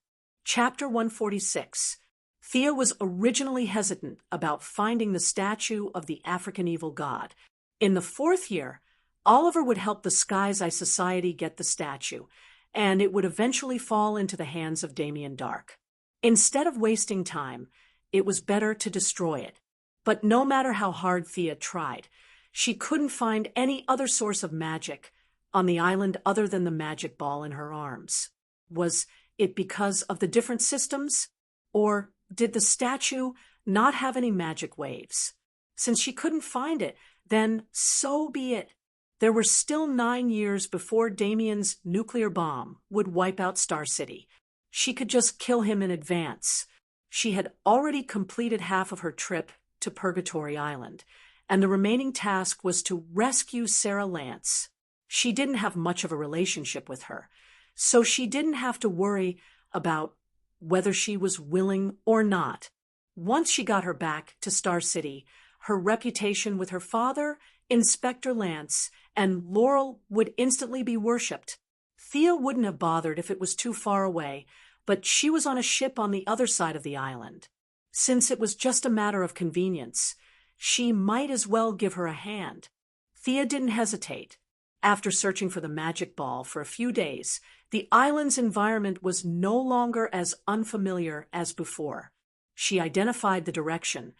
[SPEAKER 1] Chapter 146. Thea was originally hesitant about finding the statue of the African evil god. In the 4th year, Oliver would help the Sky's Eye Society get the statue, and it would eventually fall into the hands of Damien Dark. Instead of wasting time, it was better to destroy it. But no matter how hard Thea tried, she couldn't find any other source of magic on the island other than the magic ball in her arms. Was it because of the different systems? Or did the statue not have any magic waves? Since she couldn't find it, then so be it. There were still 9 years before Damien's nuclear bomb would wipe out Star City. She could just kill him in advance. She had already completed half of her trip to Purgatory Island, and the remaining task was to rescue Sarah Lance. She didn't have much of a relationship with her, so she didn't have to worry about whether she was willing or not. Once she got her back to Star City, her reputation with her father, Inspector Lance, and Laurel would instantly be worshipped. Thea wouldn't have bothered if it was too far away, but she was on a ship on the other side of the island. Since it was just a matter of convenience, she might as well give her a hand. Thea didn't hesitate. After searching for the magic ball for a few days, the island's environment was no longer as unfamiliar as before. She identified the direction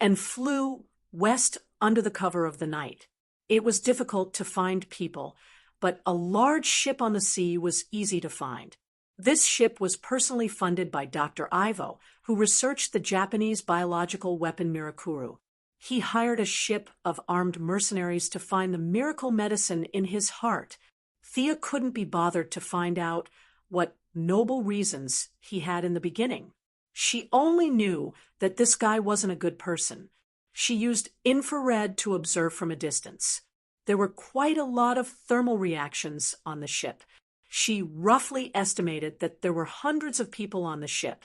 [SPEAKER 1] and flew west under the cover of the night. It was difficult to find people, but a large ship on the sea was easy to find. This ship was personally funded by Dr. Ivo, who researched the Japanese biological weapon Mirakuru. He hired a ship of armed mercenaries to find the miracle medicine in his heart. Thea couldn't be bothered to find out what noble reasons he had in the beginning. She only knew that this guy wasn't a good person. She used infrared to observe from a distance. There were quite a lot of thermal reactions on the ship. She roughly estimated that there were hundreds of people on the ship.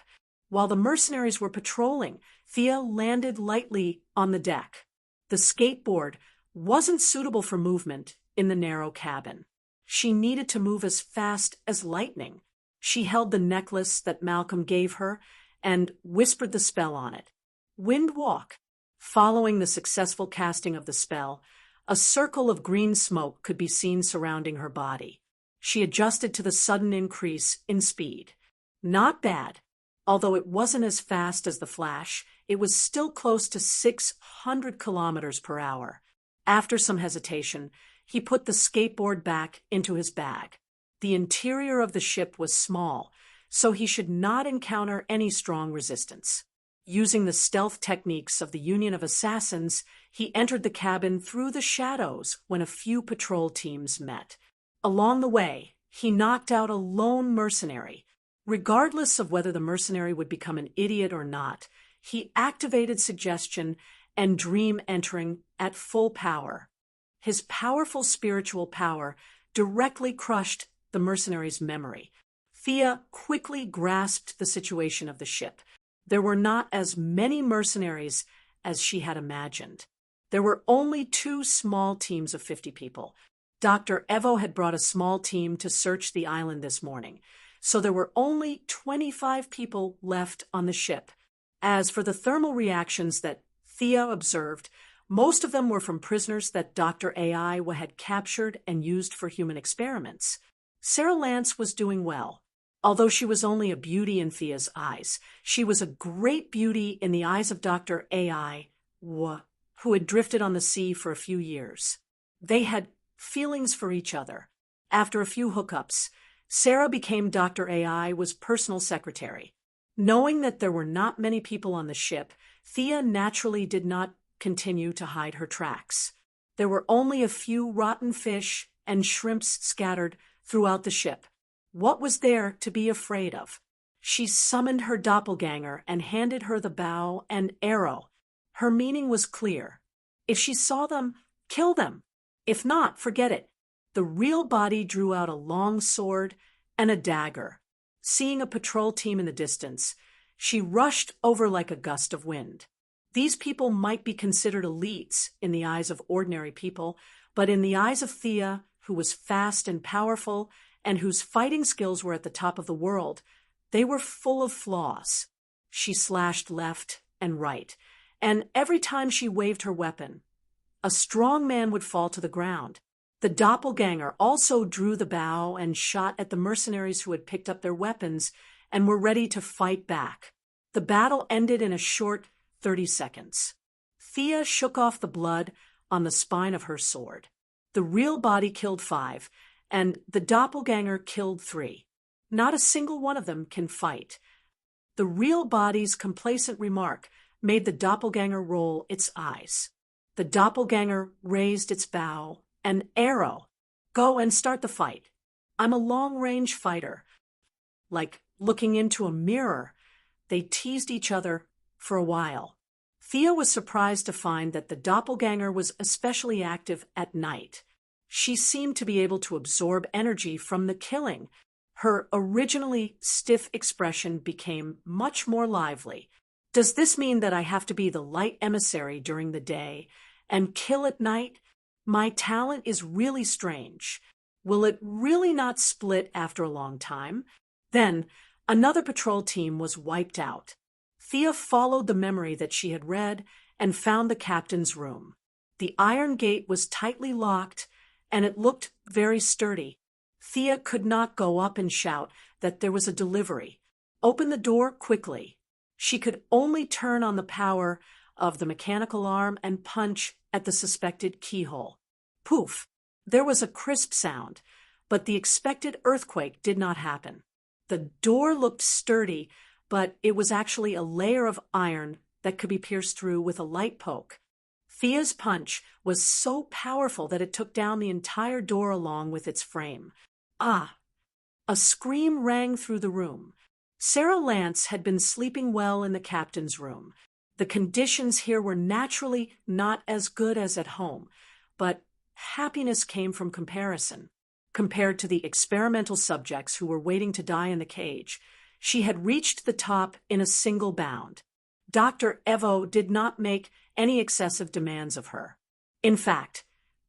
[SPEAKER 1] While the mercenaries were patrolling, Thea landed lightly on the deck. The skateboard wasn't suitable for movement in the narrow cabin. She needed to move as fast as lightning. She held the necklace that Malcolm gave her and whispered the spell on it. Wind walk. Following the successful casting of the spell, a circle of green smoke could be seen surrounding her body. She adjusted to the sudden increase in speed. Not bad. Although it wasn't as fast as the Flash, it was still close to 600 kilometers per hour. After some hesitation, he put the skateboard back into his bag. The interior of the ship was small, so he should not encounter any strong resistance. Using the stealth techniques of the Union of Assassins, he entered the cabin through the shadows when a few patrol teams met. Along the way, he knocked out a lone mercenary. Regardless of whether the mercenary would become an idiot or not, he activated suggestion and dream entering at full power. His powerful spiritual power directly crushed the mercenary's memory. Thea quickly grasped the situation of the ship. There were not as many mercenaries as she had imagined. There were only 2 small teams of 50 people. Dr. Evo had brought a small team to search the island this morning, so there were only 25 people left on the ship. As for the thermal reactions that Thea observed, most of them were from prisoners that Dr. AI had captured and used for human experiments. Sarah Lance was doing well. Although she was only a beauty in Thea's eyes, she was a great beauty in the eyes of Dr. AI, who had drifted on the sea for a few years. They had feelings for each other. After a few hookups, Sarah became Dr. AI's personal secretary. Knowing that there were not many people on the ship, Thea naturally did not continue to hide her tracks. There were only a few rotten fish and shrimps scattered throughout the ship. What was there to be afraid of? She summoned her doppelganger and handed her the bow and arrow. Her meaning was clear. If she saw them, kill them. If not, forget it. The real body drew out a long sword and a dagger. Seeing a patrol team in the distance, she rushed over like a gust of wind. These people might be considered elites in the eyes of ordinary people, but in the eyes of Thea, who was fast and powerful, and whose fighting skills were at the top of the world, they were full of flaws. She slashed left and right, and every time she waved her weapon, a strong man would fall to the ground. The doppelganger also drew the bow and shot at the mercenaries who had picked up their weapons and were ready to fight back. The battle ended in a short 30 seconds. Thea shook off the blood on the spine of her sword. The real body killed 5, and the doppelganger killed 3. Not a single one of them can fight. The real body's complacent remark made the doppelganger roll its eyes. The doppelganger raised its bow. An arrow. Go and start the fight. I'm a long-range fighter. Like looking into a mirror, they teased each other for a while. Thea was surprised to find that the doppelganger was especially active at night. She seemed to be able to absorb energy from the killing. Her originally stiff expression became much more lively. Does this mean that I have to be the light emissary during the day and kill at night? My talent is really strange. Will it really not split after a long time? Then, another patrol team was wiped out. Thea followed the memory that she had read and found the captain's room. The iron gate was tightly locked, and it looked very sturdy. Thea could not go up and shout that there was a delivery. Open the door quickly. She could only turn on the power of the mechanical arm and punch at the suspected keyhole. Poof! There was a crisp sound, but the expected earthquake did not happen. The door looked sturdy, but it was actually a layer of iron that could be pierced through with a light poke. Thea's punch was so powerful that it took down the entire door along with its frame. Ah! A scream rang through the room. Sarah Lance had been sleeping well in the captain's room. The conditions here were naturally not as good as at home, but happiness came from comparison. Compared to the experimental subjects who were waiting to die in the cage, she had reached the top in a single bound. Dr. Evo did not make any excessive demands of her. In fact,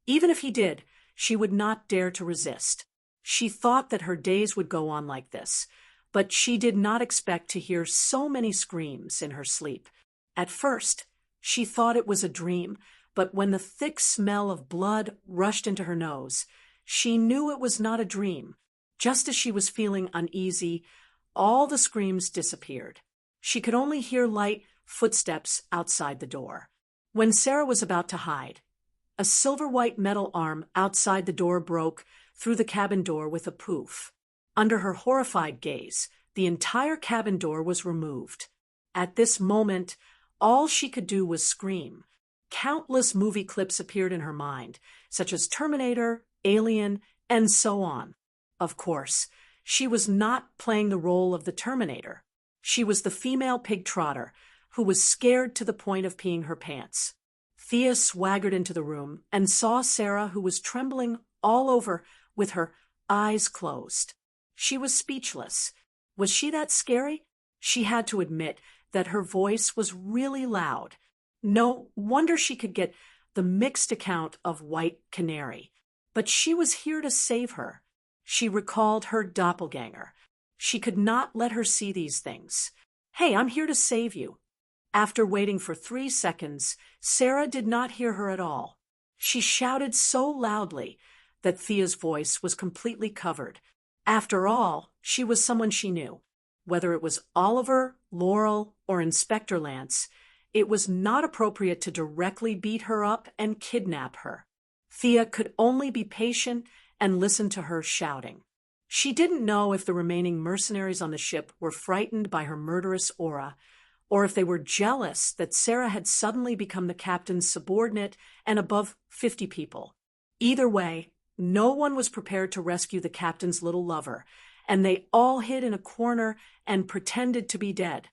[SPEAKER 1] even if he did, she would not dare to resist. She thought that her days would go on like this, but she did not expect to hear so many screams in her sleep. At first, she thought it was a dream, but when the thick smell of blood rushed into her nose, she knew it was not a dream. Just as she was feeling uneasy, all the screams disappeared. She could only hear light footsteps outside the door. When Sarah was about to hide, a silver-white metal arm outside the door broke through the cabin door with a poof. Under her horrified gaze, the entire cabin door was removed. At this moment, all she could do was scream. Countless movie clips appeared in her mind, such as Terminator, Alien, and so on. Of course, she was not playing the role of the Terminator. She was the female pig trotter who was scared to the point of peeing her pants. Thea swaggered into the room and saw Sarah, who was trembling all over with her eyes closed. She was speechless. Was she that scary? She had to admit that her voice was really loud. No wonder she could get the mixed account of White Canary. But she was here to save her. She recalled her doppelganger. She could not let her see these things. "Hey, I'm here to save you." After waiting for 3 seconds, Sarah did not hear her at all. She shouted so loudly that Thea's voice was completely covered. After all, she was someone she knew. Whether it was Oliver, Laurel, or Inspector Lance, it was not appropriate to directly beat her up and kidnap her. Thea could only be patient and listen to her shouting. She didn't know if the remaining mercenaries on the ship were frightened by her murderous aura, or if they were jealous that Sarah had suddenly become the captain's subordinate and above 50 people. Either way, no one was prepared to rescue the captain's little lover, and they all hid in a corner and pretended to be dead.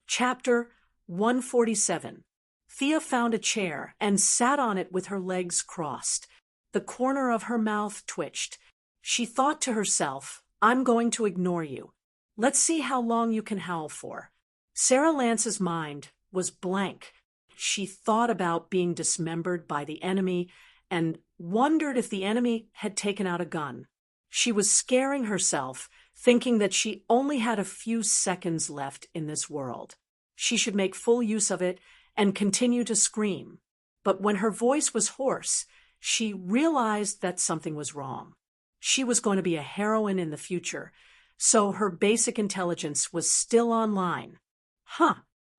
[SPEAKER 1] Chapter 147. Thea found a chair and sat on it with her legs crossed. The corner of her mouth twitched. She thought to herself, "I'm going to ignore you. Let's see how long you can howl for." Sarah Lance's mind was blank. She thought about being dismembered by the enemy and wondered if the enemy had taken out a gun. She was scaring herself, thinking that she only had a few seconds left in this world. She should make full use of it and continue to scream. But when her voice was hoarse, she realized that something was wrong. She was going to be a heroine in the future, so her basic intelligence was still online.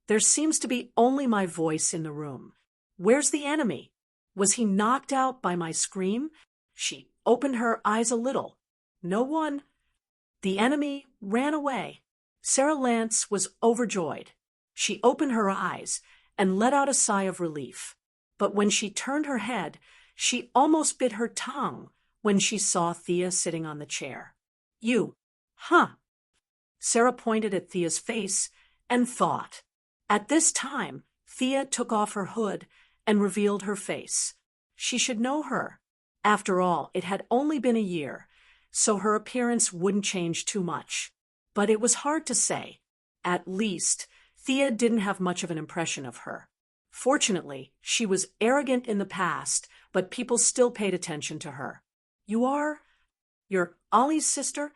[SPEAKER 1] There seems to be only my voice in the room. Where's the enemy? Was he knocked out by my scream? She opened her eyes a little. No one. The enemy ran away. Sarah Lance was overjoyed. She opened her eyes and let out a sigh of relief. But when she turned her head, she almost bit her tongue when she saw Thea sitting on the chair. "You, Sarah pointed at Thea's face and thought. At this time, Thea took off her hood and revealed her face. She should know her. After all, it had only been a year, so her appearance wouldn't change too much. But it was hard to say. At least, Thea didn't have much of an impression of her. Fortunately, she was arrogant in the past, but people still paid attention to her. You're Ollie's sister?"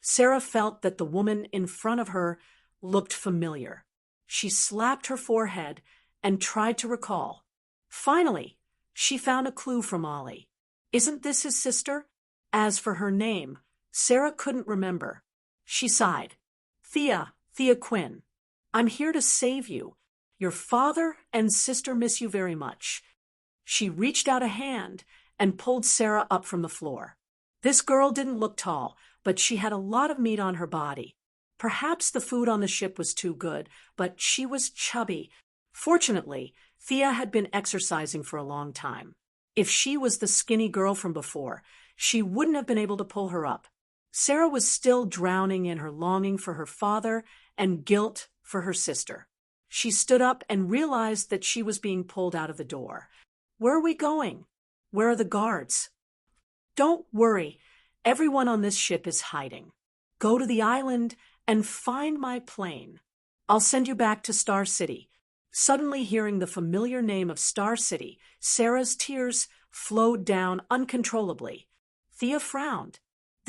[SPEAKER 1] Sarah felt that the woman in front of her looked familiar. She slapped her forehead and tried to recall. Finally, she found a clue from Ollie. Isn't this his sister? As for her name, Sarah couldn't remember. She sighed. Thea Quinn. I'm here to save you. Your father and sister miss you very much." She reached out a hand and pulled Sarah up from the floor. This girl didn't look tall, but she had a lot of meat on her body. Perhaps the food on the ship was too good, but she was chubby. Fortunately, Thea had been exercising for a long time. If she was the skinny girl from before, she wouldn't have been able to pull her up. Sarah was still drowning in her longing for her father and guilt for her sister. She stood up and realized that she was being pulled out of the door. "Where are we going? Where are the guards?" "Don't worry. Everyone on this ship is hiding. Go to the island and find my plane. I'll send you back to Star City." Suddenly hearing the familiar name of Star City, Sarah's tears flowed down uncontrollably. Thea frowned.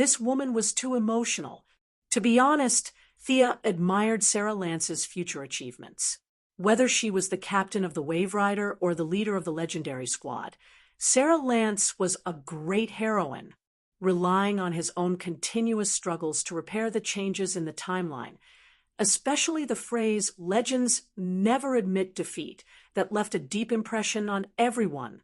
[SPEAKER 1] This woman was too emotional. To be honest, Thea admired Sarah Lance's future achievements. Whether she was the captain of the Wave Rider or the leader of the Legendary Squad, Sarah Lance was a great heroine, relying on his own continuous struggles to repair the changes in the timeline, especially the phrase "legends never admit defeat" that left a deep impression on everyone.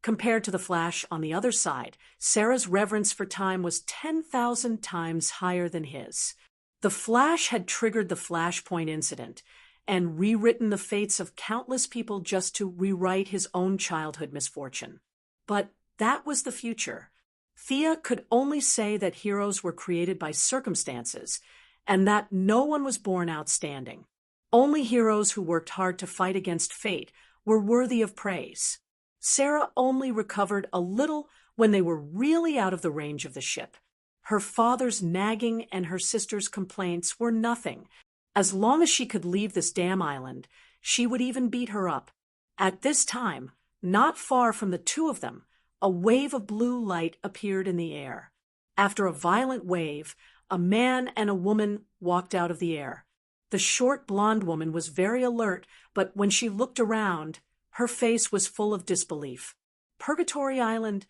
[SPEAKER 1] Compared to the Flash on the other side, Sarah's reverence for time was 10,000 times higher than his. The Flash had triggered the Flashpoint incident and rewritten the fates of countless people just to rewrite his own childhood misfortune. But that was the future. Thea could only say that heroes were created by circumstances and that no one was born outstanding. Only heroes who worked hard to fight against fate were worthy of praise. Sarah only recovered a little when they were really out of the range of the ship. Her father's nagging and her sister's complaints were nothing. As long as she could leave this damn island, she would even beat her up. At this time, not far from the two of them, a wave of blue light appeared in the air. After a violent wave, a man and a woman walked out of the air. The short blonde woman was very alert, but when she looked around, her face was full of disbelief. Purgatory Island?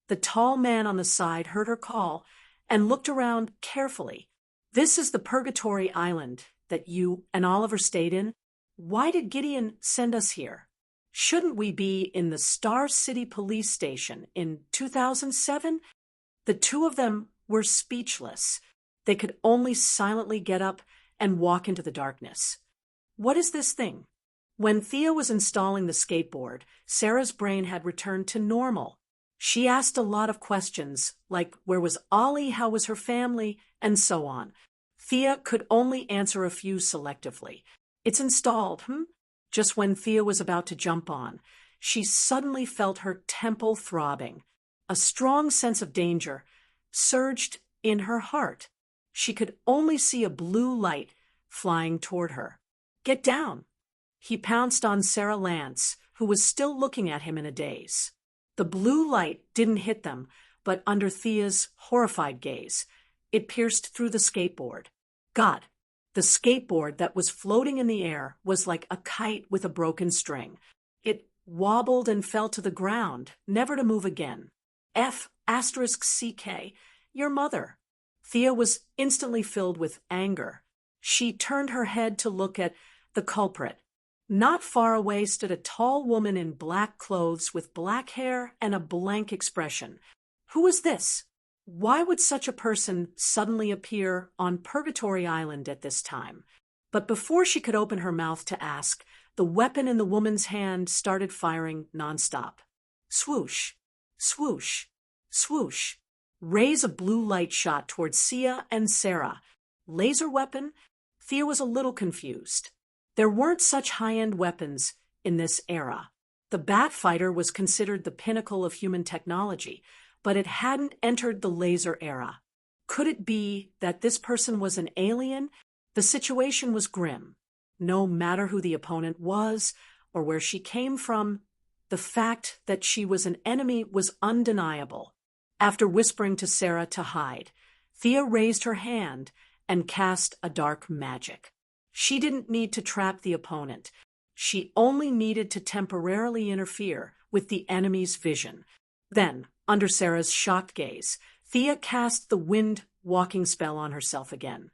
[SPEAKER 1] The tall man on the side heard her call and looked around carefully. This is the Purgatory Island that you and Oliver stayed in? Why did Gideon send us here? Shouldn't we be in the Star City Police Station in 2007? The two of them were speechless. They could only silently get up and walk into the darkness. What is this thing? When Thea was installing the skateboard, Sarah's brain had returned to normal. She asked a lot of questions, like where was Ollie, how was her family, and so on. Thea could only answer a few selectively. It's installed, Just when Thea was about to jump on, she suddenly felt her temple throbbing. A strong sense of danger surged in her heart. She could only see a blue light flying toward her. Get down! He pounced on Sarah Lance, who was still looking at him in a daze. The blue light didn't hit them, but under Thea's horrified gaze, it pierced through the skateboard. God, the skateboard that was floating in the air was like a kite with a broken string. It wobbled and fell to the ground, never to move again. F***CK, your mother. Thea was instantly filled with anger. She turned her head to look at the culprit. Not far away stood a tall woman in black clothes with black hair and a blank expression. Who was this? Why would such a person suddenly appear on Purgatory Island at this time? But before she could open her mouth to ask, the weapon in the woman's hand started firing nonstop. Swoosh, swoosh, swoosh. Rays of blue light shot towards Sia and Sarah. Laser weapon? Thea was a little confused. There weren't such high-end weapons in this era. The Batfighter was considered the pinnacle of human technology, but it hadn't entered the laser era. Could it be that this person was an alien? The situation was grim. No matter who the opponent was or where she came from, the fact that she was an enemy was undeniable. After whispering to Sarah to hide, Thea raised her hand and cast a dark magic. She didn't need to trap the opponent. She only needed to temporarily interfere with the enemy's vision. Then, under Sarah's shocked gaze, Thea cast the wind walking spell on herself again.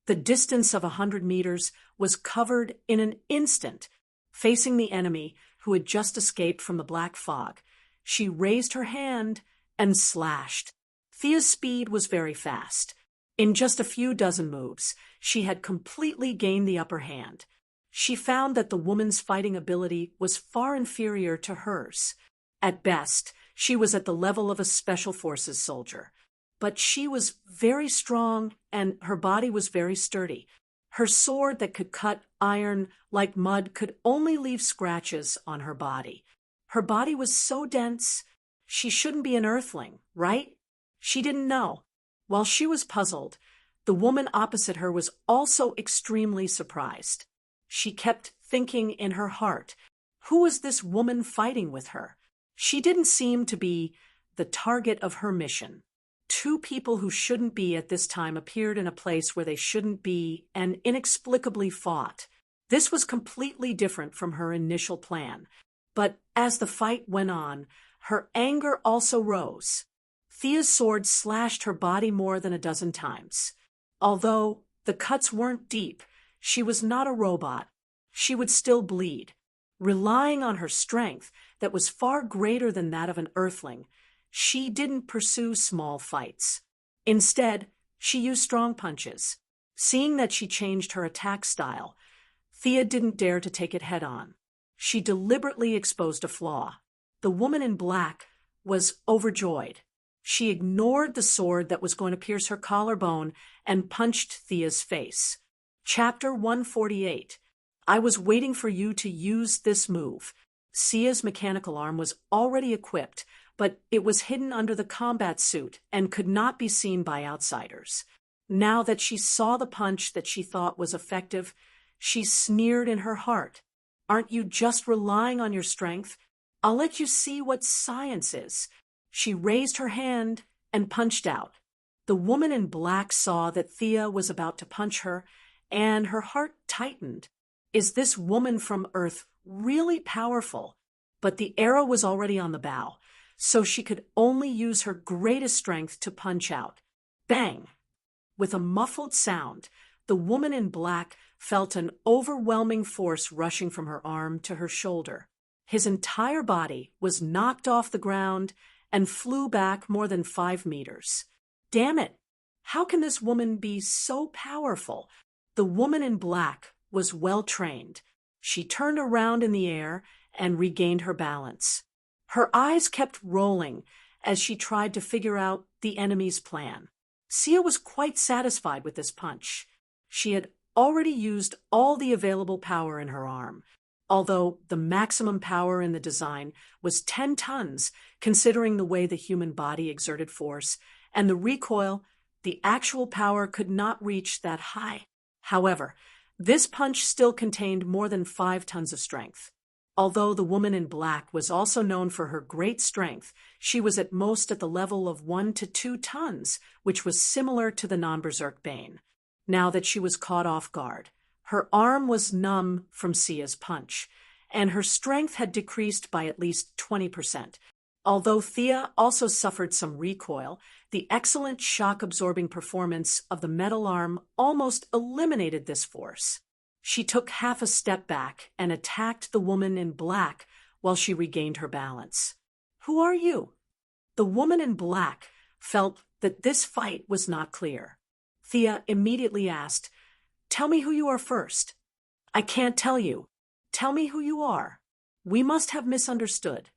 [SPEAKER 1] The distance of 100 meters was covered in an instant. Facing the enemy, who had just escaped from the black fog, she raised her hand and slashed. Thea's speed was very fast. In just a few dozen moves, she had completely gained the upper hand. She found that the woman's fighting ability was far inferior to hers. At best, she was at the level of a special forces soldier. But she was very strong and her body was very sturdy. Her sword that could cut iron like mud could only leave scratches on her body. Her body was so dense, she shouldn't be an earthling, right? She didn't know. While she was puzzled, the woman opposite her was also extremely surprised. She kept thinking in her heart, who was this woman fighting with her? She didn't seem to be the target of her mission. Two people who shouldn't be at this time appeared in a place where they shouldn't be and inexplicably fought. This was completely different from her initial plan. But as the fight went on, her anger also rose. Thea's sword slashed her body more than a dozen times. Although the cuts weren't deep, she was not a robot. She would still bleed. Relying on her strength that was far greater than that of an earthling, she didn't pursue small fights. Instead, she used strong punches. Seeing that she changed her attack style, Thea didn't dare to take it head-on. She deliberately exposed a flaw. The woman in black was overjoyed. She ignored the sword that was going to pierce her collarbone and punched Thea's face. Chapter 148. I was waiting for you to use this move. Sia's mechanical arm was already equipped, but it was hidden under the combat suit and could not be seen by outsiders. Now that she saw the punch that she thought was effective, she sneered in her heart. Aren't you just relying on your strength? I'll let you see what science is. She raised her hand and punched out. The woman in black saw that Thea was about to punch her, and her heart tightened. Is this woman from Earth really powerful? But the arrow was already on the bow, so she could only use her greatest strength to punch out. Bang! With a muffled sound, the woman in black felt an overwhelming force rushing from her arm to her shoulder. His entire body was knocked off the ground and flew back more than 5 meters. Damn it! How can this woman be so powerful? The woman in black was well trained. She turned around in the air and regained her balance. Her eyes kept rolling as she tried to figure out the enemy's plan. Sia was quite satisfied with this punch. She had already used all the available power in her arm, although the maximum power in the design was 10 tons, considering the way the human body exerted force, and the recoil, the actual power could not reach that high. However, this punch still contained more than 5 tons of strength. Although the woman in black was also known for her great strength, she was at most at the level of 1 to 2 tons, which was similar to the non-berserk Bane. Now that she was caught off guard, her arm was numb from Sia's punch, and her strength had decreased by at least 20%. Although Thea also suffered some recoil, the excellent shock-absorbing performance of the metal arm almost eliminated this force. She took half a step back and attacked the woman in black while she regained her balance. Who are you? The woman in black felt that this fight was not clear. Thea immediately asked, "Tell me who you are first." "I can't tell you." "Tell me who you are." "We must have misunderstood."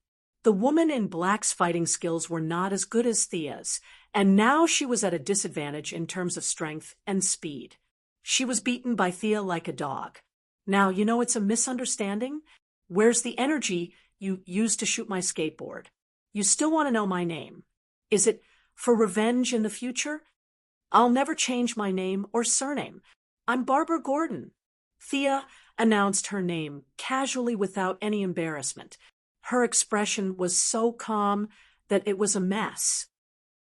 [SPEAKER 1] The woman in black's fighting skills were not as good as Thea's, and now she was at a disadvantage in terms of strength and speed. She was beaten by Thea like a dog. "Now, you know it's a misunderstanding. Where's the energy you used to shoot my skateboard? You still want to know my name. Is it for revenge in the future? I'll never change my name or surname. I'm Barbara Gordon." Thea announced her name casually without any embarrassment. Her expression was so calm that it was a mess.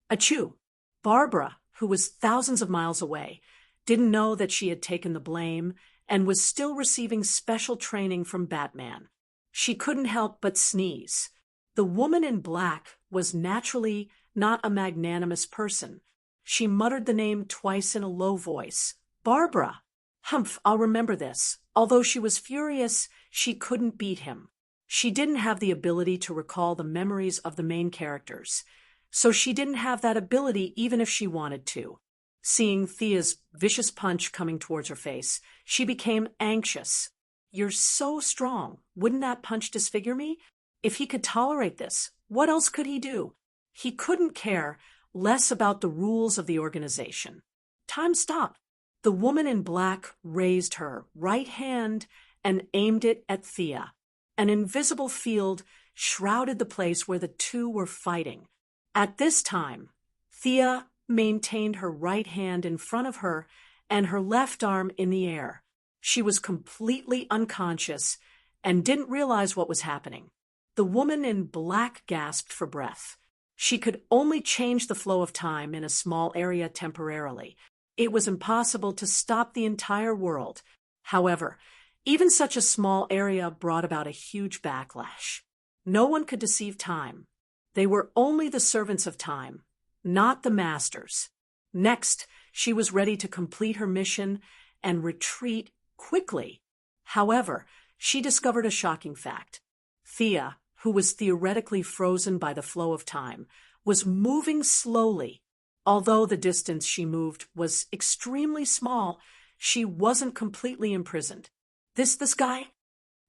[SPEAKER 1] Achoo! Barbara, who was thousands of miles away, didn't know that she had taken the blame and was still receiving special training from Batman. She couldn't help but sneeze. The woman in black was naturally not a magnanimous person. She muttered the name twice in a low voice. "Barbara." "Humph, I'll remember this." Although she was furious, she couldn't beat him. She didn't have the ability to recall the memories of the main characters, so she didn't have that ability even if she wanted to. Seeing Thea's vicious punch coming towards her face, she became anxious. "You're so strong. Wouldn't that punch disfigure me? If he could tolerate this, what else could he do?" He couldn't care less about the rules of the organization. Time stopped. The woman in black raised her right hand and aimed it at Thea. An invisible field shrouded the place where the two were fighting. At this time, Thea maintained her right hand in front of her and her left arm in the air. She was completely unconscious and didn't realize what was happening. The woman in black gasped for breath. She could only change the flow of time in a small area temporarily. It was impossible to stop the entire world. However, even such a small area brought about a huge backlash. No one could deceive time. They were only the servants of time, not the masters. Next, she was ready to complete her mission and retreat quickly. However, she discovered a shocking fact. Thea, who was theoretically frozen by the flow of time, was moving slowly. Although the distance she moved was extremely small, she wasn't completely imprisoned. This guy?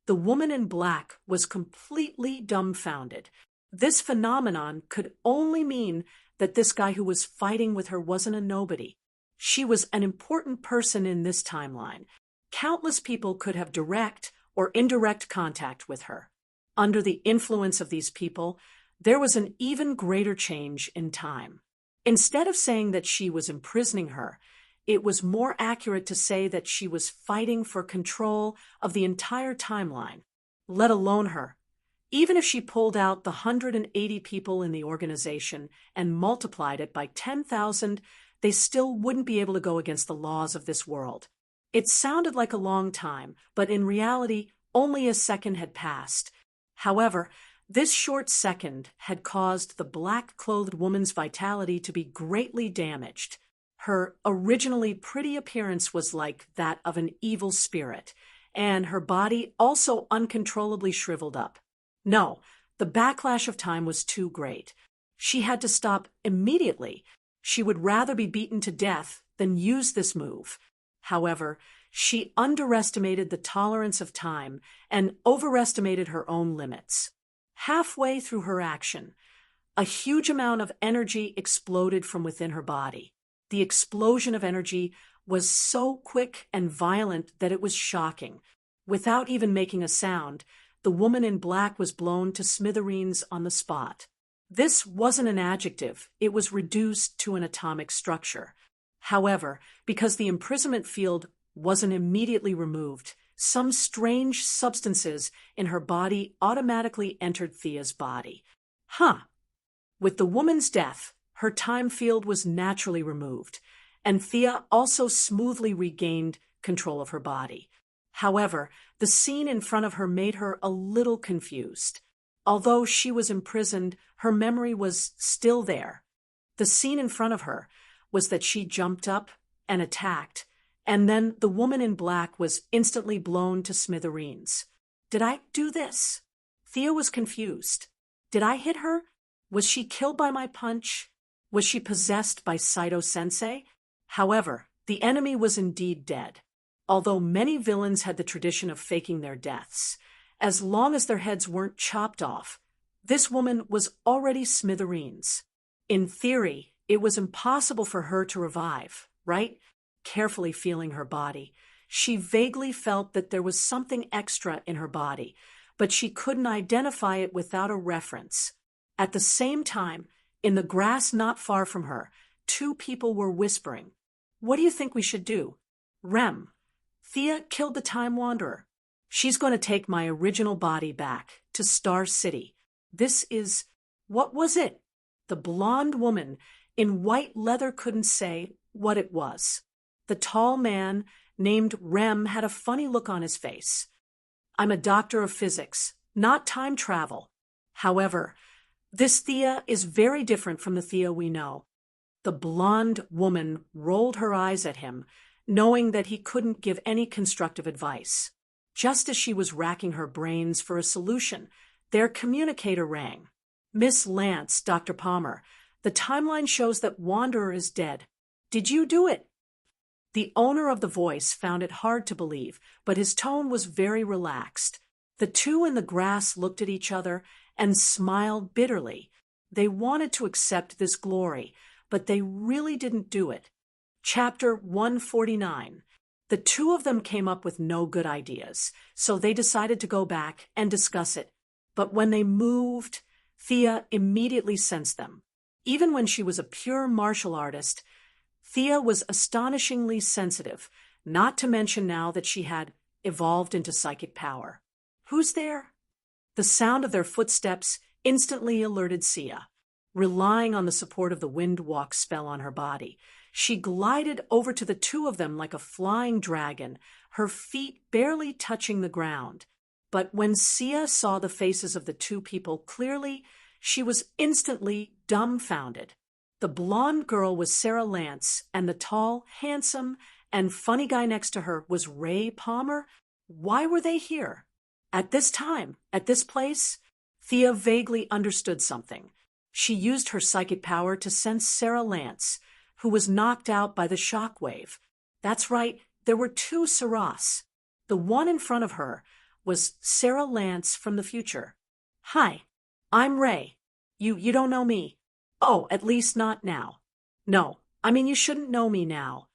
[SPEAKER 1] The woman in black was completely dumbfounded. This phenomenon could only mean that this guy who was fighting with her wasn't a nobody. She was an important person in this timeline. Countless people could have direct or indirect contact with her. Under the influence of these people, there was an even greater change in time. Instead of saying that she was imprisoning her, it was more accurate to say that she was fighting for control of the entire timeline, let alone her. Even if she pulled out the 180 people in the organization and multiplied it by 10,000, they still wouldn't be able to go against the laws of this world. It sounded like a long time, but in reality, only a second had passed. However, this short second had caused the black-clothed woman's vitality to be greatly damaged. Her originally pretty appearance was like that of an evil spirit, and her body also uncontrollably shriveled up. No, the backlash of time was too great. She had to stop immediately. She would rather be beaten to death than use this move. However, she underestimated the tolerance of time and overestimated her own limits. Halfway through her action, a huge amount of energy exploded from within her body. The explosion of energy was so quick and violent that it was shocking. Without even making a sound, the woman in black was blown to smithereens on the spot. This wasn't an adjective, it was reduced to an atomic structure. However, because the imprisonment field wasn't immediately removed, some strange substances in her body automatically entered Thea's body. With the woman's death, her time field was naturally removed, and Thea also smoothly regained control of her body. However, the scene in front of her made her a little confused. Although she was imprisoned, her memory was still there. The scene in front of her was that she jumped up and attacked, and then the woman in black was instantly blown to smithereens. Did I do this? Thea was confused. Did I hit her? Was she killed by my punch? Was she possessed by Saito-sensei? However, the enemy was indeed dead. Although many villains had the tradition of faking their deaths, as long as their heads weren't chopped off, this woman was already smithereens. In theory, it was impossible for her to revive, right? Carefully feeling her body, she vaguely felt that there was something extra in her body, but she couldn't identify it without a reference. At the same time, in the grass not far from her, two people were whispering. What do you think we should do? Rem. Thea killed the Time Wanderer. She's going to take my original body back to Star City. What was it? The blonde woman in white leather couldn't say what it was. The tall man, named Rem, had a funny look on his face. I'm a doctor of physics, not time travel. However, this Thea is very different from the Thea we know. The blonde woman rolled her eyes at him, knowing that he couldn't give any constructive advice. Just as she was racking her brains for a solution, their communicator rang. Miss Lance, Dr. Palmer, the timeline shows that Wanderer is dead. Did you do it? The owner of the voice found it hard to believe, but his tone was very relaxed. The two in the grass looked at each other and smiled bitterly. They wanted to accept this glory, but they really didn't do it. Chapter 149. The two of them came up with no good ideas, so they decided to go back and discuss it. But when they moved, Thea immediately sensed them. Even when she was a pure martial artist, Thea was astonishingly sensitive, not to mention now that she had evolved into psychic power. Who's there? The sound of their footsteps instantly alerted Sia. relying on the support of the wind walk spell on her body. She glided over to the two of them like a flying dragon, her feet barely touching the ground. But when Sia saw the faces of the two people clearly, she was instantly dumbfounded. The blonde girl was Sarah Lance, and the tall, handsome, and funny guy next to her was Ray Palmer. Why were they here? At this time, at this place? Thea vaguely understood something. She used her psychic power to sense Sarah Lance, who was knocked out by the shock wave. That's right, there were two Sarahs. The one in front of her was Sarah Lance from the future. Hi, I'm Ray. You don't know me. Oh, at least not now. No, I mean you shouldn't know me now.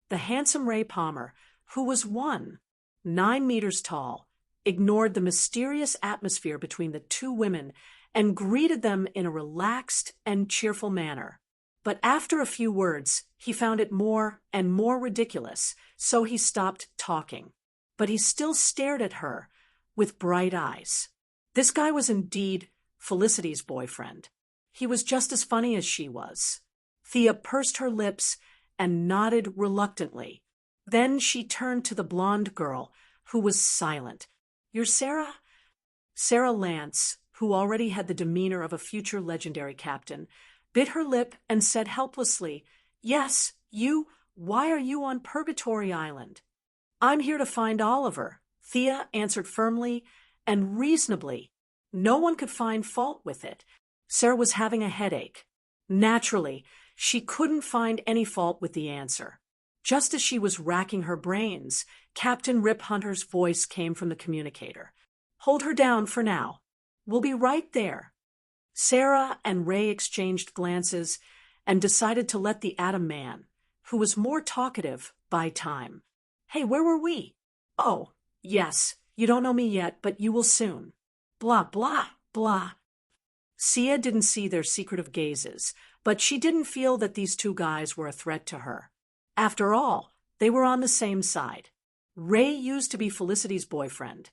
[SPEAKER 1] The handsome Ray Palmer, who was 9 meters tall, ignored the mysterious atmosphere between the two women and greeted them in a relaxed and cheerful manner. But after a few words, he found it more and more ridiculous, so he stopped talking. But he still stared at her with bright eyes. This guy was indeed Felicity's boyfriend. He was just as funny as she was. Thea pursed her lips and nodded reluctantly. Then she turned to the blonde girl, who was silent. You're Sarah? Sarah Lance, who already had the demeanor of a future legendary captain, bit her lip and said helplessly, Yes, you. Why are you on Purgatory Island? I'm here to find Oliver, Thea answered firmly and reasonably. No one could find fault with it. Sarah was having a headache. Naturally, she couldn't find any fault with the answer. Just as she was racking her brains, Captain Rip Hunter's voice came from the communicator. Hold her down for now. We'll be right there. Sarah and Ray exchanged glances and decided to let the Atom Man, who was more talkative, buy time. Hey, where were we? Oh, yes, you don't know me yet, but you will soon. Blah, blah, blah. Sia didn't see their secretive gazes, but she didn't feel that these two guys were a threat to her. After all, they were on the same side. Ray used to be Felicity's boyfriend,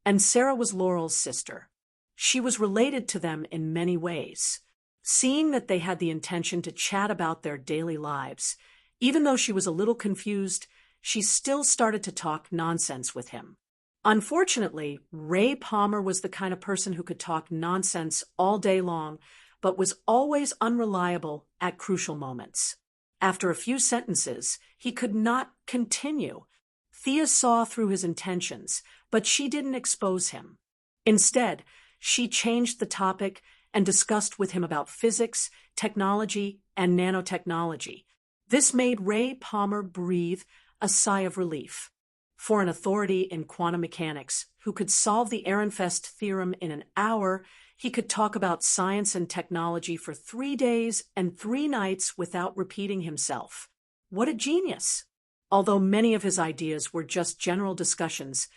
[SPEAKER 1] and Sarah was Laurel's sister. She was related to them in many ways. Seeing that they had the intention to chat about their daily lives, even though she was a little confused, she still started to talk nonsense with him. Unfortunately, Ray Palmer was the kind of person who could talk nonsense all day long, but was always unreliable at crucial moments. After a few sentences, he could not continue. Thea saw through his intentions, but she didn't expose him. Instead, she changed the topic and discussed with him about physics, technology, and nanotechnology. This made Ray Palmer breathe a sigh of relief. For an authority in quantum mechanics who could solve the Ehrenfest theorem in an hour, he could talk about science and technology for 3 days and 3 nights without repeating himself. What a genius! Although many of his ideas were just general discussions,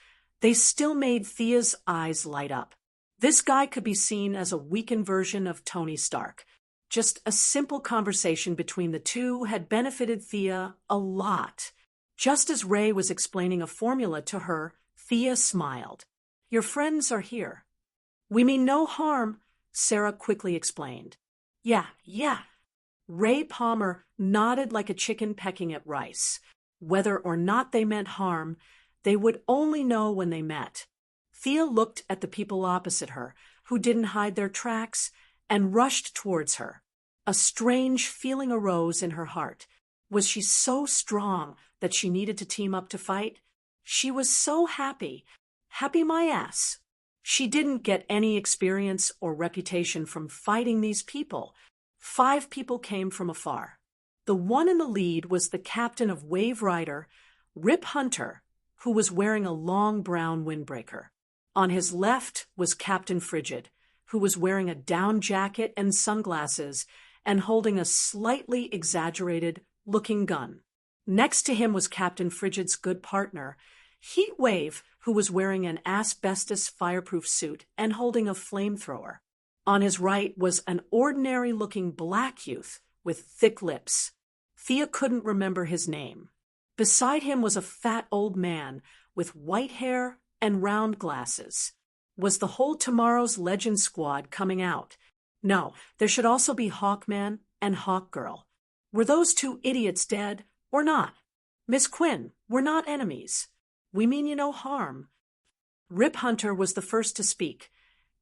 [SPEAKER 1] they still made Thea's eyes light up. This guy could be seen as a weakened version of Tony Stark. Just a simple conversation between the two had benefited Thea a lot. Just as Ray was explaining a formula to her, Thea smiled. Your friends are here. We mean no harm, Sarah quickly explained. Yeah. Ray Palmer nodded like a chicken pecking at rice. Whether or not they meant harm, they would only know when they met. Thea looked at the people opposite her, who didn't hide their tracks, and rushed towards her. A strange feeling arose in her heart. Was she so strong that she needed to team up to fight? She was so happy. Happy my ass. She didn't get any experience or reputation from fighting these people. 5 people came from afar. The one in the lead was the captain of Wave Rider, Rip Hunter, who was wearing a long brown windbreaker. On his left was Captain Frigid, who was wearing a down jacket and sunglasses and holding a slightly exaggerated-looking gun. Next to him was Captain Frigid's good partner, Heatwave, who was wearing an asbestos fireproof suit and holding a flamethrower. On his right was an ordinary-looking black youth with thick lips. Thea couldn't remember his name. Beside him was a fat old man with white hair and round glasses. Was the whole Tomorrow's Legend squad coming out? No, there should also be Hawkman and Hawkgirl. Were those two idiots dead or not? Miss Quinn, we're not enemies. We mean you no harm. Rip Hunter was the first to speak,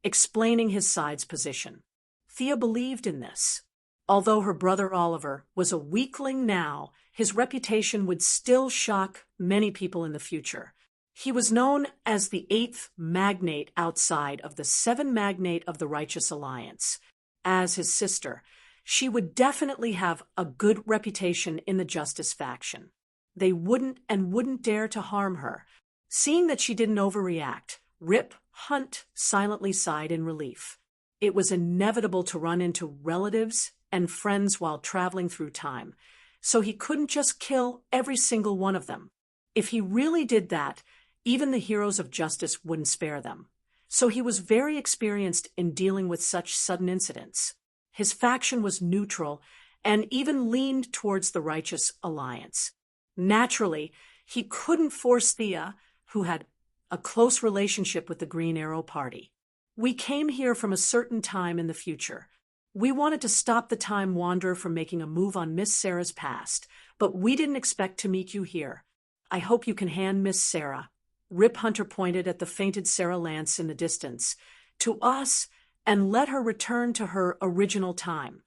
[SPEAKER 1] explaining his side's position. Thea believed in this. Although her brother Oliver was a weakling now, his reputation would still shock many people in the future. He was known as the eighth magnate outside of the seven magnate of the Righteous Alliance. As his sister, she would definitely have a good reputation in the Justice faction. They wouldn't dare to harm her. Seeing that she didn't overreact, Rip Hunt silently sighed in relief. It was inevitable to run into relatives and friends while traveling through time, so he couldn't just kill every single one of them. If he really did that, even the heroes of justice wouldn't spare them. So he was very experienced in dealing with such sudden incidents. His faction was neutral and even leaned towards the Righteous Alliance. Naturally, he couldn't force Thea, who had a close relationship with the Green Arrow Party. We came here from a certain time in the future. We wanted to stop the Time Wanderer from making a move on Miss Sarah's past, but we didn't expect to meet you here. I hope you can hand Miss Sarah. Rip Hunter pointed at the fainted Sarah Lance in the distance, to us, and let her return to her original time.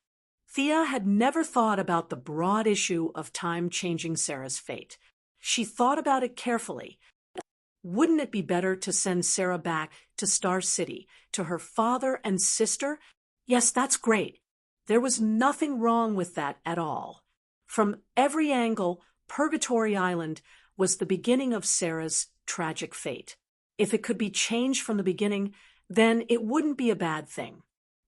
[SPEAKER 1] Thea had never thought about the broad issue of time changing Sarah's fate. She thought about it carefully. Wouldn't it be better to send Sarah back to Star City, to her father and sister? Yes, that's great. There was nothing wrong with that at all. From every angle, Purgatory Island was the beginning of Sarah's tragic fate. If it could be changed from the beginning, then it wouldn't be a bad thing.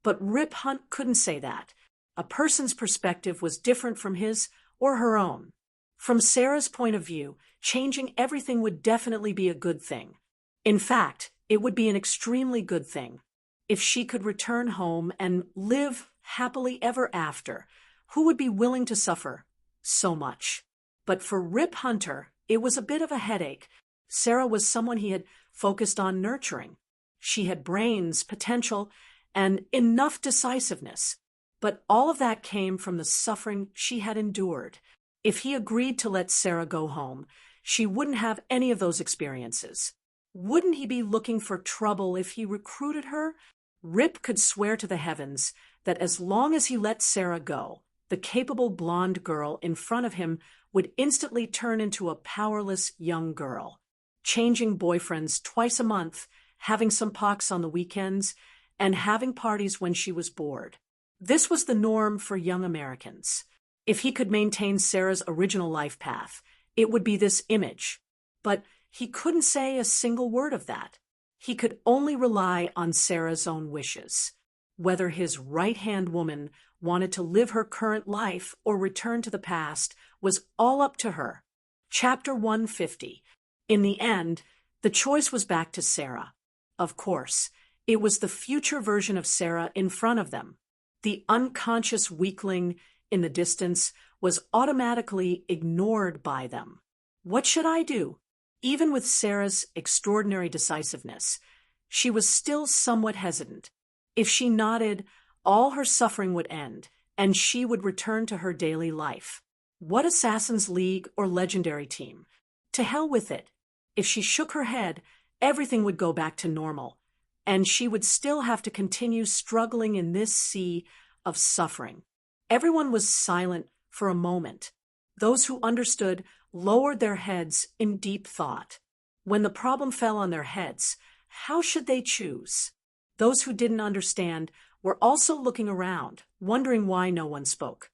[SPEAKER 1] But Rip Hunt couldn't say that. A person's perspective was different from his or her own. From Sarah's point of view, changing everything would definitely be a good thing. In fact, it would be an extremely good thing. If she could return home and live happily ever after, who would be willing to suffer so much? But for Rip Hunter, it was a bit of a headache. Sarah was someone he had focused on nurturing. She had brains, potential, and enough decisiveness. But all of that came from the suffering she had endured. If he agreed to let Sarah go home, she wouldn't have any of those experiences. Wouldn't he be looking for trouble if he recruited her? Rip could swear to the heavens that as long as he let Sarah go, the capable blonde girl in front of him would instantly turn into a powerless young girl, changing boyfriends twice a month, having some pox on the weekends, and having parties when she was bored. This was the norm for young Americans. If he could maintain Sarah's original life path, it would be this image. But he couldn't say a single word of that. He could only rely on Sarah's own wishes. Whether his right-hand woman wanted to live her current life or return to the past was all up to her. Chapter 150. In the end, the choice was back to Sarah. Of course, it was the future version of Sarah in front of them. The unconscious weakling in the distance was automatically ignored by them. What should I do? Even with Sarah's extraordinary decisiveness, she was still somewhat hesitant. If she nodded, all her suffering would end, and she would return to her daily life. What Assassin's League or Legendary Team? To hell with it. If she shook her head, everything would go back to normal, and she would still have to continue struggling in this sea of suffering. Everyone was silent for a moment. Those who understood lowered their heads in deep thought. When the problem fell on their heads, how should they choose? Those who didn't understand were also looking around, wondering why no one spoke.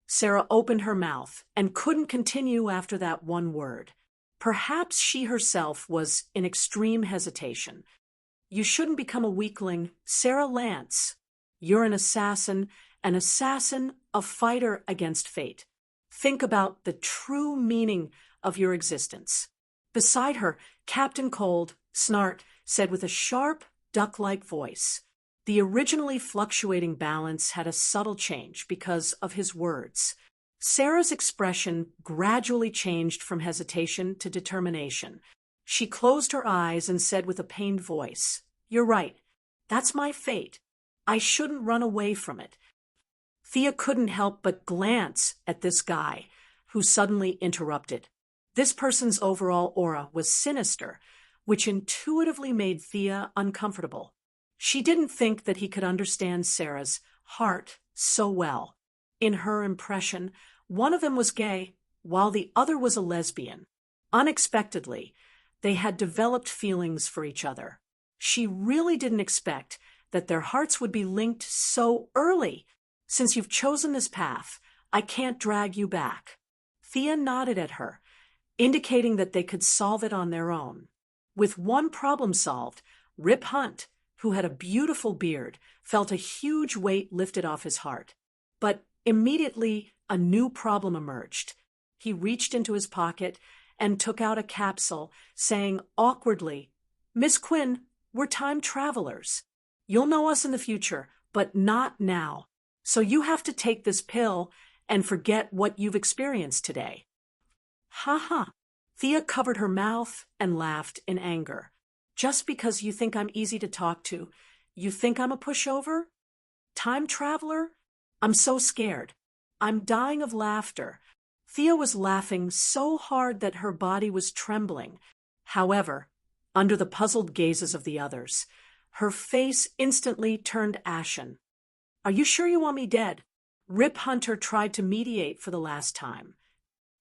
[SPEAKER 1] Sarah opened her mouth and couldn't continue after that one word. Perhaps she herself was in extreme hesitation. You shouldn't become a weakling, Sarah Lance. You're an assassin, a fighter against fate. Think about the true meaning of your existence. Beside her, Captain Cold, Snart, said with a sharp, duck-like voice. The originally fluctuating balance had a subtle change because of his words. Sarah's expression gradually changed from hesitation to determination. She closed her eyes and said with a pained voice, "You're right. That's my fate. I shouldn't run away from it. Thea couldn't help but glance at this guy, who suddenly interrupted. This person's overall aura was sinister, which intuitively made Thea uncomfortable. She didn't think that he could understand Sarah's heart so well. In her impression, one of them was gay, while the other was a lesbian. Unexpectedly, they had developed feelings for each other. She really didn't expect that their hearts would be linked so early. Since you've chosen this path, I can't drag you back. Thea nodded at her, indicating that they could solve it on their own. With one problem solved, Rip Hunt, who had a beautiful beard, felt a huge weight lifted off his heart. But immediately, a new problem emerged. He reached into his pocket and took out a capsule, saying awkwardly, "Miss Quinn, we're time travelers. You'll know us in the future, but not now. So you have to take this pill and forget what you've experienced today." Ha ha. Thea covered her mouth and laughed in anger. Just because you think I'm easy to talk to, you think I'm a pushover? Time traveler? I'm so scared. I'm dying of laughter. Thea was laughing so hard that her body was trembling. However, under the puzzled gazes of the others, her face instantly turned ashen. "Are you sure you want me dead?" Rip Hunter tried to mediate for the last time.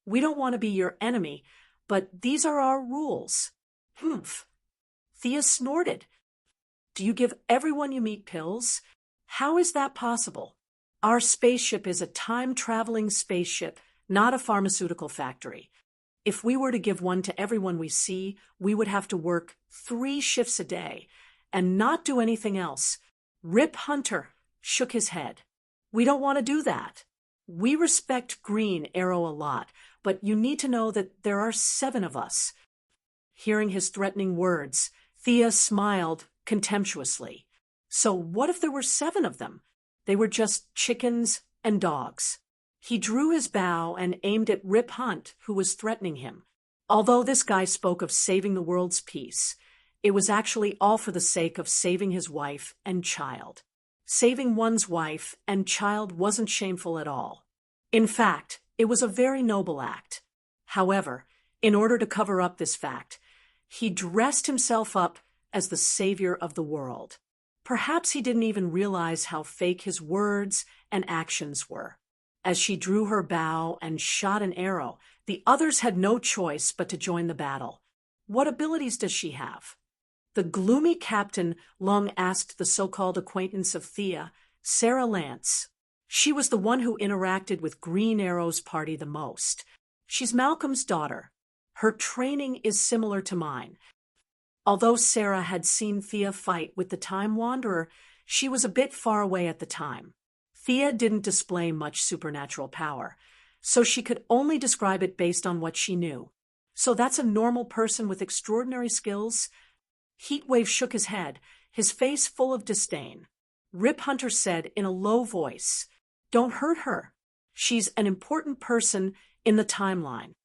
[SPEAKER 1] "We don't want to be your enemy, but these are our rules." Humph. Thea snorted. "Do you give everyone you meet pills? How is that possible? Our spaceship is a time-traveling spaceship, not a pharmaceutical factory. If we were to give one to everyone we see, we would have to work 3 shifts a day and not do anything else." Rip Hunter shook his head. "We don't want to do that. We respect Green Arrow a lot, but you need to know that there are 7 of us." Hearing his threatening words, Thea smiled contemptuously. So what if there were 7 of them? They were just chickens and dogs. He drew his bow and aimed at Rip Hunt, who was threatening him. Although this guy spoke of saving the world's peace, it was actually all for the sake of saving his wife and child. Saving one's wife and child wasn't shameful at all. In fact, it was a very noble act. However, in order to cover up this fact, he dressed himself up as the savior of the world. Perhaps he didn't even realize how fake his words and actions were. As she drew her bow and shot an arrow, the others had no choice but to join the battle. What abilities does she have? The gloomy captain long asked the so-called acquaintance of Thea, Sarah Lance. She was the one who interacted with Green Arrow's party the most. She's Malcolm's daughter. Her training is similar to mine. Although Sarah had seen Thea fight with the Time Wanderer, she was a bit far away at the time. Thea didn't display much supernatural power, so she could only describe it based on what she knew. So that's a normal person with extraordinary skills? Heatwave shook his head, his face full of disdain. Rip Hunter said in a low voice, "Don't hurt her. She's an important person in the timeline.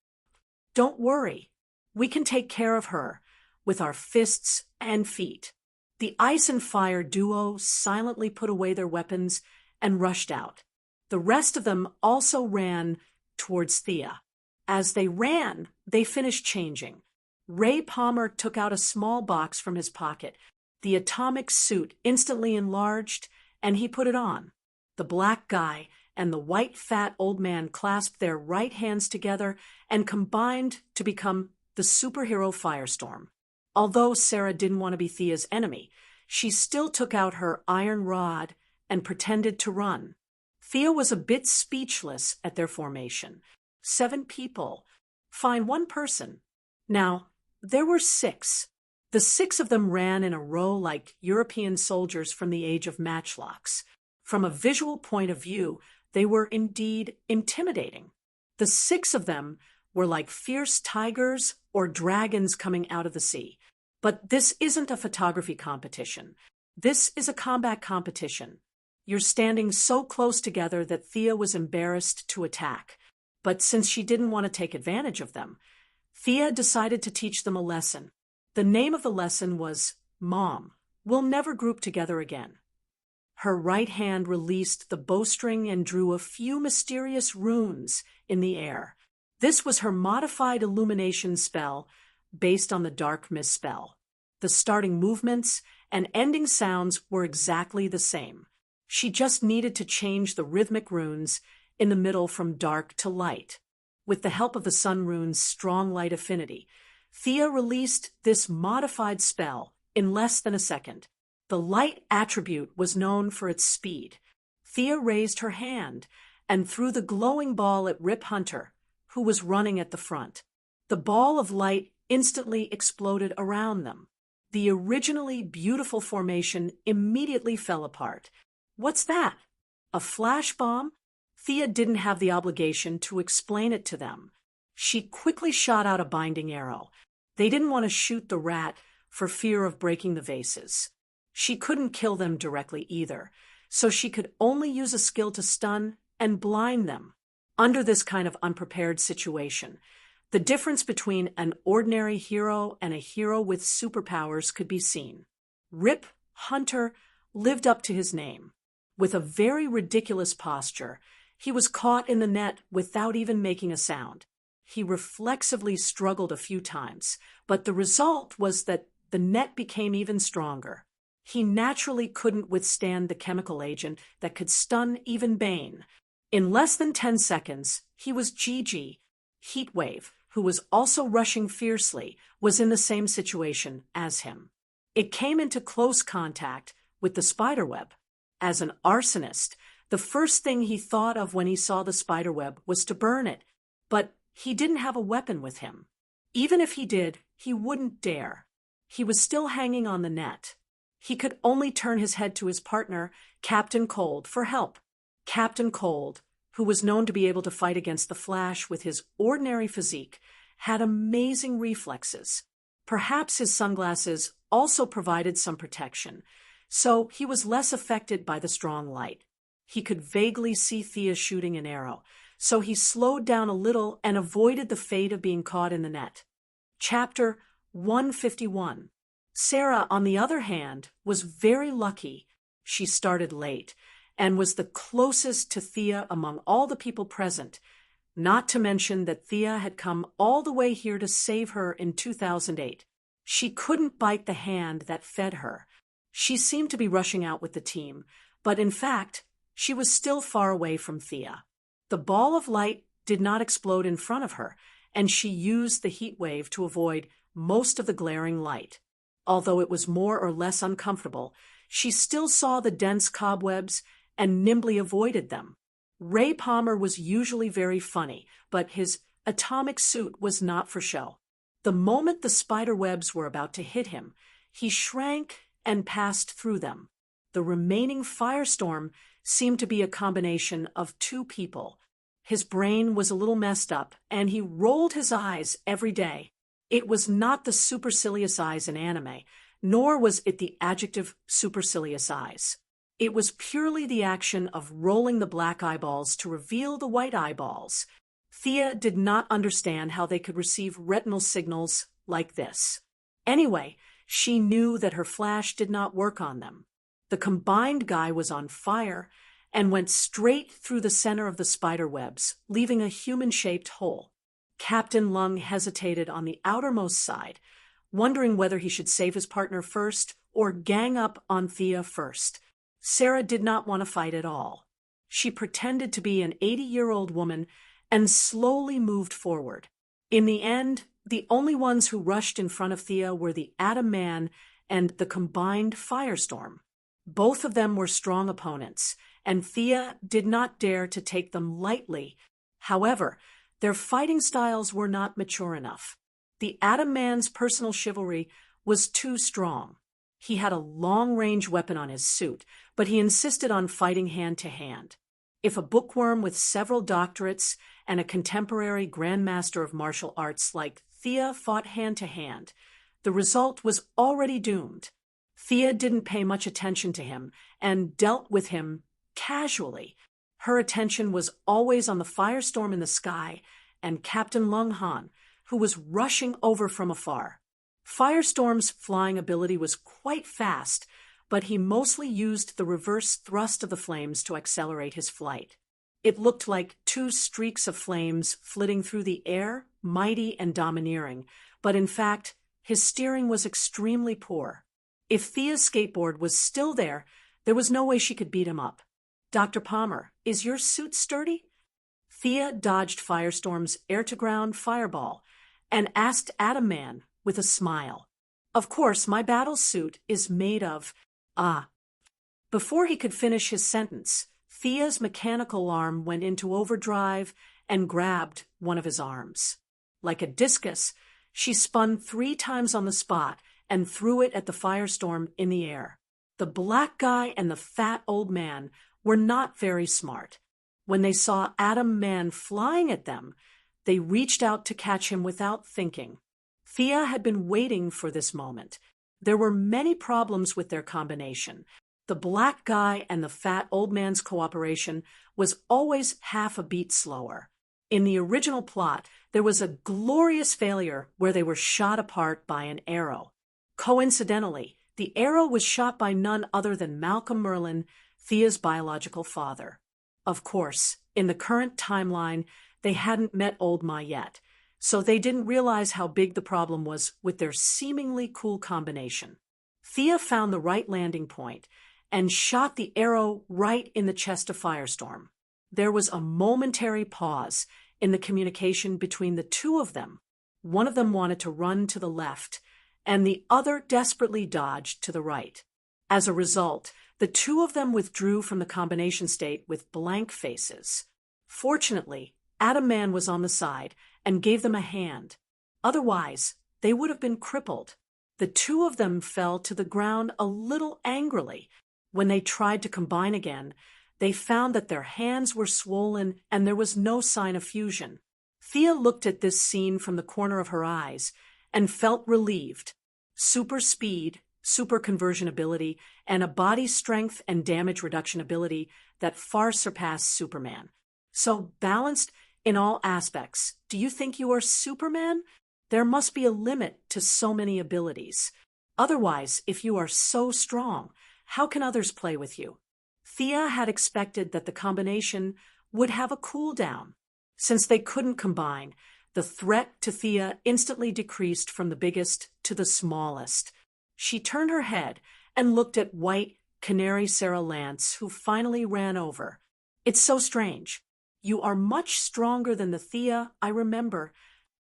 [SPEAKER 1] Don't worry. We can take care of her with our fists and feet." The ice and fire duo silently put away their weapons and rushed out. The rest of them also ran towards Thea. As they ran, they finished changing. Ray Palmer took out a small box from his pocket. The atomic suit instantly enlarged, and he put it on. The black guy and the white fat old man clasped their right hands together and combined to become the superhero Firestorm. Although Sarah didn't want to be Thea's enemy, she still took out her iron rod and pretended to run. Thea was a bit speechless at their formation. 7 people. Find 1 person. Now, there were 6. The 6 of them ran in a row like European soldiers from the age of matchlocks. From a visual point of view, they were indeed intimidating. The 6 of them were like fierce tigers or dragons coming out of the sea. But this isn't a photography competition. This is a combat competition. You're standing so close together that Thea was embarrassed to attack. But since she didn't want to take advantage of them, Thea decided to teach them a lesson. The name of the lesson was Mom. We'll never group together again. Her right hand released the bowstring and drew a few mysterious runes in the air. This was her modified illumination spell based on the dark mist spell. The starting movements and ending sounds were exactly the same. She just needed to change the rhythmic runes in the middle from dark to light. With the help of the sun rune's strong light affinity, Thea released this modified spell in less than a second. The light attribute was known for its speed. Thea raised her hand and threw the glowing ball at Rip Hunter, who was running at the front. The ball of light instantly exploded around them. The originally beautiful formation immediately fell apart. What's that? A flash bomb? Thea didn't have the obligation to explain it to them. She quickly shot out a binding arrow. They didn't want to shoot the rat for fear of breaking the vases. She couldn't kill them directly either, so she could only use a skill to stun and blind them. Under this kind of unprepared situation, the difference between an ordinary hero and a hero with superpowers could be seen. Rip Hunter lived up to his name. With a very ridiculous posture, he was caught in the net without even making a sound. He reflexively struggled a few times, but the result was that the net became even stronger. He naturally couldn't withstand the chemical agent that could stun even Bane. In less than 10 seconds, he was Gigi. Heatwave, who was also rushing fiercely, was in the same situation as him. It came into close contact with the spiderweb. As an arsonist, the first thing he thought of when he saw the spiderweb was to burn it, but he didn't have a weapon with him. Even if he did, he wouldn't dare. He was still hanging on the net. He could only turn his head to his partner, Captain Cold, for help. Captain Cold, who was known to be able to fight against the Flash with his ordinary physique, had amazing reflexes. Perhaps his sunglasses also provided some protection, so he was less affected by the strong light. He could vaguely see Thea shooting an arrow, so he slowed down a little and avoided the fate of being caught in the net. Chapter 151. Sarah, on the other hand, was very lucky. She started late and was the closest to Thea among all the people present, not to mention that Thea had come all the way here to save her in 2008. She couldn't bite the hand that fed her. She seemed to be rushing out with the team, but in fact, she was still far away from Thea. The ball of light did not explode in front of her, and she used the heat wave to avoid most of the glaring light. Although it was more or less uncomfortable, she still saw the dense cobwebs and nimbly avoided them. Ray Palmer was usually very funny, but his atomic suit was not for show. The moment the spider webs were about to hit him, he shrank and passed through them. The remaining firestorm seemed to be a combination of two people. His brain was a little messed up, and he rolled his eyes every day. It was not the supercilious eyes in anime, nor was it the adjective supercilious eyes. It was purely the action of rolling the black eyeballs to reveal the white eyeballs. Thea did not understand how they could receive retinal signals like this. Anyway, she knew that her flash did not work on them. The combined guy was on fire and went straight through the center of the spider webs, leaving a human-shaped hole. Captain Lung hesitated on the outermost side, wondering whether he should save his partner first or gang up on Thea first. Sarah did not want to fight at all. She pretended to be an 80-year-old woman and slowly moved forward. In the end, the only ones who rushed in front of Thea were the Atom Man and the combined Firestorm. Both of them were strong opponents, and Thea did not dare to take them lightly. However, their fighting styles were not mature enough. The Atom Man's personal chivalry was too strong. He had a long-range weapon on his suit, but he insisted on fighting hand-to-hand. If a bookworm with several doctorates and a contemporary grandmaster of martial arts like Thea fought hand-to-hand, the result was already doomed. Thea didn't pay much attention to him and dealt with him casually. Her attention was always on the firestorm in the sky and Captain Lung Han, who was rushing over from afar. Firestorm's flying ability was quite fast, but he mostly used the reverse thrust of the flames to accelerate his flight. It looked like two streaks of flames flitting through the air, mighty and domineering, but in fact, his steering was extremely poor. If Thea's skateboard was still there was no way she could beat him up. "Dr. Palmer, is your suit sturdy?" Thea dodged Firestorm's air-to-ground fireball and asked Atom Man with a smile. "Of course, my battle suit is made of—" Before he could finish his sentence, Thea's mechanical arm went into overdrive and grabbed one of his arms. Like a discus, she spun 3 times on the spot and threw it at the Firestorm in the air. The black guy and the fat old man were not very smart. When they saw Atom Man flying at them, they reached out to catch him without thinking. Thea had been waiting for this moment. There were many problems with their combination. The black guy and the fat old man's cooperation was always half a beat slower. In the original plot, there was a glorious failure where they were shot apart by an arrow. Coincidentally, the arrow was shot by none other than Malcolm Merlyn, Thea's biological father. Of course, in the current timeline, they hadn't met Old Ma yet, so they didn't realize how big the problem was with their seemingly cool combination. Thea found the right landing point and shot the arrow right in the chest of Firestorm. There was a momentary pause in the communication between the two of them. One of them wanted to run to the left, and the other desperately dodged to the right. As a result, the two of them withdrew from the combination state with blank faces. Fortunately, Atom Man was on the side and gave them a hand. Otherwise, they would have been crippled. The two of them fell to the ground a little angrily. When they tried to combine again, they found that their hands were swollen and there was no sign of fusion. Thea looked at this scene from the corner of her eyes and felt relieved. Super speed, super conversion ability, and a body strength and damage reduction ability that far surpassed Superman. So balanced in all aspects. Do you think you are Superman? There must be a limit to so many abilities. Otherwise, if you are so strong, how can others play with you? Thea had expected that the combination would have a cooldown. Since they couldn't combine, the threat to Thea instantly decreased from the biggest to the smallest. She turned her head and looked at white Canary Sarah Lance, who finally ran over. "It's so strange. You are much stronger than the Thea I remember."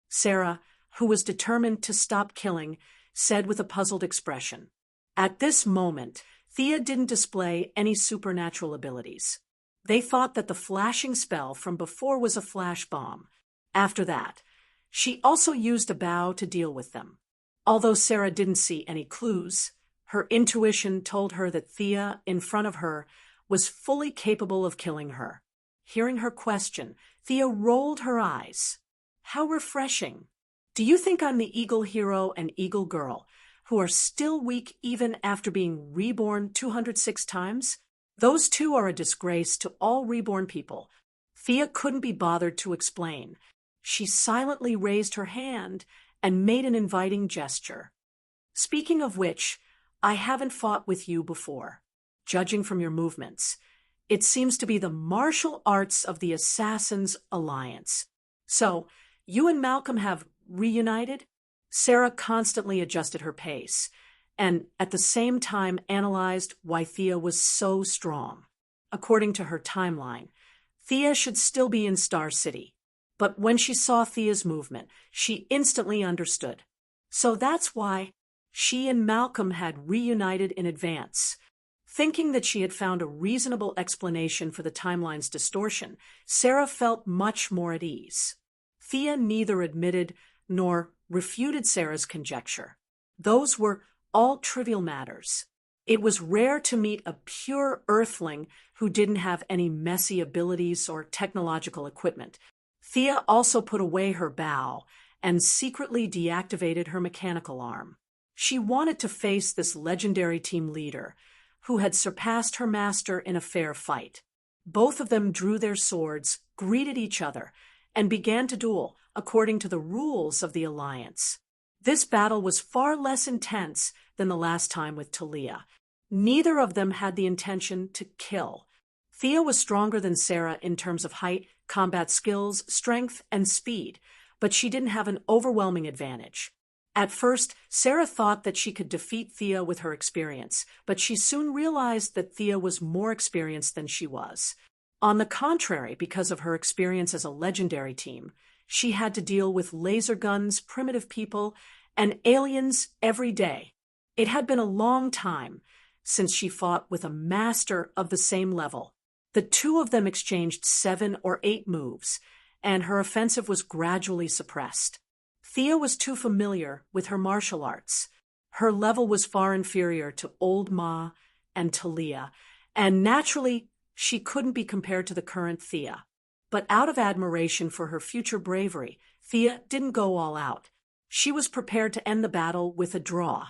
[SPEAKER 1] Sarah, who was determined to stop killing, said with a puzzled expression. At this moment, Thea didn't display any supernatural abilities. They thought that the flashing spell from before was a flash bomb. After that, she also used a bow to deal with them. Although Sarah didn't see any clues, her intuition told her that Thea, in front of her, was fully capable of killing her. Hearing her question, Thea rolled her eyes. "How refreshing. Do you think I'm the Eagle Hero and Eagle Girl, who are still weak even after being reborn 206 times? Those two are a disgrace to all reborn people." Thea couldn't be bothered to explain. She silently raised her hand and made an inviting gesture. "Speaking of which, I haven't fought with you before. Judging from your movements, it seems to be the martial arts of the Assassins' Alliance. So, you and Malcolm have reunited?" Sarah constantly adjusted her pace, and at the same time analyzed why Thea was so strong. According to her timeline, Thea should still be in Star City, but when she saw Thea's movement, she instantly understood. So that's why she and Malcolm had reunited in advance. Thinking that she had found a reasonable explanation for the timeline's distortion, Sarah felt much more at ease. Thea neither admitted nor refuted Sarah's conjecture. Those were all trivial matters. It was rare to meet a pure earthling who didn't have any messy abilities or technological equipment. Thea also put away her bow and secretly deactivated her mechanical arm. She wanted to face this legendary team leader, who had surpassed her master in a fair fight. Both of them drew their swords, greeted each other, and began to duel according to the rules of the Alliance. This battle was far less intense than the last time with Talia. Neither of them had the intention to kill. Thea was stronger than Sarah in terms of height, combat skills, strength, and speed, but she didn't have an overwhelming advantage. At first, Sarah thought that she could defeat Thea with her experience, but she soon realized that Thea was more experienced than she was. On the contrary, because of her experience as a legendary team, she had to deal with laser guns, primitive people, and aliens every day. It had been a long time since she fought with a master of the same level. The two of them exchanged 7 or 8 moves, and her offensive was gradually suppressed. Thea was too familiar with her martial arts. Her level was far inferior to Old Ma and Talia, and naturally, she couldn't be compared to the current Thea. But out of admiration for her future bravery, Thea didn't go all out. She was prepared to end the battle with a draw.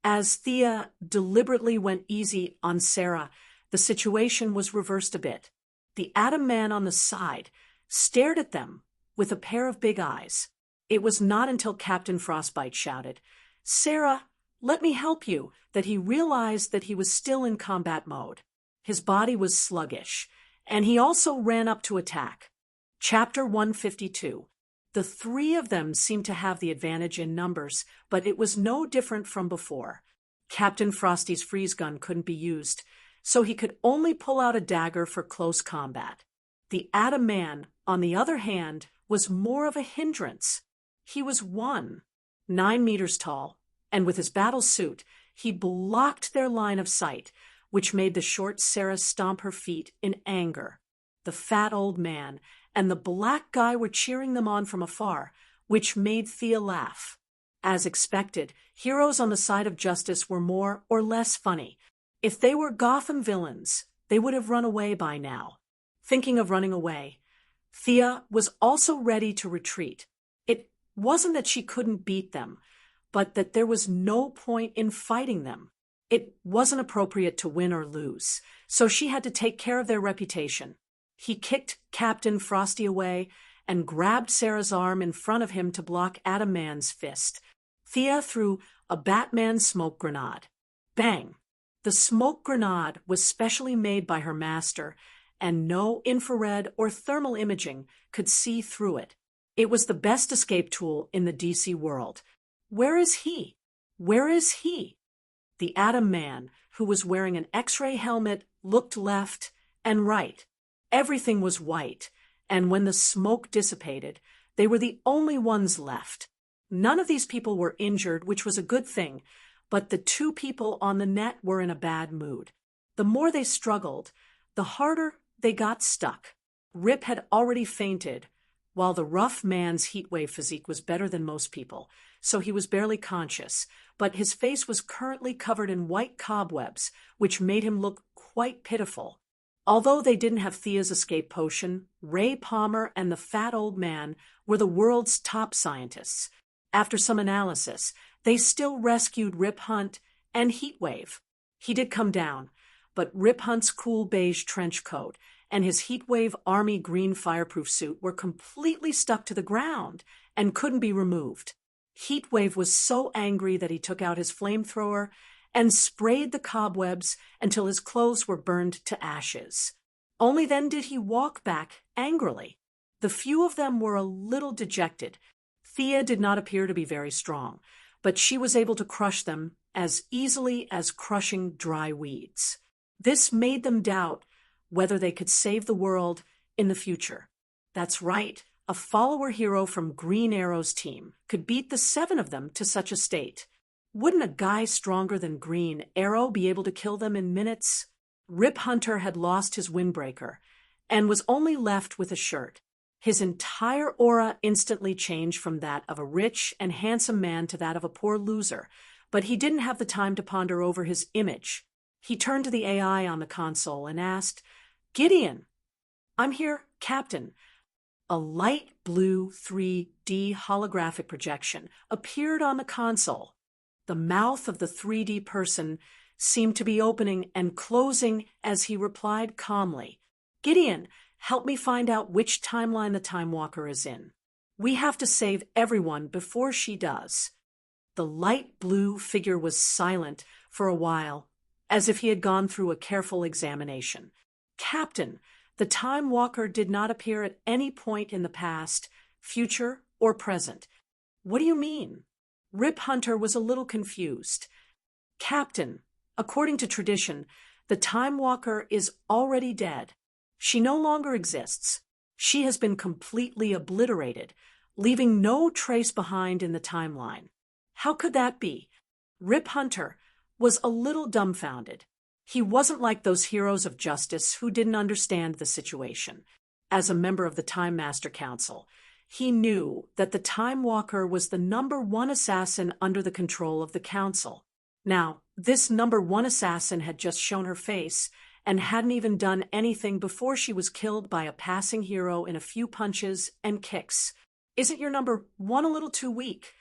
[SPEAKER 1] As Thea deliberately went easy on Sarah, the situation was reversed a bit. The Atom Man on the side stared at them with a pair of big eyes. It was not until Captain Frostbite shouted, "Sarah, let me help you," that he realized that he was still in combat mode. His body was sluggish, and he also ran up to attack. Chapter 152. The three of them seemed to have the advantage in numbers, but it was no different from before. Captain Frosty's freeze gun couldn't be used, so he could only pull out a dagger for close combat. The Atom Man, on the other hand, was more of a hindrance. He was 9 meters tall, and with his battle suit, he blocked their line of sight, which made the short Sarah stomp her feet in anger. The fat old man and the black guy were cheering them on from afar, which made Thea laugh. As expected, heroes on the side of justice were more or less funny. If they were Gotham villains, they would have run away by now. Thinking of running away, Thea was also ready to retreat. It wasn't that she couldn't beat them, but that there was no point in fighting them. It wasn't appropriate to win or lose, so she had to take care of their reputation. He kicked Captain Frosty away and grabbed Sarah's arm in front of him to block Atom Man's fist. Thea threw a Batman smoke grenade. Bang! The smoke grenade was specially made by her master, and no infrared or thermal imaging could see through it. It was the best escape tool in the DC world. Where is he? Where is he? The Atom Man, who was wearing an X-ray helmet, looked left and right. Everything was white, and when the smoke dissipated, they were the only ones left. None of these people were injured, which was a good thing, but the two people on the net were in a bad mood. The more they struggled, the harder they got stuck. Rip had already fainted, while the rough man's heatwave physique was better than most people, so he was barely conscious, but his face was currently covered in white cobwebs, which made him look quite pitiful. Although they didn't have Thea's escape potion, Ray Palmer and the fat old man were the world's top scientists. After some analysis, they still rescued Rip Hunt and Heatwave. He did come down, but Rip Hunt's cool beige trench coat and his Heatwave Army green fireproof suit were completely stuck to the ground and couldn't be removed. Heatwave was so angry that he took out his flamethrower and sprayed the cobwebs until his clothes were burned to ashes. Only then did he walk back angrily. The few of them were a little dejected. Thea did not appear to be very strong, but she was able to crush them as easily as crushing dry weeds. This made them doubt whether they could save the world in the future. That's right, a follower hero from Green Arrow's team could beat the 7 of them to such a state. Wouldn't a guy stronger than Green Arrow be able to kill them in minutes? Rip Hunter had lost his windbreaker and was only left with a shirt. His entire aura instantly changed from that of a rich and handsome man to that of a poor loser, but he didn't have the time to ponder over his image. He turned to the AI on the console and asked, "Gideon." "I'm here, Captain." A light blue 3D holographic projection appeared on the console. The mouth of the 3D person seemed to be opening and closing as he replied calmly, "Gideon, help me find out which timeline the Time Walker is in. We have to save everyone before she does." The light blue figure was silent for a while as if he had gone through a careful examination. Captain, the Time Walker did not appear at any point in the past, future, or present. What do you mean? Rip Hunter was a little confused. Captain, according to tradition, the Time Walker is already dead. She no longer exists. She has been completely obliterated, leaving no trace behind in the timeline. How could that be? Rip Hunter was a little dumbfounded. He wasn't like those heroes of justice who didn't understand the situation. As a member of the Time Master Council, he knew that the Time Walker was the #1 assassin under the control of the Council. Now, this #1 assassin had just shown her face and hadn't even done anything before she was killed by a passing hero in a few punches and kicks. Isn't your #1 a little too weak?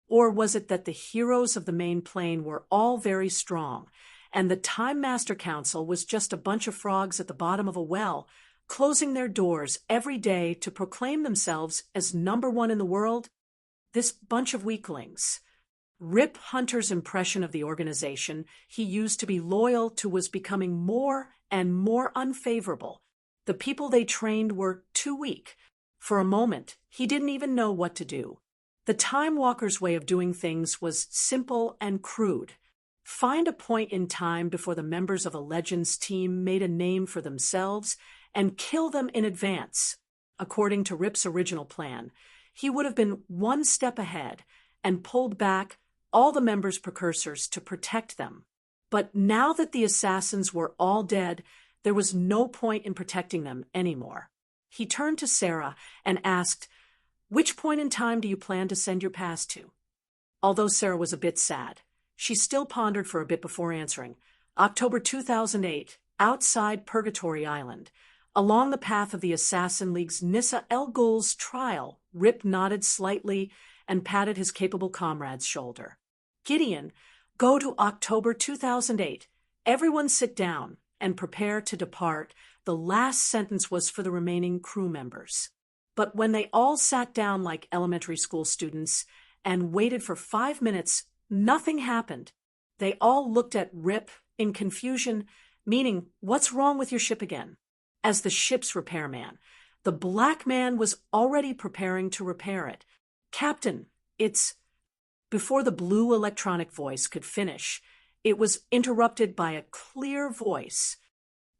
[SPEAKER 1] Or was it that the heroes of the main plane were all very strong, and the Time Master Council was just a bunch of frogs at the bottom of a well, closing their doors every day to proclaim themselves as #1 in the world? This bunch of weaklings. Rip Hunter's impression of the organization he used to be loyal to was becoming more and more unfavorable. The people they trained were too weak. For a moment, he didn't even know what to do. The Time Walker's way of doing things was simple and crude. Find a point in time before the members of a Legends team made a name for themselves and kill them in advance. According to Rip's original plan, he would have been one step ahead and pulled back all the members' precursors to protect them. But now that the assassins were all dead, there was no point in protecting them anymore. He turned to Sarah and asked, "Which point in time do you plan to send your past to?" Although Sarah was a bit sad, she still pondered for a bit before answering. October 2008, outside Purgatory Island. Along the path of the Assassin League's Nissa El Ghul's trial, Rip nodded slightly and patted his capable comrade's shoulder. Gideon, go to October 2008. Everyone sit down and prepare to depart. The last sentence was for the remaining crew members. But when they all sat down like elementary school students and waited for 5 minutes, nothing happened. They all looked at Rip in confusion, meaning, "What's wrong with your ship again?" As the ship's repairman, the black man was already preparing to repair it. "Captain, it's—" Before the blue electronic voice could finish, it was interrupted by a clear voice.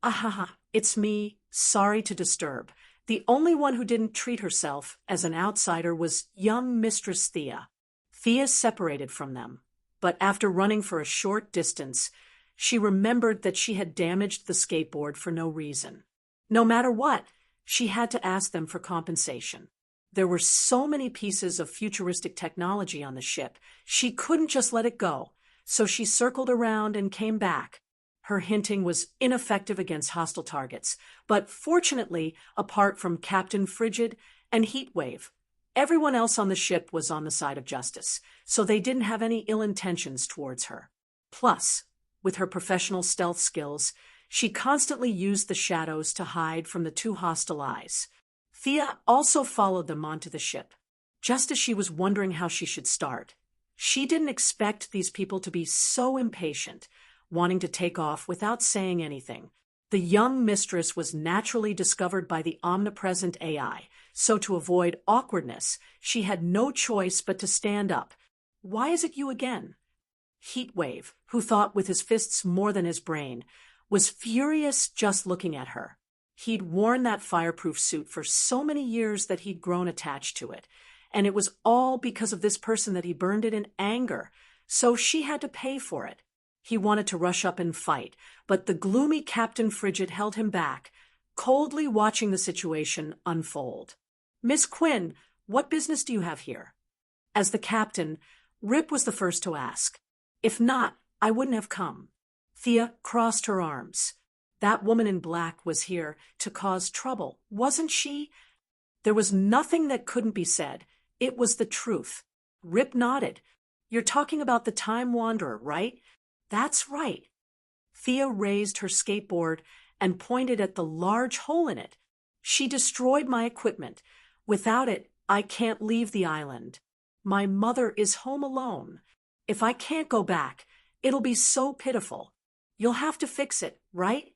[SPEAKER 1] "Ahaha, it's me. Sorry to disturb." The only one who didn't treat herself as an outsider was young Mistress Thea. Thea separated from them, but after running for a short distance, she remembered that she had damaged the skateboard for no reason. No matter what, she had to ask them for compensation. There were so many pieces of futuristic technology on the ship, she couldn't just let it go, so she circled around and came back. Her hinting was ineffective against hostile targets, but fortunately, apart from Captain Frigid and Heatwave, everyone else on the ship was on the side of justice, so they didn't have any ill intentions towards her. Plus, with her professional stealth skills, she constantly used the shadows to hide from the two hostile eyes. Thea also followed them onto the ship, just as she was wondering how she should start. She didn't expect these people to be so impatient, wanting to take off without saying anything. The young mistress was naturally discovered by the omnipresent AI, so to avoid awkwardness, she had no choice but to stand up. "Why is it you again?" Heatwave, who thought with his fists more than his brain, was furious just looking at her. He'd worn that fireproof suit for so many years that he'd grown attached to it, and it was all because of this person that he burned it in anger, so she had to pay for it. He wanted to rush up and fight, but the gloomy Captain Frigid held him back, coldly watching the situation unfold. "Miss Quinn, what business do you have here?" As the captain, Rip was the first to ask. "If not, I wouldn't have come." Thea crossed her arms. That woman in black was here to cause trouble, wasn't she? There was nothing that couldn't be said. It was the truth. Rip nodded. "You're talking about the Time Wanderer, right?" "That's right." Thea raised her skateboard and pointed at the large hole in it. "She destroyed my equipment. Without it, I can't leave the island. My mother is home alone. If I can't go back, it'll be so pitiful. You'll have to fix it, right?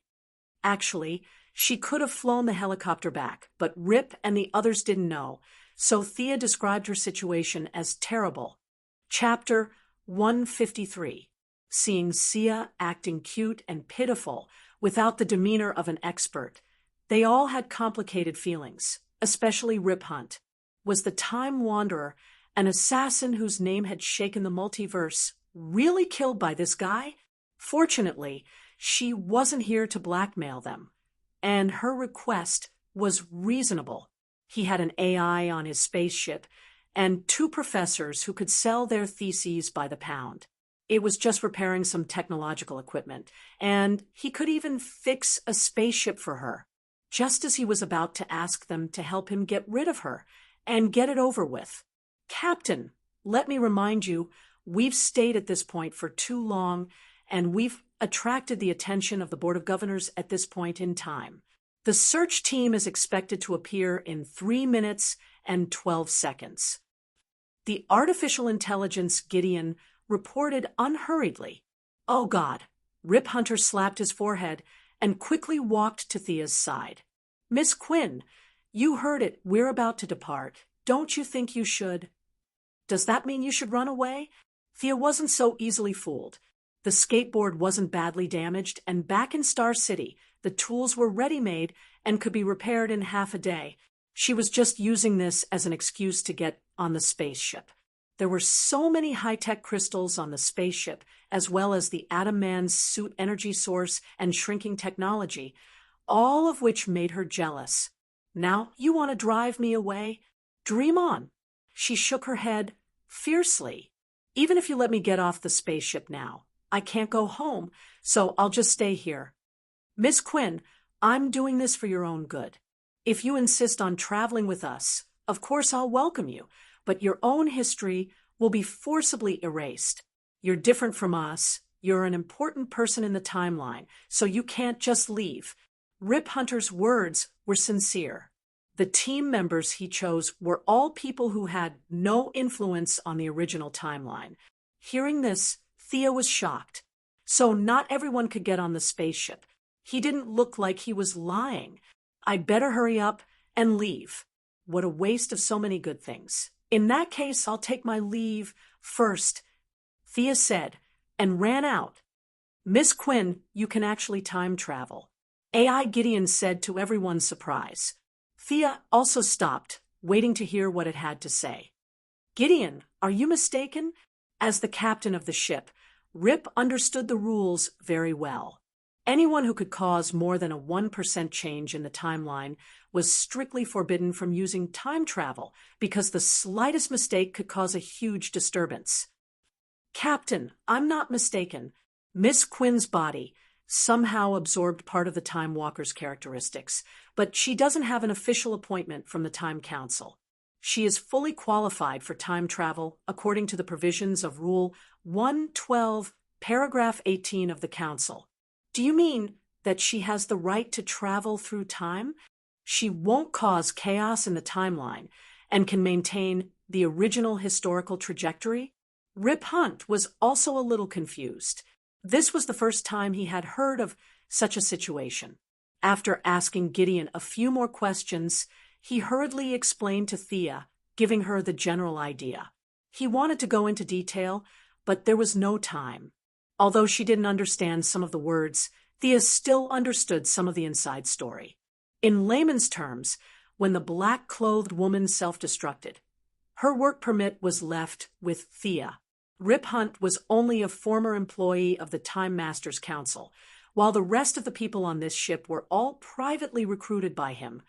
[SPEAKER 1] Actually, she could have flown the helicopter back, but Rip and the others didn't know, so Thea described her situation as terrible. Chapter 153. Seeing Sia acting cute and pitiful without the demeanor of an expert. They all had complicated feelings, especially Rip Hunt. Was the Time Wanderer, an assassin whose name had shaken the multiverse, really killed by this guy? Fortunately, she wasn't here to blackmail them, and her request was reasonable. He had an AI on his spaceship and 2 professors who could sell their theses by the pound. It was just repairing some technological equipment, and he could even fix a spaceship for her, just as he was about to ask them to help him get rid of her and get it over with. Captain, let me remind you, we've stayed at this point for too long, and we've attracted the attention of the Board of Governors at this point in time. The search team is expected to appear in 3 minutes and 12 seconds. The artificial intelligence Gideon reported unhurriedly. Oh God! Rip Hunter slapped his forehead and quickly walked to Thea's side. Miss Quinn, you heard it. We're about to depart. Don't you think you should? Does that mean you should run away? Thea wasn't so easily fooled. The skateboard wasn't badly damaged, and back in Star City, the tools were ready-made and could be repaired in half a day. She was just using this as an excuse to get on the spaceship. There were so many high-tech crystals on the spaceship, as well as the Atom Man's suit energy source and shrinking technology, all of which made her jealous. Now you want to drive me away? Dream on. She shook her head fiercely. Even if you let me get off the spaceship now, I can't go home, so I'll just stay here. Miss Quinn, I'm doing this for your own good. If you insist on traveling with us, of course I'll welcome you, but your own history will be forcibly erased. You're different from us. You're an important person in the timeline, so you can't just leave. Rip Hunter's words were sincere. The team members he chose were all people who had no influence on the original timeline. Hearing this, Thea was shocked. So not everyone could get on the spaceship. He didn't look like he was lying. I'd better hurry up and leave. What a waste of so many good things. In that case, I'll take my leave first, Thea said, and ran out. Miss Quinn, you can actually time travel, AI Gideon said to everyone's surprise. Thea also stopped, waiting to hear what it had to say. Gideon, are you mistaken? As the captain of the ship, Rip understood the rules very well. Anyone who could cause more than a 1% change in the timeline was strictly forbidden from using time travel because the slightest mistake could cause a huge disturbance. Captain, I'm not mistaken. Miss Quinn's body somehow absorbed part of the Time Walker's characteristics, but she doesn't have an official appointment from the Time Council. She is fully qualified for time travel according to the provisions of Rule 112, Paragraph 18 of the Council. Do you mean that she has the right to travel through time? She won't cause chaos in the timeline and can maintain the original historical trajectory? Rip Hunt was also a little confused. This was the first time he had heard of such a situation. After asking Gideon a few more questions, he hurriedly explained to Thea, giving her the general idea. He wanted to go into detail, but there was no time. Although she didn't understand some of the words, Thea still understood some of the inside story. In layman's terms, when the black-clothed woman self-destructed, her work permit was left with Thea. Rip Hunt was only a former employee of the Time Masters Council, while the rest of the people on this ship were all privately recruited by him,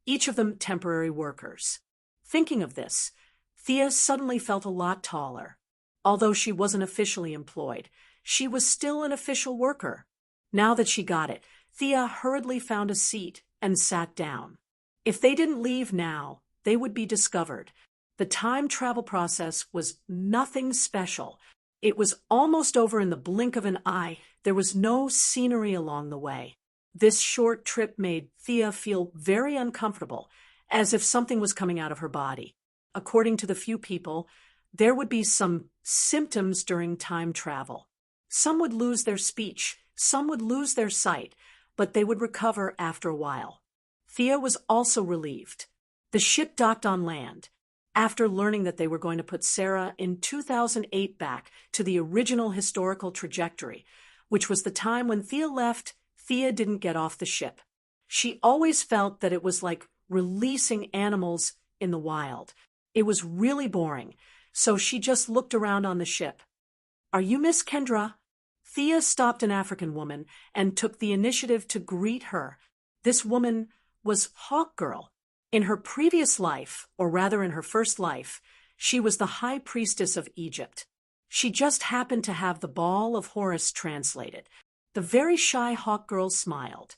[SPEAKER 1] each of them temporary workers. Thinking of this, Thea suddenly felt a lot taller. Although she wasn't officially employed, she was still an official worker. Now that she got it, Thea hurriedly found a seat and sat down. If they didn't leave now, they would be discovered. The time travel process was nothing special. It was almost over in the blink of an eye. There was no scenery along the way. This short trip made Thea feel very uncomfortable, as if something was coming out of her body. According to the few people, there would be some symptoms during time travel. Some would lose their speech, Some would lose their sight, but they would recover after a while. Thea was also relieved. The ship docked on land. After learning that they were going to put Sarah in 2008 back to the original historical trajectory, which was the time when Thea left, Thea didn't get off the ship. She always felt that it was like releasing animals in the wild. It was really boring, so she just looked around on the ship. "Are you Miss Kendra?" Thea stopped an African woman and took the initiative to greet her. This woman was Hawk Girl. In her previous life, or rather in her first life, she was the high priestess of Egypt. She just happened to have the Ball of Horus translated. The very shy Hawk Girl smiled.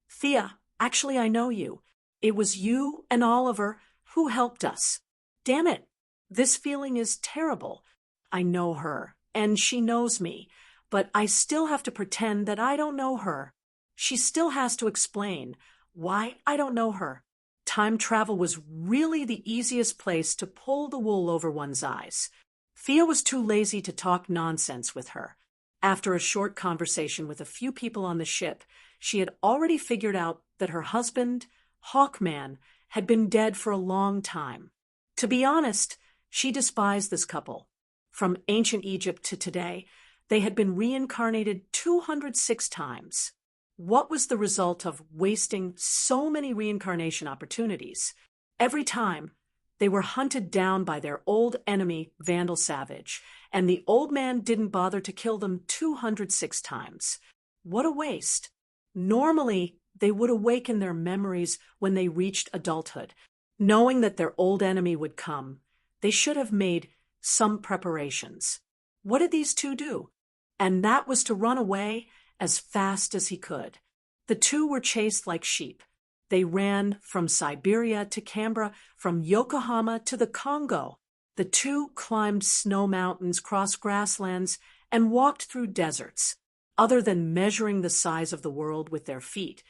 [SPEAKER 1] "Thea, actually I know you. It was you and Oliver who helped us. Damn it, this feeling is terrible. I know her, and she knows me, but I still have to pretend that I don't know her. She still has to explain why I don't know her." Time travel was really the easiest place to pull the wool over one's eyes. Thea was too lazy to talk nonsense with her. After a short conversation with a few people on the ship, she had already figured out that her husband, Hawkman, had been dead for a long time. To be honest, she despised this couple. From ancient Egypt to today, they had been reincarnated 206 times. What was the result of wasting so many reincarnation opportunities? Every time, they were hunted down by their old enemy, Vandal Savage, and the old man didn't bother to kill them 206 times. What a waste. Normally, they would awaken their memories when they reached adulthood. Knowing that their old enemy would come, they should have made some preparations. What did these two do? And that was to run away as fast as he could. The two were chased like sheep. They ran from Siberia to Canberra, from Yokohama to the Congo. The two climbed snow mountains, crossed grasslands, and walked through deserts. Other than measuring the size of the world with their feet,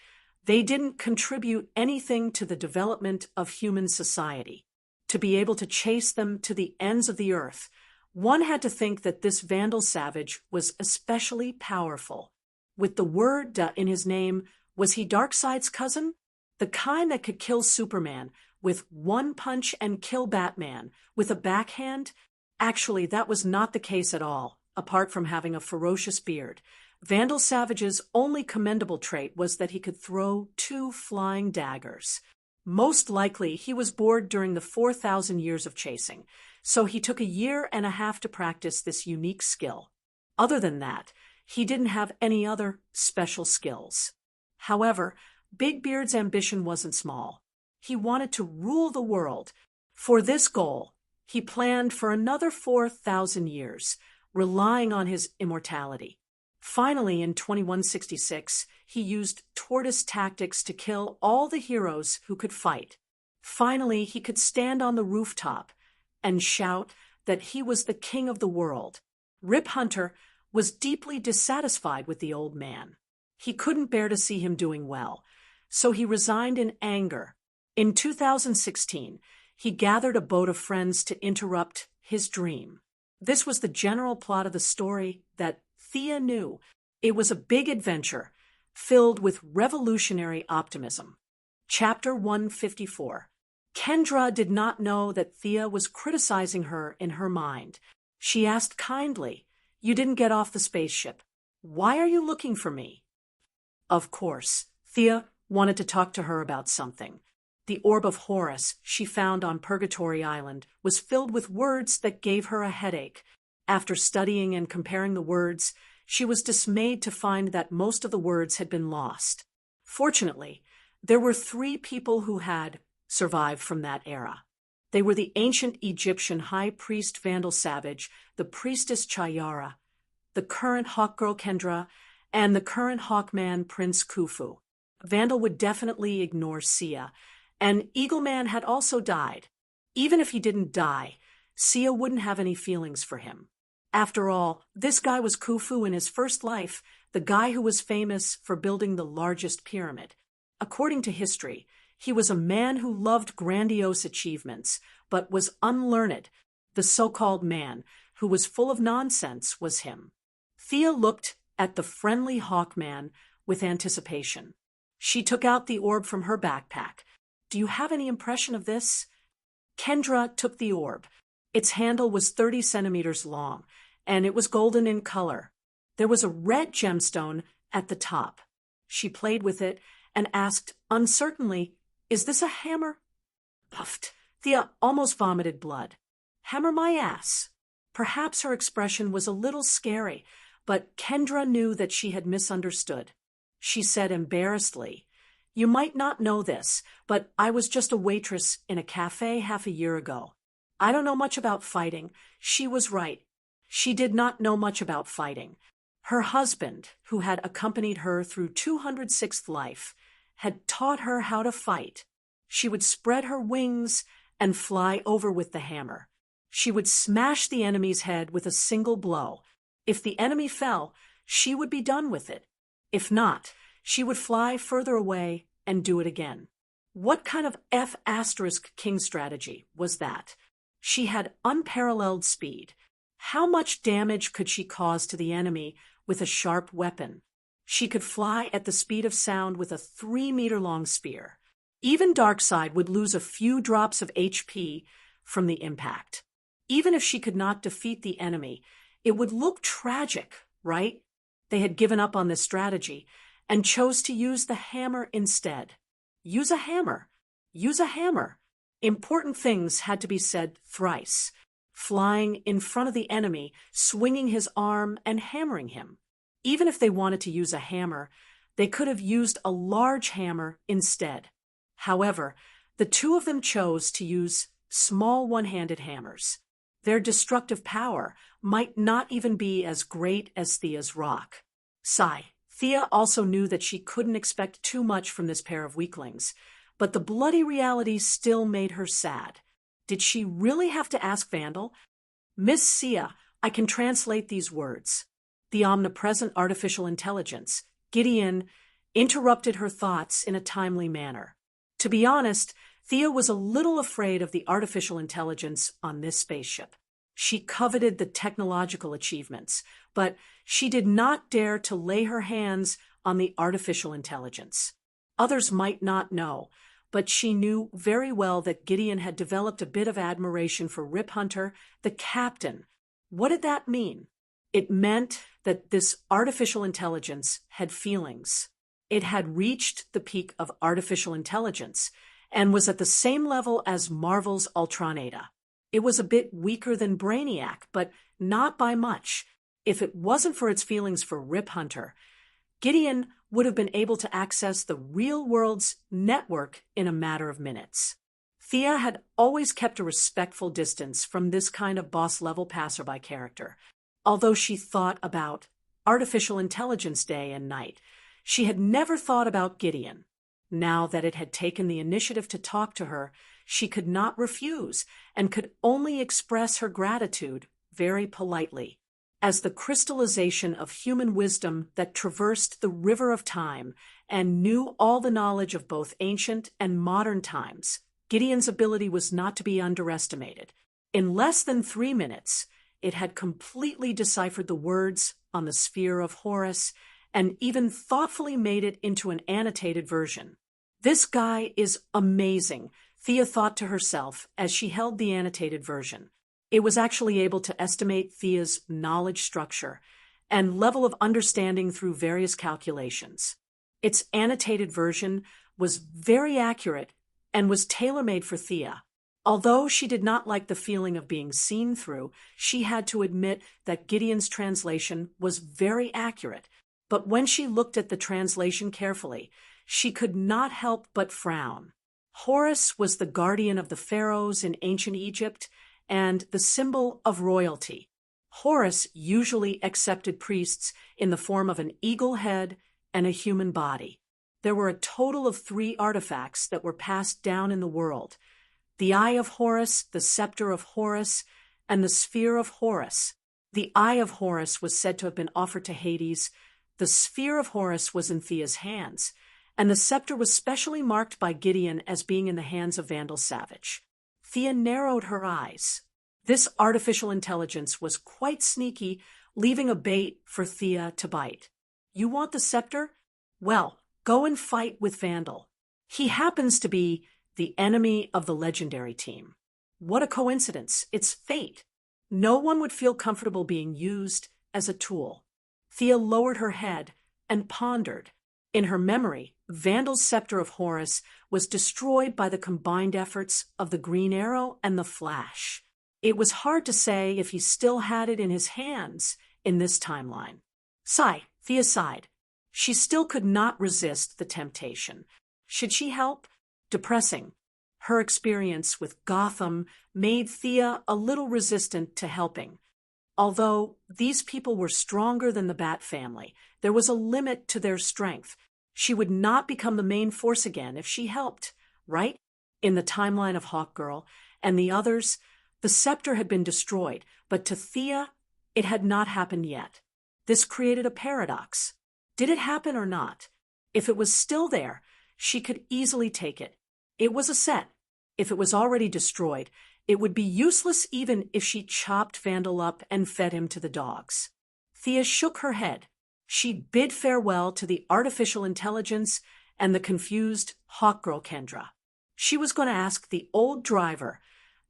[SPEAKER 1] they didn't contribute anything to the development of human society. To be able to chase them to the ends of the earth, one had to think that this Vandal Savage was especially powerful. With the word "da" in his name, was he Darkseid's cousin? The kind that could kill Superman with one punch and kill Batman with a backhand? Actually, that was not the case at all, apart from having a ferocious beard. Vandal Savage's only commendable trait was that he could throw 2 flying daggers. Most likely, he was bored during the 4,000 years of chasing, so he took a year and a half to practice this unique skill. Other than that, he didn't have any other special skills. However, Big Beard's ambition wasn't small. He wanted to rule the world. For this goal, he planned for another 4,000 years, relying on his immortality. Finally, in 2166, he used tortoise tactics to kill all the heroes who could fight. Finally, he could stand on the rooftop and shout that he was the king of the world. Rip Hunter was deeply dissatisfied with the old man. He couldn't bear to see him doing well, so he resigned in anger. In 2016, he gathered a boat of friends to interrupt his dream. This was the general plot of the story that Thea knew. It was a big adventure, filled with revolutionary optimism. Chapter 154. Kendra did not know that Thea was criticizing her in her mind. She asked kindly, "You didn't get off the spaceship. Why are you looking for me?" Of course, Thea wanted to talk to her about something. The orb of Horus she found on Purgatory Island was filled with words that gave her a headache. After studying and comparing the words, she was dismayed to find that most of the words had been lost. Fortunately, there were 3 people who had survived from that era. They were the ancient Egyptian high priest Vandal Savage, the priestess Chayara, the current Hawkgirl Kendra, and the current Hawkman Prince Khufu. Vandal would definitely ignore Sia, and Eagleman had also died. Even if he didn't die, Sia wouldn't have any feelings for him. After all, this guy was Khufu in his first life, the guy who was famous for building the largest pyramid. According to history, he was a man who loved grandiose achievements, but was unlearned. The so-called man, who was full of nonsense, was him. Thea looked at the friendly Hawkman with anticipation. She took out the orb from her backpack. "Do you have any impression of this?" Kendra took the orb. Its handle was 30 centimeters long, and it was golden in color. There was a red gemstone at the top. She played with it and asked uncertainly, "Is this a hammer?" Puffed. Thea almost vomited blood. "Hammer my ass." Perhaps her expression was a little scary, but Kendra knew that she had misunderstood. She said embarrassedly, "You might not know this, but I was just a waitress in a cafe half a year ago. I don't know much about fighting." She was right. She did not know much about fighting. Her husband, who had accompanied her through 206th life, had taught her how to fight. She would spread her wings and fly over with the hammer. She would smash the enemy's head with a single blow. If the enemy fell, she would be done with it. If not, she would fly further away and do it again. What kind of F*** strategy was that? She had unparalleled speed. How much damage could she cause to the enemy with a sharp weapon? She could fly at the speed of sound with a 3-meter-long spear. Even Darkseid would lose a few drops of HP from the impact. Even if she could not defeat the enemy, it would look tragic, right? They had given up on this strategy and chose to use the hammer instead. Use a hammer. Use a hammer. Important things had to be said thrice. Flying in front of the enemy, swinging his arm and hammering him. Even if they wanted to use a hammer, they could have used a large hammer instead. However, the two of them chose to use small one-handed hammers. Their destructive power might not even be as great as Thea's rock. Sigh. Thea also knew that she couldn't expect too much from this pair of weaklings, but the bloody reality still made her sad. Did she really have to ask Vandal? "Miss Sia, I can translate these words." The omnipresent artificial intelligence, Gideon, interrupted her thoughts in a timely manner. To be honest, Thea was a little afraid of the artificial intelligence on this spaceship. She coveted the technological achievements, but she did not dare to lay her hands on the artificial intelligence. Others might not know, but she knew very well that Gideon had developed a bit of admiration for Rip Hunter, the captain. What did that mean? It meant that this artificial intelligence had feelings. It had reached the peak of artificial intelligence and was at the same level as Marvel's Ultron Ada. It was a bit weaker than Brainiac, but not by much. If it wasn't for its feelings for Rip Hunter, Gideon would have been able to access the real world's network in a matter of minutes. Thea had always kept a respectful distance from this kind of boss-level passerby character. Although she thought about artificial intelligence day and night, she had never thought about Gideon. Now that it had taken the initiative to talk to her, she could not refuse and could only express her gratitude very politely. As the crystallization of human wisdom that traversed the river of time and knew all the knowledge of both ancient and modern times, Gideon's ability was not to be underestimated. In less than 3 minutes, it had completely deciphered the words on the sphere of Horus and even thoughtfully made it into an annotated version. This guy is amazing, Thea thought to herself as she held the annotated version. It was actually able to estimate Thea's knowledge structure and level of understanding through various calculations. Its annotated version was very accurate and was tailor-made for Thea. Although she did not like the feeling of being seen through, she had to admit that Gideon's translation was very accurate. But when she looked at the translation carefully, she could not help but frown. Horus was the guardian of the pharaohs in ancient Egypt and the symbol of royalty. Horus usually accepted priests in the form of an eagle head and a human body. There were a total of 3 artifacts that were passed down in the world: the Eye of Horus, the Scepter of Horus, and the Sphere of Horus. The Eye of Horus was said to have been offered to Hades, the Sphere of Horus was in Thea's hands, and the scepter was specially marked by Gideon as being in the hands of Vandal Savage. Thea narrowed her eyes. This artificial intelligence was quite sneaky, leaving a bait for Thea to bite. You want the scepter? Well, go and fight with Vandal. He happens to be the enemy of the legendary team. What a coincidence. It's fate. No one would feel comfortable being used as a tool. Thea lowered her head and pondered. In her memory, Vandal's scepter of Horus was destroyed by the combined efforts of the Green Arrow and the Flash. It was hard to say if he still had it in his hands in this timeline. Thea sighed. She still could not resist the temptation. Should she help? Depressing. Her experience with Gotham made Thea a little resistant to helping. Although these people were stronger than the Bat family, there was a limit to their strength. She would not become the main force again if she helped, right? In the timeline of Hawkgirl and the others, the scepter had been destroyed, but to Thea, it had not happened yet. This created a paradox. Did it happen or not? If it was still there, she could easily take it. It was a set. If it was already destroyed, it would be useless even if she chopped Vandal up and fed him to the dogs. Thea shook her head. She bid farewell to the artificial intelligence and the confused Hawkgirl Kendra. She was going to ask the old driver,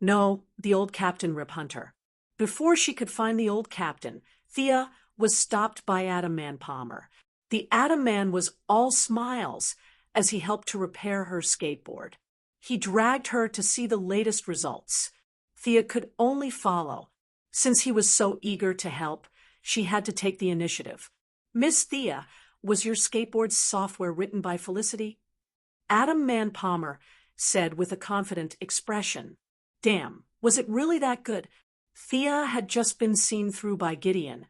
[SPEAKER 1] no, the old Captain Rip Hunter. Before she could find the old captain, Thea was stopped by Atom Man Palmer. The Atom Man was all smiles as he helped to repair her skateboard. He dragged her to see the latest results. Thea could only follow. Since he was so eager to help, she had to take the initiative. Miss Thea, was your skateboard software written by Felicity? Atom Man Palmer said with a confident expression. Damn, was it really that good? Thea had just been seen through by Gideon,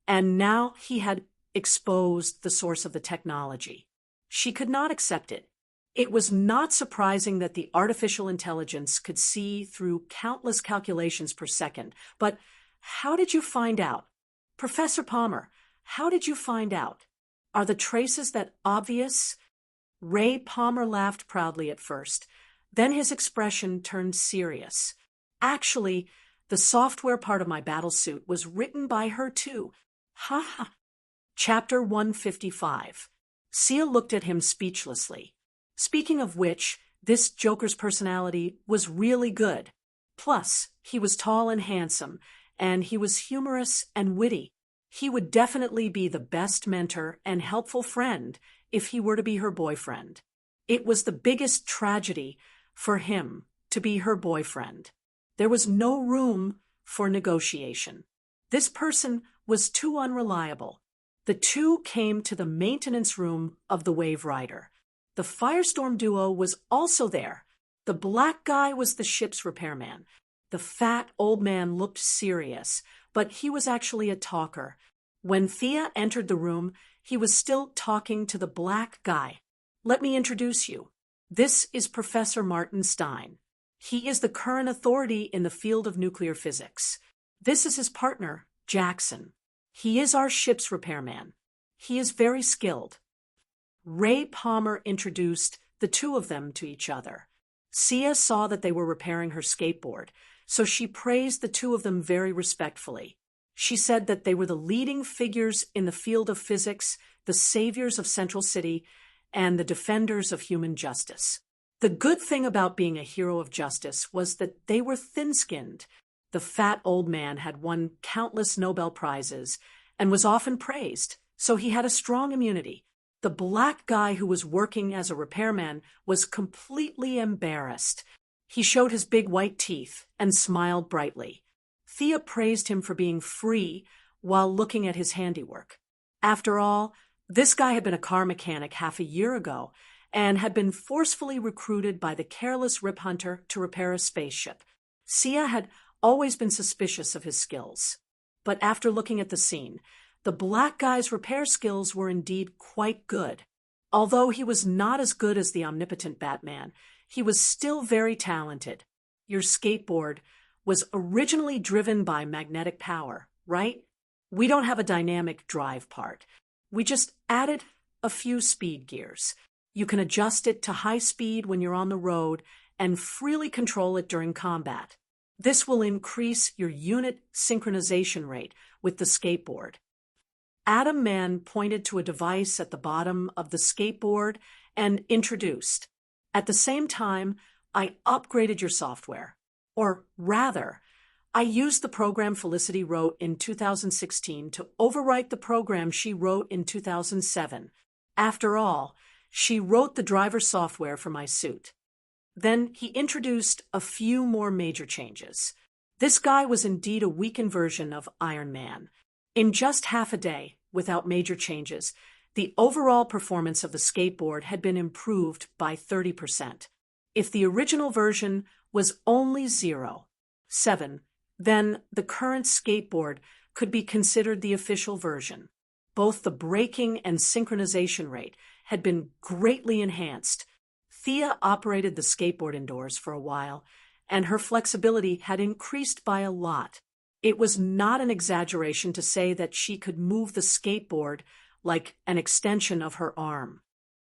[SPEAKER 1] and now he had exposed the source of the technology. She could not accept it. It was not surprising that the artificial intelligence could see through countless calculations per second. But how did you find out? Professor Palmer, how did you find out? Are the traces that obvious? Ray Palmer laughed proudly at first. Then his expression turned serious. Actually, the software part of my battlesuit was written by her too. Ha ha. Chapter 155. Sia looked at him speechlessly. Speaking of which, this Joker's personality was really good. Plus, he was tall and handsome, and he was humorous and witty. He would definitely be the best mentor and helpful friend if he were to be her boyfriend. It was the biggest tragedy for him to be her boyfriend. There was no room for negotiation. This person was too unreliable. The two came to the maintenance room of the Wave Rider. The Firestorm duo was also there. The black guy was the ship's repairman. The fat old man looked serious, but he was actually a talker. When Thea entered the room, he was still talking to the black guy. Let me introduce you. This is Professor Martin Stein. He is the current authority in the field of nuclear physics. This is his partner, Jackson. He is our ship's repairman. He is very skilled. Ray Palmer introduced the two of them to each other. Sia saw that they were repairing her skateboard, so she praised the two of them very respectfully. She said that they were the leading figures in the field of physics, the saviors of Central City, and the defenders of human justice. The good thing about being a hero of justice was that they were thin-skinned. The fat old man had won countless Nobel Prizes and was often praised, so he had a strong immunity. The black guy who was working as a repairman was completely embarrassed. He showed his big white teeth and smiled brightly. Thea praised him for being free while looking at his handiwork. After all, this guy had been a car mechanic half a year ago and had been forcefully recruited by the careless Rip Hunter to repair a spaceship. Sia had always been suspicious of his skills. But after looking at the scene, the black guy's repair skills were indeed quite good. Although he was not as good as the omnipotent Batman, he was still very talented. Your skateboard was originally driven by magnetic power, right? We don't have a dynamic drive part. We just added a few speed gears. You can adjust it to high speed when you're on the road and freely control it during combat. This will increase your unit synchronization rate with the skateboard. Adam Man pointed to a device at the bottom of the skateboard and introduced. At the same time, I upgraded your software. Or rather, I used the program Felicity wrote in 2016 to overwrite the program she wrote in 2007. After all, she wrote the driver software for my suit. Then he introduced a few more major changes. This guy was indeed a weakened version of Iron Man. In just half a day, without major changes, the overall performance of the skateboard had been improved by 30%. If the original version was only 0.7, then the current skateboard could be considered the official version. Both the braking and synchronization rate had been greatly enhanced. Thea operated the skateboard indoors for a while, and her flexibility had increased by a lot. It was not an exaggeration to say that she could move the skateboard like an extension of her arm.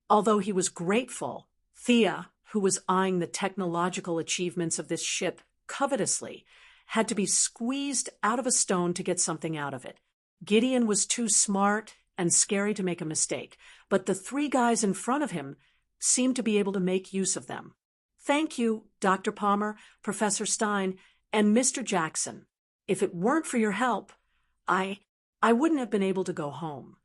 [SPEAKER 1] Although he was grateful, Thea, who was eyeing the technological achievements of this ship covetously, had to be squeezed out of a stone to get something out of it. Gideon was too smart and scary to make a mistake, but the three guys in front of him seemed to be able to make use of them. Thank you, Dr. Palmer, Professor Stein, and Mr. Jackson. If it weren't for your help, I wouldn't have been able to go home.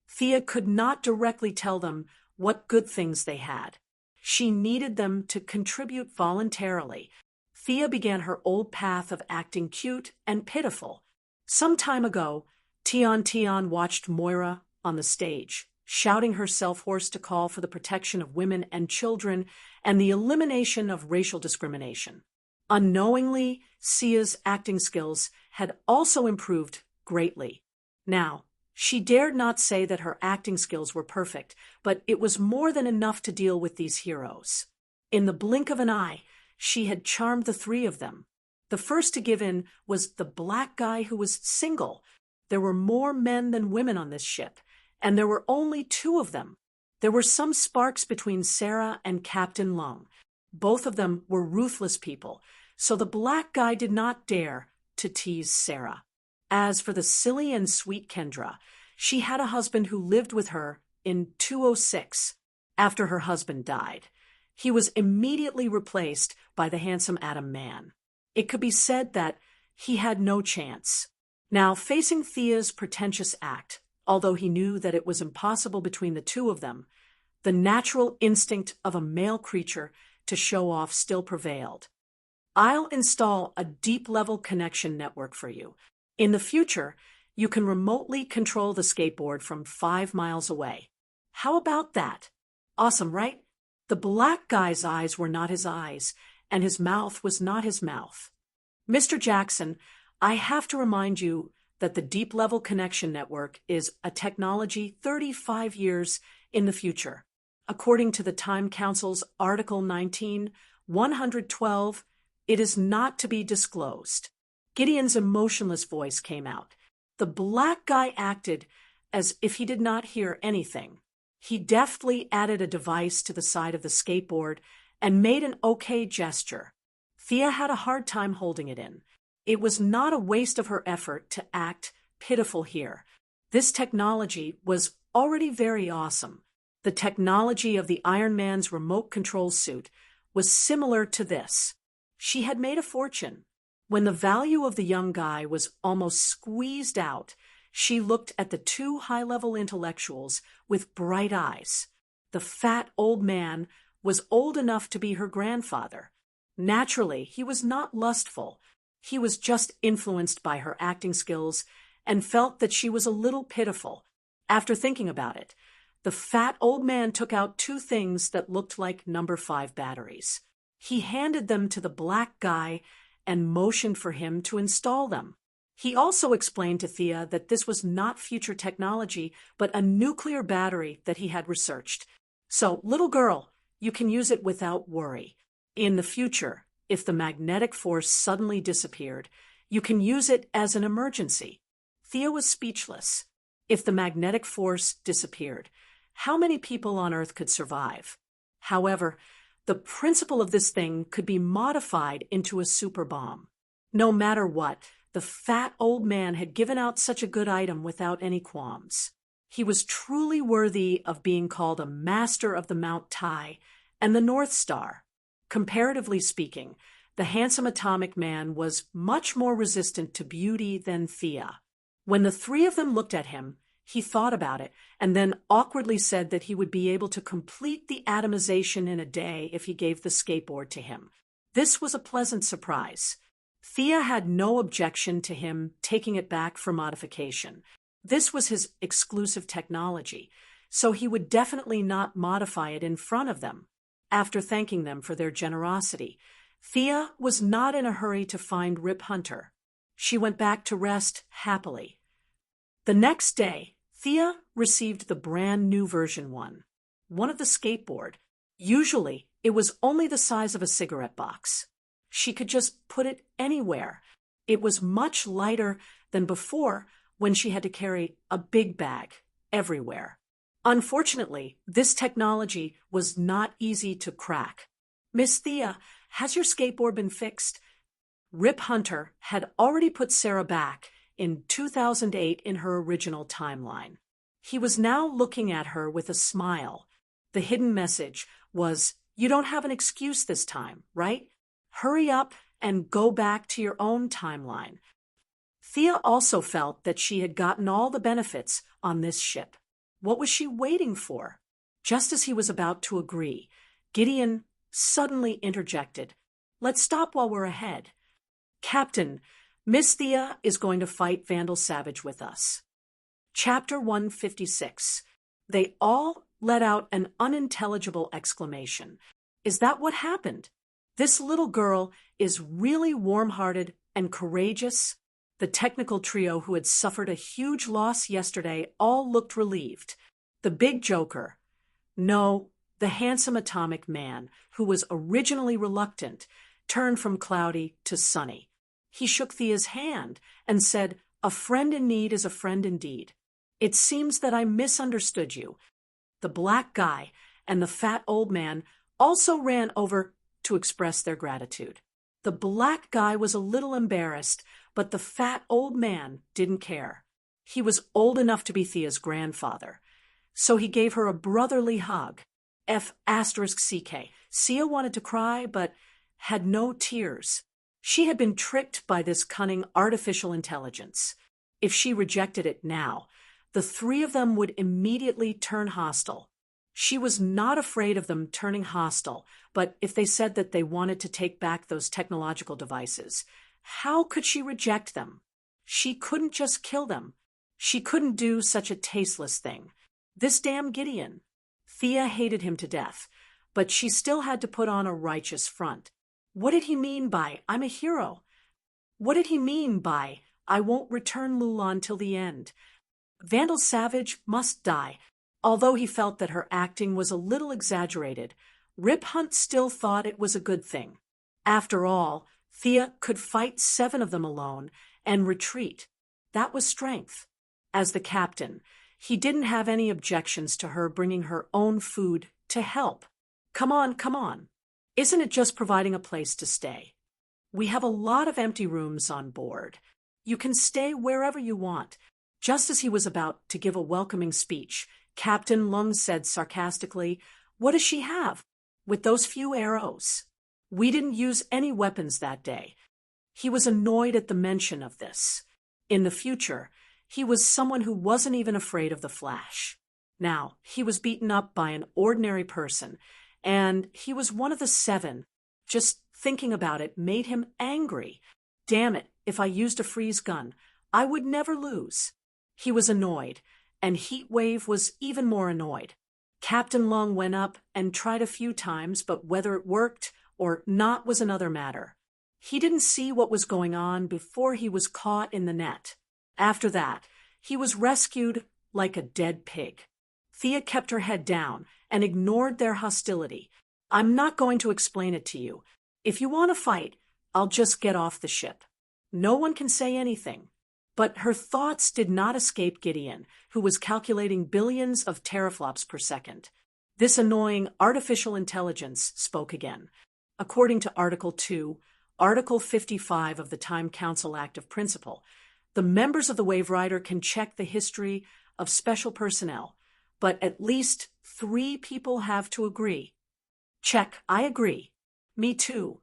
[SPEAKER 1] Thea could not directly tell them what good things they had. She needed them to contribute voluntarily. Thea began her old path of acting cute and pitiful. Some time ago, Tion watched Moira on the stage, shouting herself hoarse to call for the protection of women and children and the elimination of racial discrimination. Unknowingly, Sia's acting skills had also improved greatly. Now, she dared not say that her acting skills were perfect, but it was more than enough to deal with these heroes. In the blink of an eye, she had charmed the three of them. The first to give in was the black guy who was single. There were more men than women on this ship, and there were only two of them. There were some sparks between Sarah and Captain Lung. Both of them were ruthless people, so the black guy did not dare to tease Sarah. As for the silly and sweet Kendra, she had a husband who lived with her in 206 after her husband died. He was immediately replaced by the handsome Adam Man. It could be said that he had no chance. Now, facing Thea's pretentious act, although he knew that it was impossible between the two of them, the natural instinct of a male creature to show off still prevailed. I'll install a deep-level connection network for you. In the future, you can remotely control the skateboard from 5 miles away. How about that? Awesome, right? The black guy's eyes were not his eyes, and his mouth was not his mouth. Mr. Jackson, I have to remind you that the deep-level connection network is a technology 35 years in the future. According to the Time Council's Article 19, 112, it is not to be disclosed. Gideon's emotionless voice came out. The black guy acted as if he did not hear anything. He deftly added a device to the side of the skateboard and made an okay gesture. Thea had a hard time holding it in. It was not a waste of her effort to act pitiful here. This technology was already very awesome. The technology of the Iron Man's remote control suit was similar to this. She had made a fortune. When the value of the young guy was almost squeezed out, she looked at the two high-level intellectuals with bright eyes. The fat old man was old enough to be her grandfather. Naturally, he was not lustful. He was just influenced by her acting skills and felt that she was a little pitiful. After thinking about it, the fat old man took out 2 things that looked like number 5 batteries. He handed them to the black guy and motioned for him to install them. He also explained to Thea that this was not future technology, but a nuclear battery that he had researched. So, little girl, you can use it without worry. In the future, if the magnetic force suddenly disappeared, you can use it as an emergency. Thea was speechless. If the magnetic force disappeared, how many people on Earth could survive? However, the principle of this thing could be modified into a super bomb. No matter what, the fat old man had given out such a good item without any qualms. He was truly worthy of being called a master of the Mount Tai and the North Star. Comparatively speaking, the handsome atomic man was much more resistant to beauty than Thea. When the three of them looked at him, he thought about it and then awkwardly said that he would be able to complete the atomization in a day if he gave the skateboard to him. This was a pleasant surprise. Thea had no objection to him taking it back for modification. This was his exclusive technology, so he would definitely not modify it in front of them. After thanking them for their generosity, Thea was not in a hurry to find Rip Hunter. She went back to rest happily. The next day, Thea received the brand new version one of the skateboard. Usually, it was only the size of a cigarette box. She could just put it anywhere. It was much lighter than before when she had to carry a big bag everywhere. Unfortunately, this technology was not easy to crack. "Miss Thea, has your skateboard been fixed?" Rip Hunter had already put Sarah back in 2008 in her original timeline. He was now looking at her with a smile. The hidden message was, "You don't have an excuse this time, right? Hurry up and go back to your own timeline." Thea also felt that she had gotten all the benefits on this ship. What was she waiting for? Just as he was about to agree, Gideon suddenly interjected, "Let's stop while we're ahead. Captain, Miss Thea is going to fight Vandal Savage with us." Chapter 156. They all let out an unintelligible exclamation. Is that what happened? This little girl is really warm-hearted and courageous. The technical trio who had suffered a huge loss yesterday all looked relieved. The big joker, no, the handsome atomic man, who was originally reluctant, turned from cloudy to sunny. He shook Thea's hand and said, "A friend in need is a friend indeed. It seems that I misunderstood you." The black guy and the fat old man also ran over to express their gratitude. The black guy was a little embarrassed, but the fat old man didn't care. He was old enough to be Thea's grandfather, so he gave her a brotherly hug. F***CK. Sia wanted to cry, but had no tears. She had been tricked by this cunning artificial intelligence. If she rejected it now, the three of them would immediately turn hostile. She was not afraid of them turning hostile, but if they said that they wanted to take back those technological devices, how could she reject them? She couldn't just kill them. She couldn't do such a tasteless thing. This damn Gideon. Thea hated him to death, but she still had to put on a righteous front. What did he mean by, "I'm a hero"? What did he mean by, "I won't return Lulan till the end"? Vandal Savage must die. Although he felt that her acting was a little exaggerated, Rip Hunt still thought it was a good thing. After all, Thea could fight 7 of them alone and retreat. That was strength. As the captain, he didn't have any objections to her bringing her own food to help. Come on, come on. Isn't it just providing a place to stay? We have a lot of empty rooms on board. You can stay wherever you want. Just as he was about to give a welcoming speech, Captain Lung said sarcastically, "What does she have? With those few arrows? We didn't use any weapons that day." He was annoyed at the mention of this. In the future, he was someone who wasn't even afraid of the Flash. Now, he was beaten up by an ordinary person, and he was one of the 7. Just thinking about it made him angry. Damn it, if I used a freeze gun, I would never lose. He was annoyed, and Heatwave was even more annoyed. Captain Lung went up and tried a few times, but whether it worked or not was another matter. He didn't see what was going on before he was caught in the net. After that, he was rescued like a dead pig. Thea kept her head down and ignored their hostility. "I'm not going to explain it to you. If you want to fight, I'll just get off the ship. No one can say anything." But her thoughts did not escape Gideon, who was calculating billions of teraflops per second. This annoying artificial intelligence spoke again. According to Article 2, Article 55 of the Time Council Act of Principle. The members of the Wave Rider can check the history of special personnel, but at least 3 people have to agree. Check, I agree. Me too.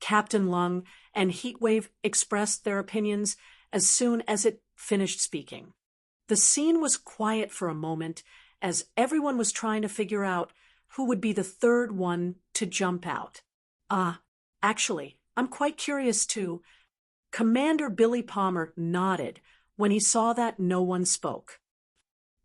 [SPEAKER 1] Captain Lung and Heatwave expressed their opinions as soon as it finished speaking. The scene was quiet for a moment as everyone was trying to figure out who would be the third one to jump out. Actually, I'm quite curious too. Commander Billy Palmer nodded when he saw that no one spoke.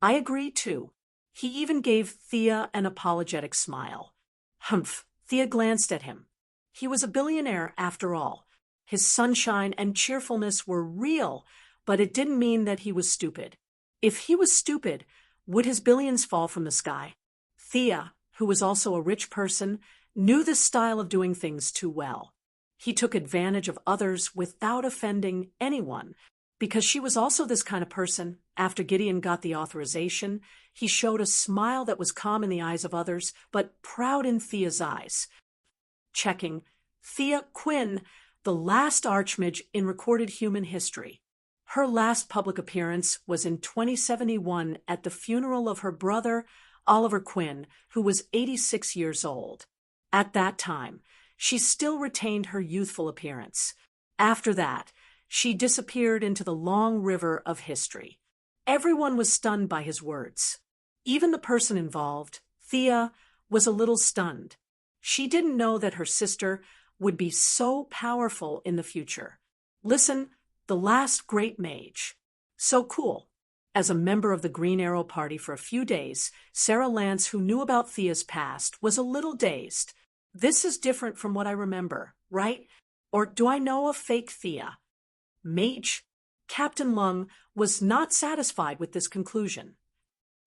[SPEAKER 1] I agree too. He even gave Thea an apologetic smile. Humph, Thea glanced at him. He was a billionaire after all. His sunshine and cheerfulness were real, but it didn't mean that he was stupid. If he was stupid, would his billions fall from the sky? Thea, who was also a rich person, knew this style of doing things too well. He took advantage of others without offending anyone, because she was also this kind of person. After Gideon got the authorization, he showed a smile that was calm in the eyes of others, but proud in Thea's eyes. Checking. Thea Quinn, the last Archmage in recorded human history. Her last public appearance was in 2071 at the funeral of her brother, Oliver Quinn, who was 86 years old. At that time, she still retained her youthful appearance. After that, she disappeared into the long river of history. Everyone was stunned by his words. Even the person involved, Thea, was a little stunned. She didn't know that her sister would be so powerful in the future. Listen, the last great mage. So cool. As a member of the Green Arrow Party for a few days, Sarah Lance, who knew about Thea's past, was a little dazed. This is different from what I remember, right? Or do I know a fake Thea? Mage? Captain Lung was not satisfied with this conclusion.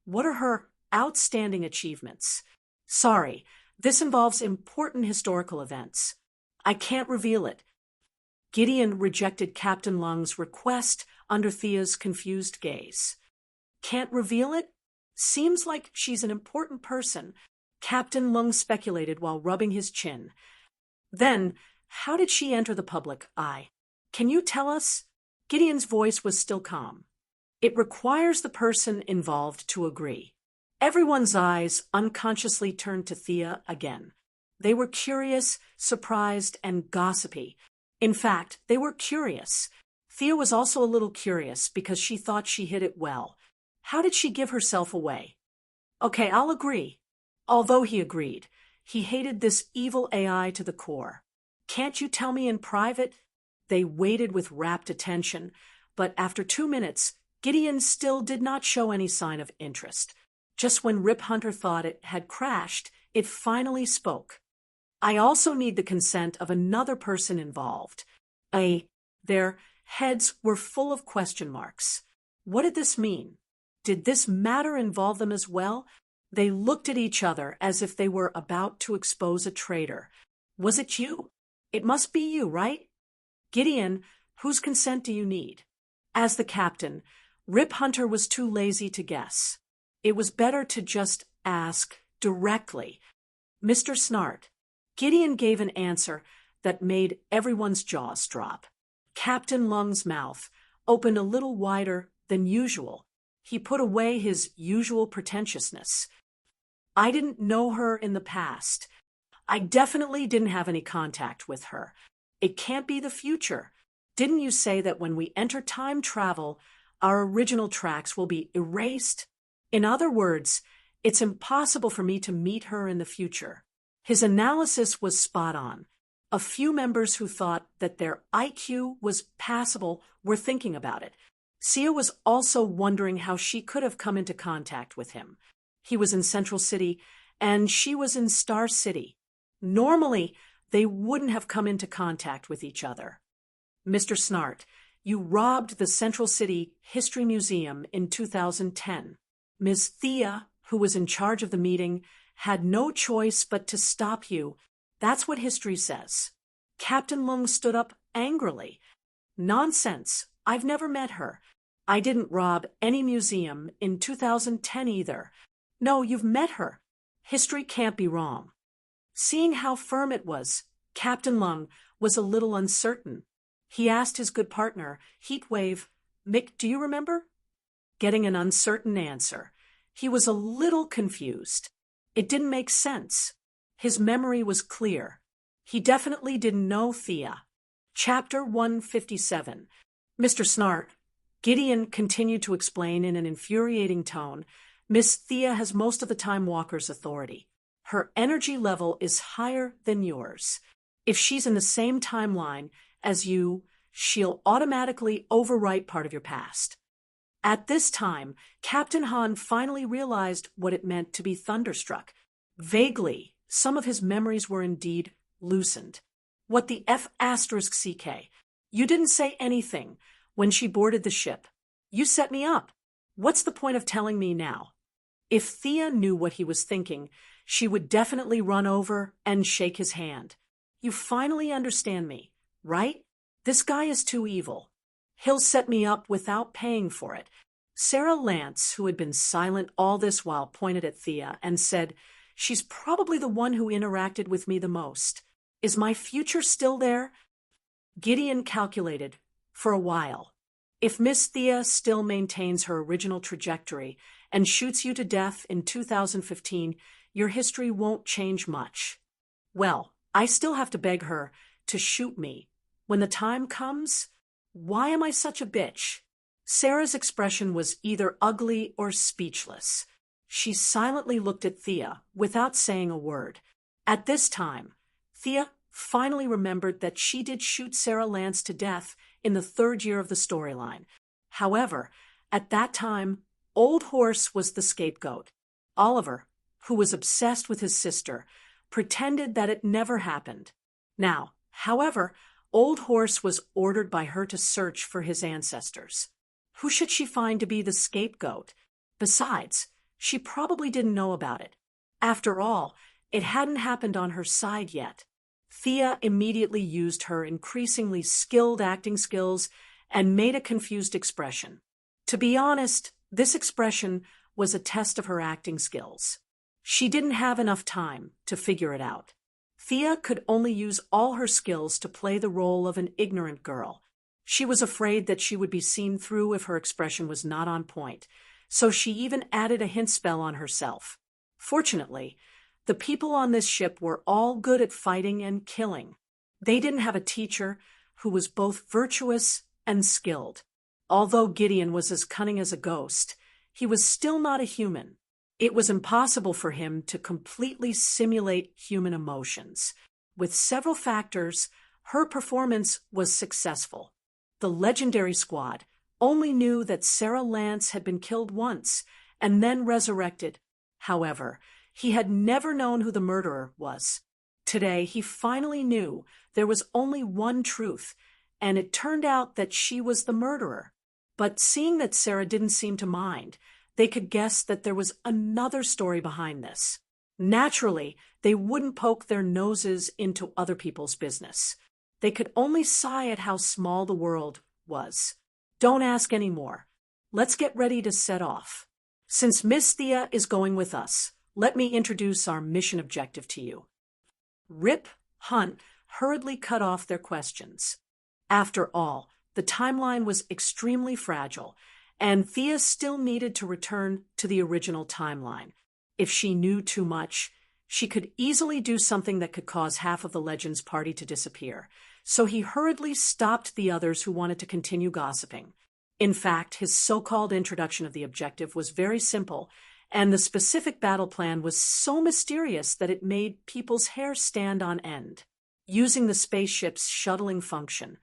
[SPEAKER 1] What are her outstanding achievements? Sorry, this involves important historical events. I can't reveal it. Gideon rejected Captain Lung's request under Thea's confused gaze. Can't reveal it? Seems like she's an important person, Captain Lung speculated while rubbing his chin. Then, how did she enter the public eye? Can you tell us? Gideon's voice was still calm. It requires the person involved to agree. Everyone's eyes unconsciously turned to Thea again. They were curious, surprised, and gossipy. In fact, they were curious. Thea was also a little curious because she thought she hid it well. How did she give herself away? Okay, I'll agree. Although he agreed, he hated this evil AI to the core. Can't you tell me in private? They waited with rapt attention, but after 2 minutes, Gideon still did not show any sign of interest. Just when Rip Hunter thought it had crashed, it finally spoke. I also need the consent of another person involved. Their heads were full of question marks. What did this mean? Did this matter involve them as well? They looked at each other as if they were about to expose a traitor. Was it you? It must be you, right? Gideon, whose consent do you need? As the captain, Rip Hunter was too lazy to guess. It was better to just ask directly. Mr. Snart. Gideon gave an answer that made everyone's jaws drop. Captain Lung's mouth opened a little wider than usual. He put away his usual pretentiousness. I didn't know her in the past. I definitely didn't have any contact with her. It can't be the future. Didn't you say that when we enter time travel, our original tracks will be erased? In other words, it's impossible for me to meet her in the future. His analysis was spot on. A few members who thought that their IQ was passable were thinking about it. Sia was also wondering how she could have come into contact with him. He was in Central City, and she was in Star City. Normally, they wouldn't have come into contact with each other. Mr. Snart, you robbed the Central City History Museum in 2010. Ms. Thea, who was in charge of the meeting, had no choice but to stop you. That's what history says. Captain Lung stood up angrily. Nonsense. I've never met her. I didn't rob any museum in 2010 either. No, you've met her. History can't be wrong. Seeing how firm it was, Captain Lung was a little uncertain. He asked his good partner, Heatwave, Mick, do you remember? Getting an uncertain answer. He was a little confused. It didn't make sense. His memory was clear. He definitely didn't know Thea. Chapter 157. Mr. Snart, Gideon continued to explain in an infuriating tone, Miss Thea has most of the Time Walker's authority. Her energy level is higher than yours. If she's in the same timeline as you, she'll automatically overwrite part of your past. At this time, Captain Han finally realized what it meant to be thunderstruck. Vaguely, some of his memories were indeed loosened. What the F***CK? You didn't say anything when she boarded the ship. You set me up. What's the point of telling me now? If Thea knew what he was thinking, she would definitely run over and shake his hand. You finally understand me, right? This guy is too evil. He'll set me up without paying for it. Sarah Lance, who had been silent all this while, pointed at Thea and said, She's probably the one who interacted with me the most. Is my future still there? Gideon calculated. For a while. If Miss Thea still maintains her original trajectory and shoots you to death in 2015, your history won't change much. Well, I still have to beg her to shoot me. When the time comes, why am I such a bitch? Sarah's expression was either ugly or speechless. She silently looked at Thea without saying a word. At this time, Thea finally remembered that she did shoot Sarah Lance to death in the 3rd year of the storyline. However, at that time, Old Horse was the scapegoat. Oliver, who was obsessed with his sister, pretended that it never happened. Now, however, Old Horse was ordered by her to search for his ancestors. Who should she find to be the scapegoat? Besides, she probably didn't know about it. After all, it hadn't happened on her side yet. Thea immediately used her increasingly skilled acting skills and made a confused expression. To be honest, this expression was a test of her acting skills. She didn't have enough time to figure it out. Thea could only use all her skills to play the role of an ignorant girl. She was afraid that she would be seen through if her expression was not on point, so she even added a hint spell on herself. Fortunately, the people on this ship were all good at fighting and killing. They didn't have a teacher who was both virtuous and skilled. Although Gideon was as cunning as a ghost, he was still not a human. It was impossible for him to completely simulate human emotions. With several factors, her performance was successful. The legendary squad only knew that Sarah Lance had been killed once and then resurrected. However, he had never known who the murderer was. Today, he finally knew there was only one truth, and it turned out that she was the murderer. But seeing that Sarah didn't seem to mind, they could guess that there was another story behind this. Naturally, they wouldn't poke their noses into other people's business. They could only sigh at how small the world was. Don't ask any more. Let's get ready to set off. Since Miss Thea is going with us, let me introduce our mission objective to you. Rip, Hunt hurriedly cut off their questions. After all, the timeline was extremely fragile, and Thea still needed to return to the original timeline. If she knew too much, she could easily do something that could cause half of the Legends party to disappear, so he hurriedly stopped the others who wanted to continue gossiping. In fact, his so-called introduction of the objective was very simple, and the specific battle plan was so mysterious that it made people's hair stand on end. Using the spaceship's shuttling function,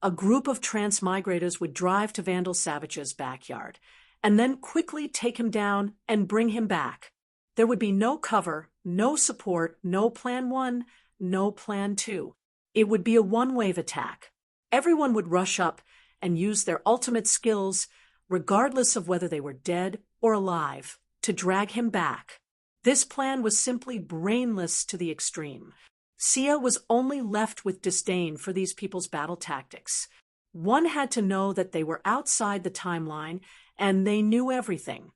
[SPEAKER 1] a group of transmigrators would drive to Vandal Savage's backyard, and then quickly take him down and bring him back. There would be no cover, no support, no Plan 1, no Plan 2. It would be a one-wave attack. Everyone would rush up and use their ultimate skills, regardless of whether they were dead or alive, to drag him back. This plan was simply brainless to the extreme. Sia was only left with disdain for these people's battle tactics. One had to know that they were outside the timeline, and they knew everything.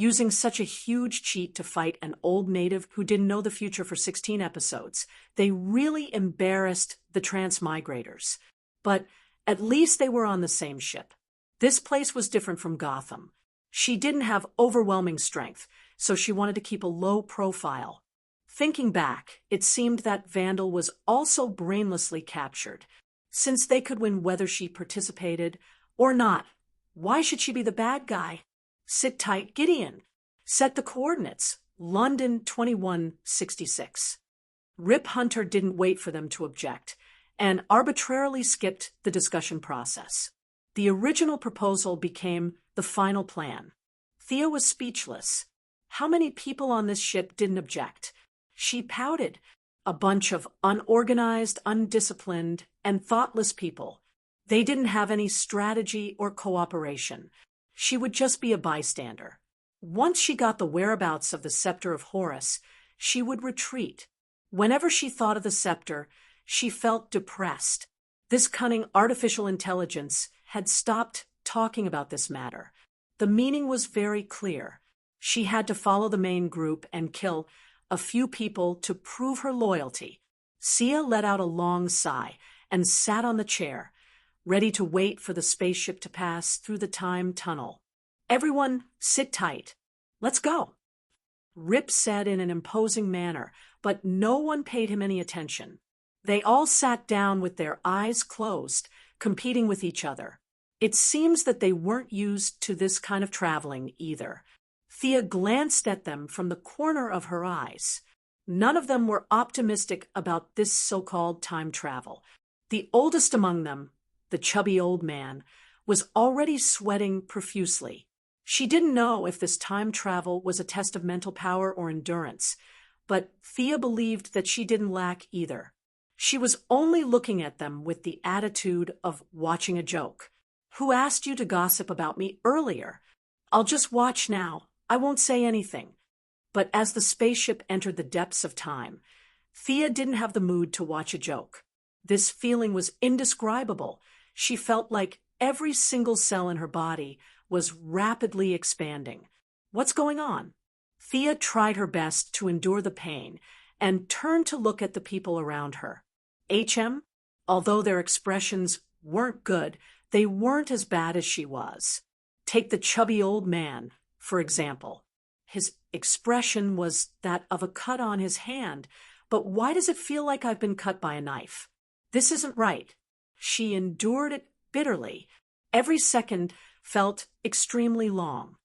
[SPEAKER 1] using such a huge cheat to fight an old native who didn't know the future for 16 episodes. They really embarrassed the transmigrators. But at least they were on the same ship. This place was different from Gotham. She didn't have overwhelming strength, so she wanted to keep a low profile. Thinking back, it seemed that Vandal was also brainlessly captured. Since they could win whether she participated or not, why should she be the bad guy? Sit tight, Gideon. Set the coordinates. London 2166. Rip Hunter didn't wait for them to object, and arbitrarily skipped the discussion process. The original proposal became the final plan. Thea was speechless. How many people on this ship didn't object? She pouted. A bunch of unorganized, undisciplined, and thoughtless people. They didn't have any strategy or cooperation. She would just be a bystander. Once she got the whereabouts of the scepter of Horus, she would retreat. Whenever she thought of the scepter, she felt depressed. This cunning artificial intelligence had stopped talking about this matter. The meaning was very clear. She had to follow the main group and kill a few people to prove her loyalty. Sia let out a long sigh and sat on the chair, ready to wait for the spaceship to pass through the time tunnel. Everyone, sit tight. Let's go. Rip said in an imposing manner, but no one paid him any attention. They all sat down with their eyes closed, competing with each other. It seems that they weren't used to this kind of traveling either. Thea glanced at them from the corner of her eyes. None of them were optimistic about this so-called time travel. The oldest among them, the chubby old man, was already sweating profusely. She didn't know if this time travel was a test of mental power or endurance, but Thea believed that she didn't lack either. She was only looking at them with the attitude of watching a joke. Who asked you to gossip about me earlier? I'll just watch now. I won't say anything. But as the spaceship entered the depths of time, Thea didn't have the mood to watch a joke. This feeling was indescribable. She felt like every single cell in her body was rapidly expanding. What's going on? Thea tried her best to endure the pain and turned to look at the people around her. Although their expressions weren't good, they weren't as bad as she was. Take the chubby old man, for example. His expression was that of a cut on his hand, but why does it feel like I've been cut by a knife? This isn't right. She endured it bitterly. Every second felt extremely long.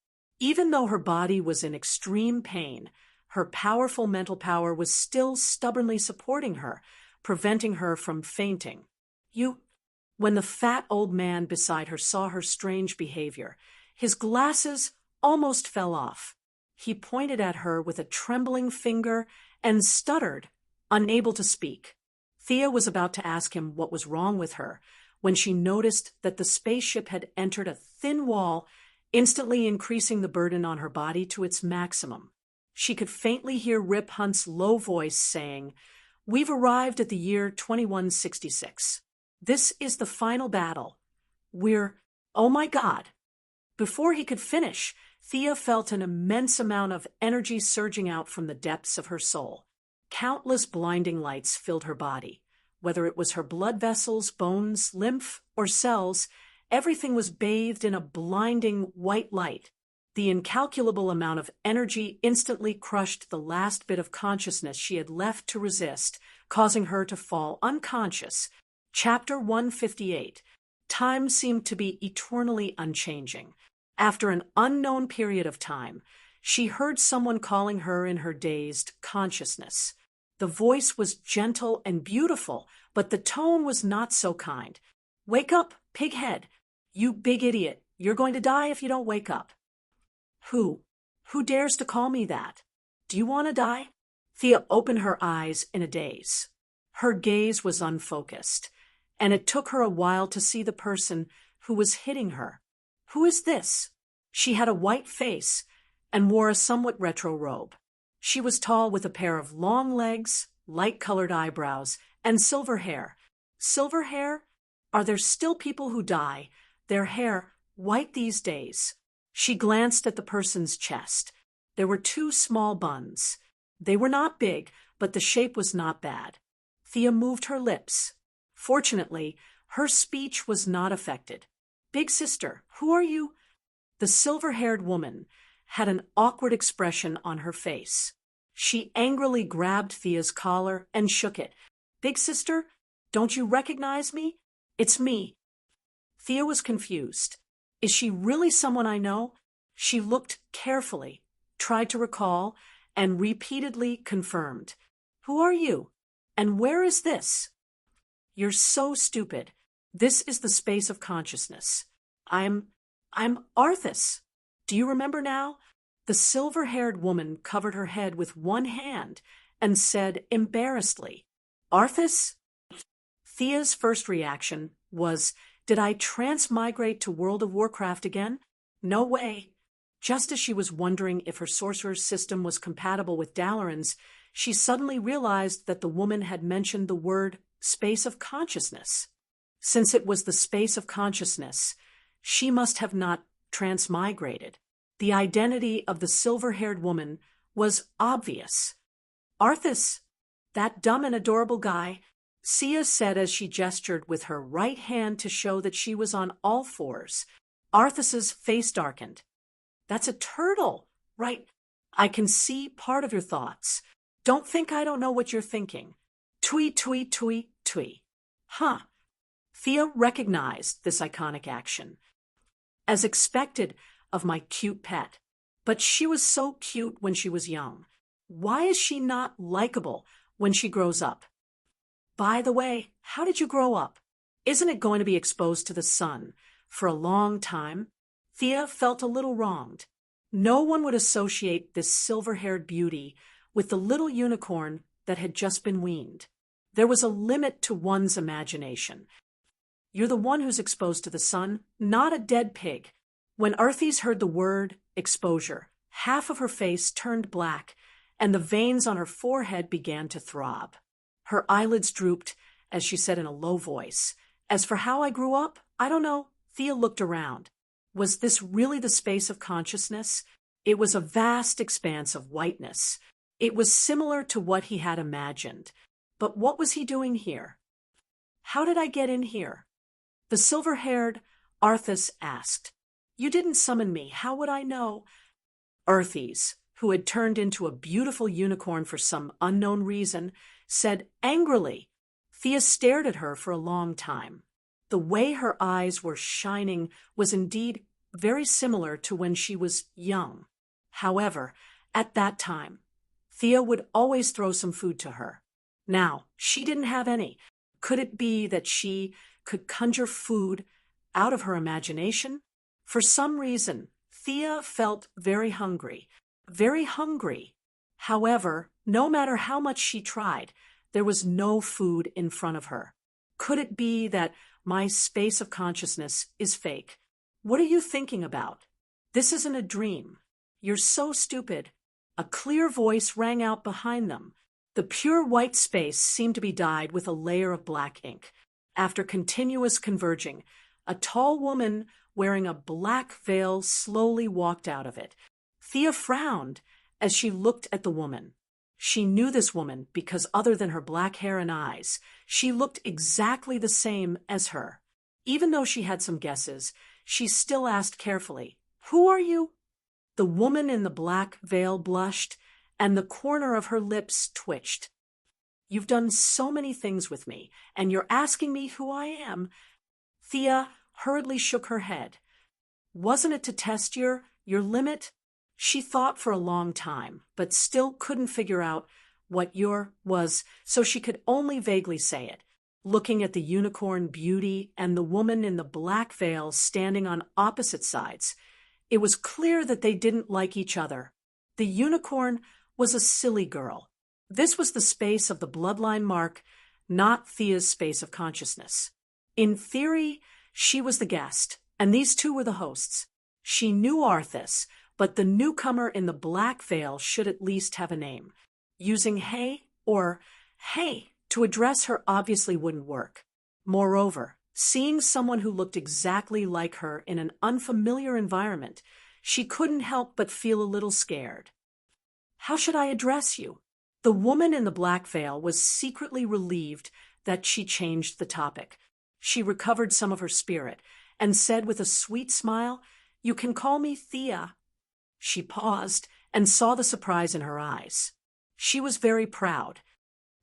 [SPEAKER 1] Even though her body was in extreme pain, her powerful mental power was still stubbornly supporting her, preventing her from fainting. When the fat old man beside her saw her strange behavior, his glasses almost fell off. He pointed at her with a trembling finger and stuttered, unable to speak. Thea was about to ask him what was wrong with her when she noticed that the spaceship had entered a thin wall, instantly increasing the burden on her body to its maximum. She could faintly hear Rip Hunt's low voice saying, "We've arrived at the year 2166. This is the final battle. Oh my God." Before he could finish, Thea felt an immense amount of energy surging out from the depths of her soul. Countless blinding lights filled her body. Whether it was her blood vessels, bones, lymph, or cells, everything was bathed in a blinding white light. The incalculable amount of energy instantly crushed the last bit of consciousness she had left to resist, causing her to fall unconscious. Chapter 158. Time seemed to be eternally unchanging. After an unknown period of time, she heard someone calling her in her dazed consciousness. The voice was gentle and beautiful, but the tone was not so kind. "Wake up, pighead! You big idiot! You're going to die if you don't wake up." Who dares to call me that? Do you want to die? Thea opened her eyes in a daze. Her gaze was unfocused, and it took her a while to see the person who was hitting her. Who is this? She had a white face and wore a somewhat retro robe. She was tall with a pair of long legs, light-colored eyebrows, and silver hair. Silver hair? Are there still people who dye their hair white these days? She glanced at the person's chest. There were two small buns. They were not big, but the shape was not bad. Thea moved her lips. Fortunately, her speech was not affected. "Big sister, who are you?" The silver-haired woman had an awkward expression on her face. She angrily grabbed Thea's collar and shook it. "Big sister, don't you recognize me? It's me." Thea was confused. Is she really someone I know? She looked carefully, tried to recall, and repeatedly confirmed. "Who are you? And where is this?" "You're so stupid. This is the space of consciousness. I'm Arthas. Do you remember now?" The silver-haired woman covered her head with one hand and said embarrassedly, "Arthas?" Thea's first reaction was, did I transmigrate to World of Warcraft again? No way. Just as she was wondering if her sorcerer's system was compatible with Dalaran's, she suddenly realized that the woman had mentioned the word space of consciousness. Since it was the space of consciousness, she must have not transmigrated. The identity of the silver-haired woman was obvious. "Arthas, that dumb and adorable guy," Sia said as she gestured with her right hand to show that she was on all fours. Arthas's face darkened. "That's a turtle, right? I can see part of your thoughts. Don't think I don't know what you're thinking. Twee, twee, twee, twee." Huh. Thea recognized this iconic action. As expected of my cute pet. But she was so cute when she was young. Why is she not likable when she grows up? By the way, how did you grow up? Isn't it going to be exposed to the sun for a long time? Thea felt a little wronged. No one would associate this silver-haired beauty with the little unicorn that had just been weaned. There was a limit to one's imagination. "You're the one who's exposed to the sun, not a dead pig." When Arthas heard the word exposure, half of her face turned black, and the veins on her forehead began to throb. Her eyelids drooped as she said in a low voice, "As for how I grew up, I don't know." Thea looked around. Was this really the space of consciousness? It was a vast expanse of whiteness. It was similar to what he had imagined. But what was he doing here? "How did I get in here?" The silver-haired Arthas asked. "You didn't summon me. How would I know?" Arthas, who had turned into a beautiful unicorn for some unknown reason, said angrily. Thea stared at her for a long time. The way her eyes were shining was indeed very similar to when she was young. However, at that time, Thea would always throw some food to her. Now, she didn't have any. Could it be that she could conjure food out of her imagination? For some reason, Thea felt very hungry. Very hungry. However, no matter how much she tried, there was no food in front of her. Could it be that my space of consciousness is fake? What are you thinking about? This isn't a dream. You're so stupid. A clear voice rang out behind them. The pure white space seemed to be dyed with a layer of black ink. After continuous converging, a tall woman wearing a black veil slowly walked out of it. Thea frowned as she looked at the woman. She knew this woman because other than her black hair and eyes, she looked exactly the same as her. Even though she had some guesses, she still asked carefully, "Who are you?" The woman in the black veil blushed, and the corner of her lips twitched. "You've done so many things with me, and you're asking me who I am." Thea hurriedly shook her head. "Wasn't it to test your limit?" She thought for a long time, but still couldn't figure out what your was, so she could only vaguely say it, looking at the unicorn beauty and the woman in the black veil standing on opposite sides. It was clear that they didn't like each other. The unicorn was a silly girl. This was the space of the bloodline mark, not Thea's space of consciousness. In theory, she was the guest, and these two were the hosts. She knew Arthas, but the newcomer in the black veil should at least have a name. Using hey or hey to address her obviously wouldn't work. Moreover, seeing someone who looked exactly like her in an unfamiliar environment, She couldn't help but feel a little scared. "How should I address you?" The woman in the black veil was secretly relieved that she changed the topic. She recovered some of her spirit and said with a sweet smile, "You can call me Thea." She paused and saw the surprise in her eyes. She was very proud.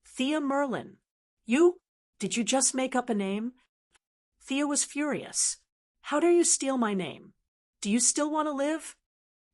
[SPEAKER 1] "Thea Merlin. You? Did you just make up a name?" Thea was furious. "How dare you steal my name? Do you still want to live?"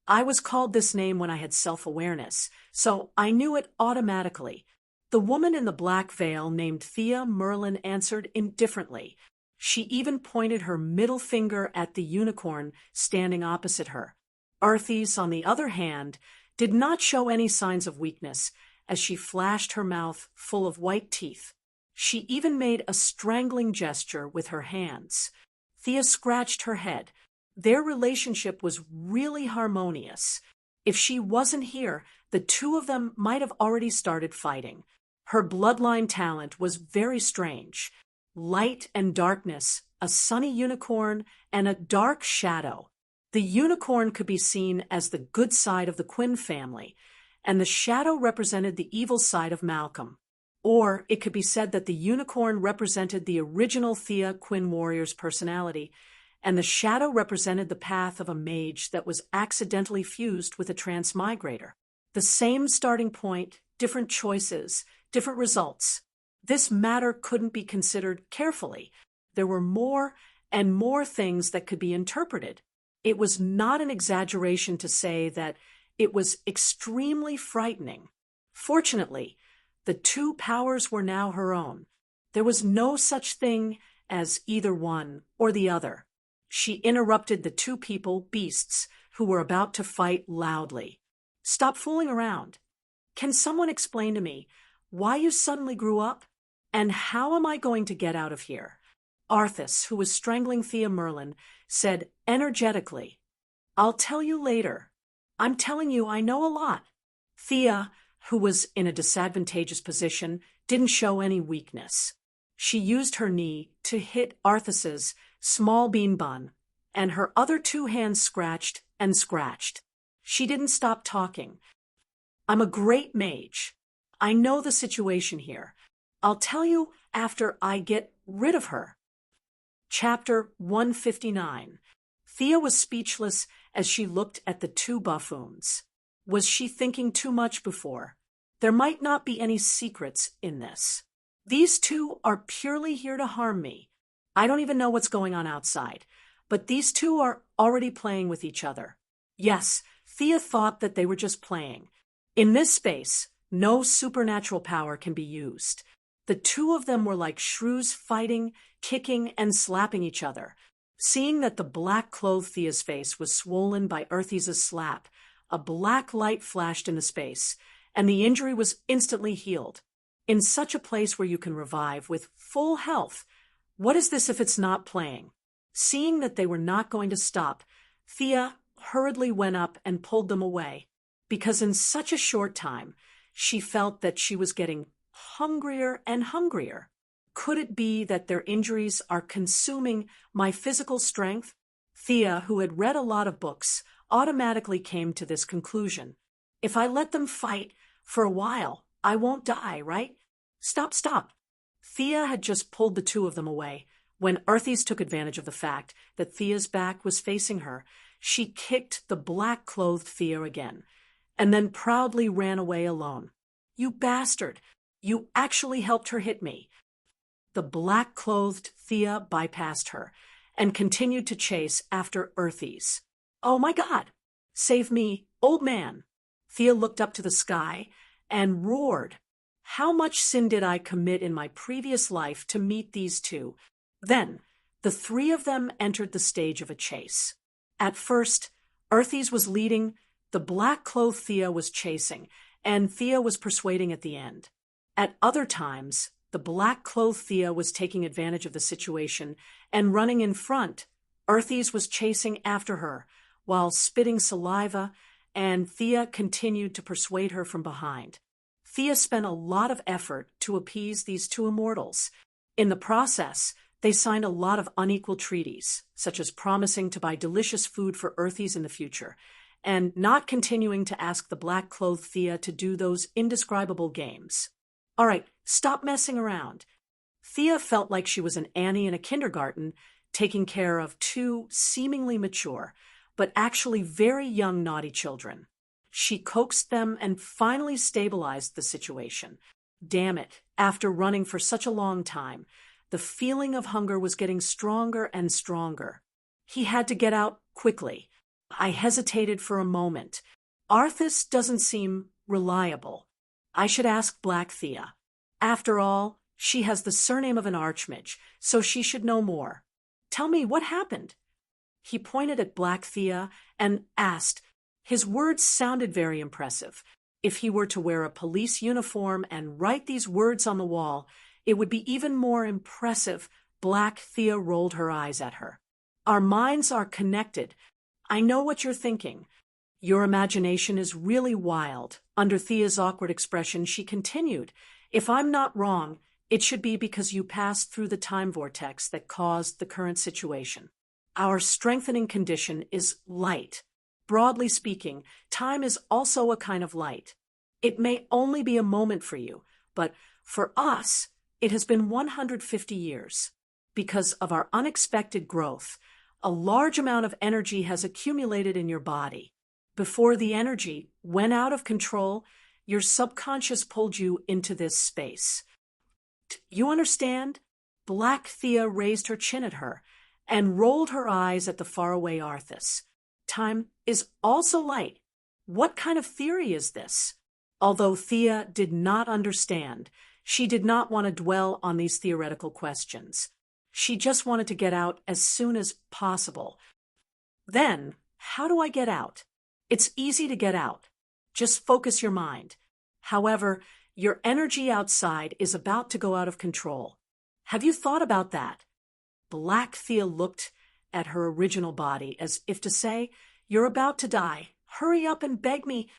[SPEAKER 1] "I was called this name when I had self-awareness, so I knew it automatically." The woman in the black veil named Thea Merlin answered indifferently. She even pointed her middle finger at the unicorn standing opposite her. Arthis, on the other hand, did not show any signs of weakness as she flashed her mouth full of white teeth. She even made a strangling gesture with her hands. Thea scratched her head. Their relationship was really harmonious. If she wasn't here, the two of them might have already started fighting. Her bloodline talent was very strange. Light and darkness, a sunny unicorn, and a dark shadow. The unicorn could be seen as the good side of the Quinn family, and the shadow represented the evil side of Malcolm. Or it could be said that the unicorn represented the original Thea Quinn warrior's personality, and the shadow represented the path of a mage that was accidentally fused with a transmigrator. The same starting point, different choices, different results. This matter couldn't be considered carefully. There were more and more things that could be interpreted. It was not an exaggeration to say that it was extremely frightening. Fortunately, the two powers were now her own. There was no such thing as either one or the other. She interrupted the two people, beasts, who were about to fight loudly. "Stop fooling around. Can someone explain to me why you suddenly grew up? And how am I going to get out of here?" Arthas, who was strangling Thea Merlin, said energetically, "I'll tell you later. I'm telling you I know a lot." Thea, who was in a disadvantageous position, didn't show any weakness. She used her knee to hit Arthas's small bean bun, and her other two hands scratched and scratched. She didn't stop talking. "I'm a great mage. I know the situation here. I'll tell you after I get rid of her." Chapter 159. Thea was speechless as she looked at the two buffoons. Was she thinking too much before? There might not be any secrets in this. These two are purely here to harm me. I don't even know what's going on outside, but these two are already playing with each other. Yes, Thea thought that they were just playing. In this space, no supernatural power can be used. The two of them were like shrews fighting, kicking, and slapping each other. Seeing that the black-clothed Thea's face was swollen by Earthy's slap, a black light flashed into space, and the injury was instantly healed. In such a place where you can revive with full health, what is this if it's not playing? Seeing that they were not going to stop, Thea hurriedly went up and pulled them away, because in such a short time, she felt that she was getting hungrier and hungrier. Could it be that their injuries are consuming my physical strength? Thea, who had read a lot of books, automatically came to this conclusion. If I let them fight for a while, I won't die, right? Stop. Thea had just pulled the two of them away. When Arthis took advantage of the fact that Thea's back was facing her, she kicked the black-clothed Thea again, and then proudly ran away alone. "You bastard! You actually helped her hit me." The black-clothed Thea bypassed her and continued to chase after Arthis. "Oh my God! Save me, old man!" Thea looked up to the sky and roared. How much sin did I commit in my previous life to meet these two? Then, the three of them entered the stage of a chase. At first, Arthis was leading, the black-clothed Thea was chasing, and Thea was persuading at the end. At other times, the black-clothed Thea was taking advantage of the situation and running in front. Arthis was chasing after her, while spitting saliva, and Thea continued to persuade her from behind. Thea spent a lot of effort to appease these two immortals. In the process, They signed a lot of unequal treaties, such as promising to buy delicious food for Earthies in the future, and not continuing to ask the black-clothed Thea to do those indescribable games. All right, stop messing around. Thea felt like she was an Annie in a kindergarten, taking care of two seemingly mature, but actually very young naughty children. She coaxed them and finally stabilized the situation. Damn it, after running for such a long time, the feeling of hunger was getting stronger and stronger. He had to get out quickly. I hesitated for a moment. Arthas doesn't seem reliable. I should ask Black Thea. After all, she has the surname of an archmage, so she should know more. Tell me, what happened? He pointed at Black Thea and asked. His words sounded very impressive. If he were to wear a police uniform and write these words on the wall, it would be even more impressive. Black Thea rolled her eyes at her. Our minds are connected. I know what you're thinking. Your imagination is really wild. Under Thea's awkward expression, she continued, if I'm not wrong, it should be because you passed through the time vortex that caused the current situation. Our strengthening condition is light. Broadly speaking, time is also a kind of light. It may only be a moment for you, but for us, it has been 150 years. Because of our unexpected growth, a large amount of energy has accumulated in your body. Before the energy went out of control, your subconscious pulled you into this space. You understand? Black Thea raised her chin at her and rolled her eyes at the faraway Arthas. Time is also light. What kind of theory is this? Although Thea did not understand, she did not want to dwell on these theoretical questions. She just wanted to get out as soon as possible. Then, how do I get out? It's easy to get out. Just focus your mind. However, your energy outside is about to go out of control. Have you thought about that? Black Thea looked at her original body as if to say, you're about to die. Hurry up and beg me.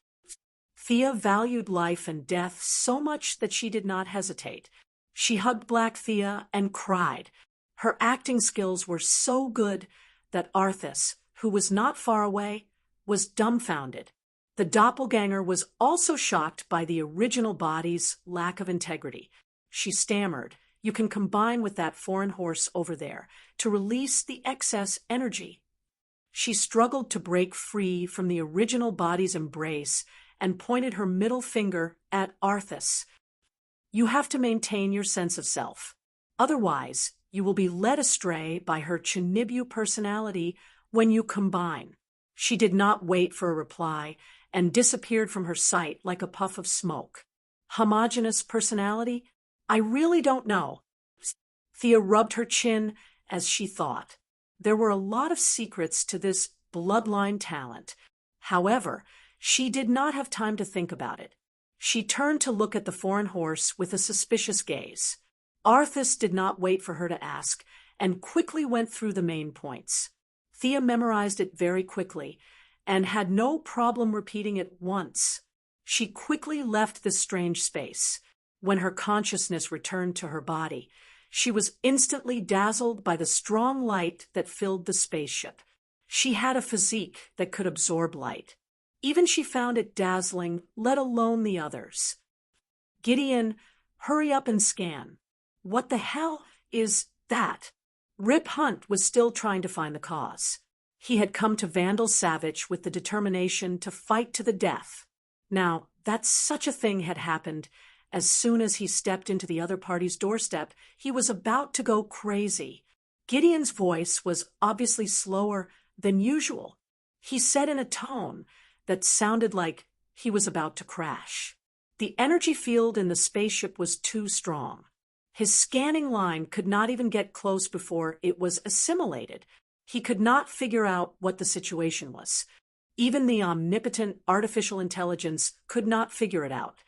[SPEAKER 1] Thea valued life and death so much that she did not hesitate. She hugged Black Thea and cried. Her acting skills were so good that Arthas, who was not far away, was dumbfounded. The doppelganger was also shocked by the original body's lack of integrity. She stammered, you can combine with that foreign horse over there to release the excess energy. She struggled to break free from the original body's embrace and pointed her middle finger at Arthas. You have to maintain your sense of self. Otherwise, you will be led astray by her Chinibu personality when you combine. She did not wait for a reply and disappeared from her sight like a puff of smoke. Homogeneous personality? I really don't know. Thea rubbed her chin as she thought. There were a lot of secrets to this bloodline talent. However, she did not have time to think about it. She turned to look at the foreign horse with a suspicious gaze. Arthas did not wait for her to ask and quickly went through the main points. Thea memorized it very quickly and had no problem repeating it once. She quickly left this strange space. When her consciousness returned to her body, she was instantly dazzled by the strong light that filled the spaceship. She had a physique that could absorb light. Even she found it dazzling, let alone the others. Gideon, hurry up and scan. What the hell is that? Rip Hunt was still trying to find the cause. He had come to Vandal Savage with the determination to fight to the death. Now, that such a thing had happened, as soon as he stepped into the other party's doorstep, he was about to go crazy. Gideon's voice was obviously slower than usual. He said in a tone that sounded like he was about to crash. The energy field in the spaceship was too strong. His scanning line could not even get close before it was assimilated. He could not figure out what the situation was. Even the omnipotent artificial intelligence could not figure it out.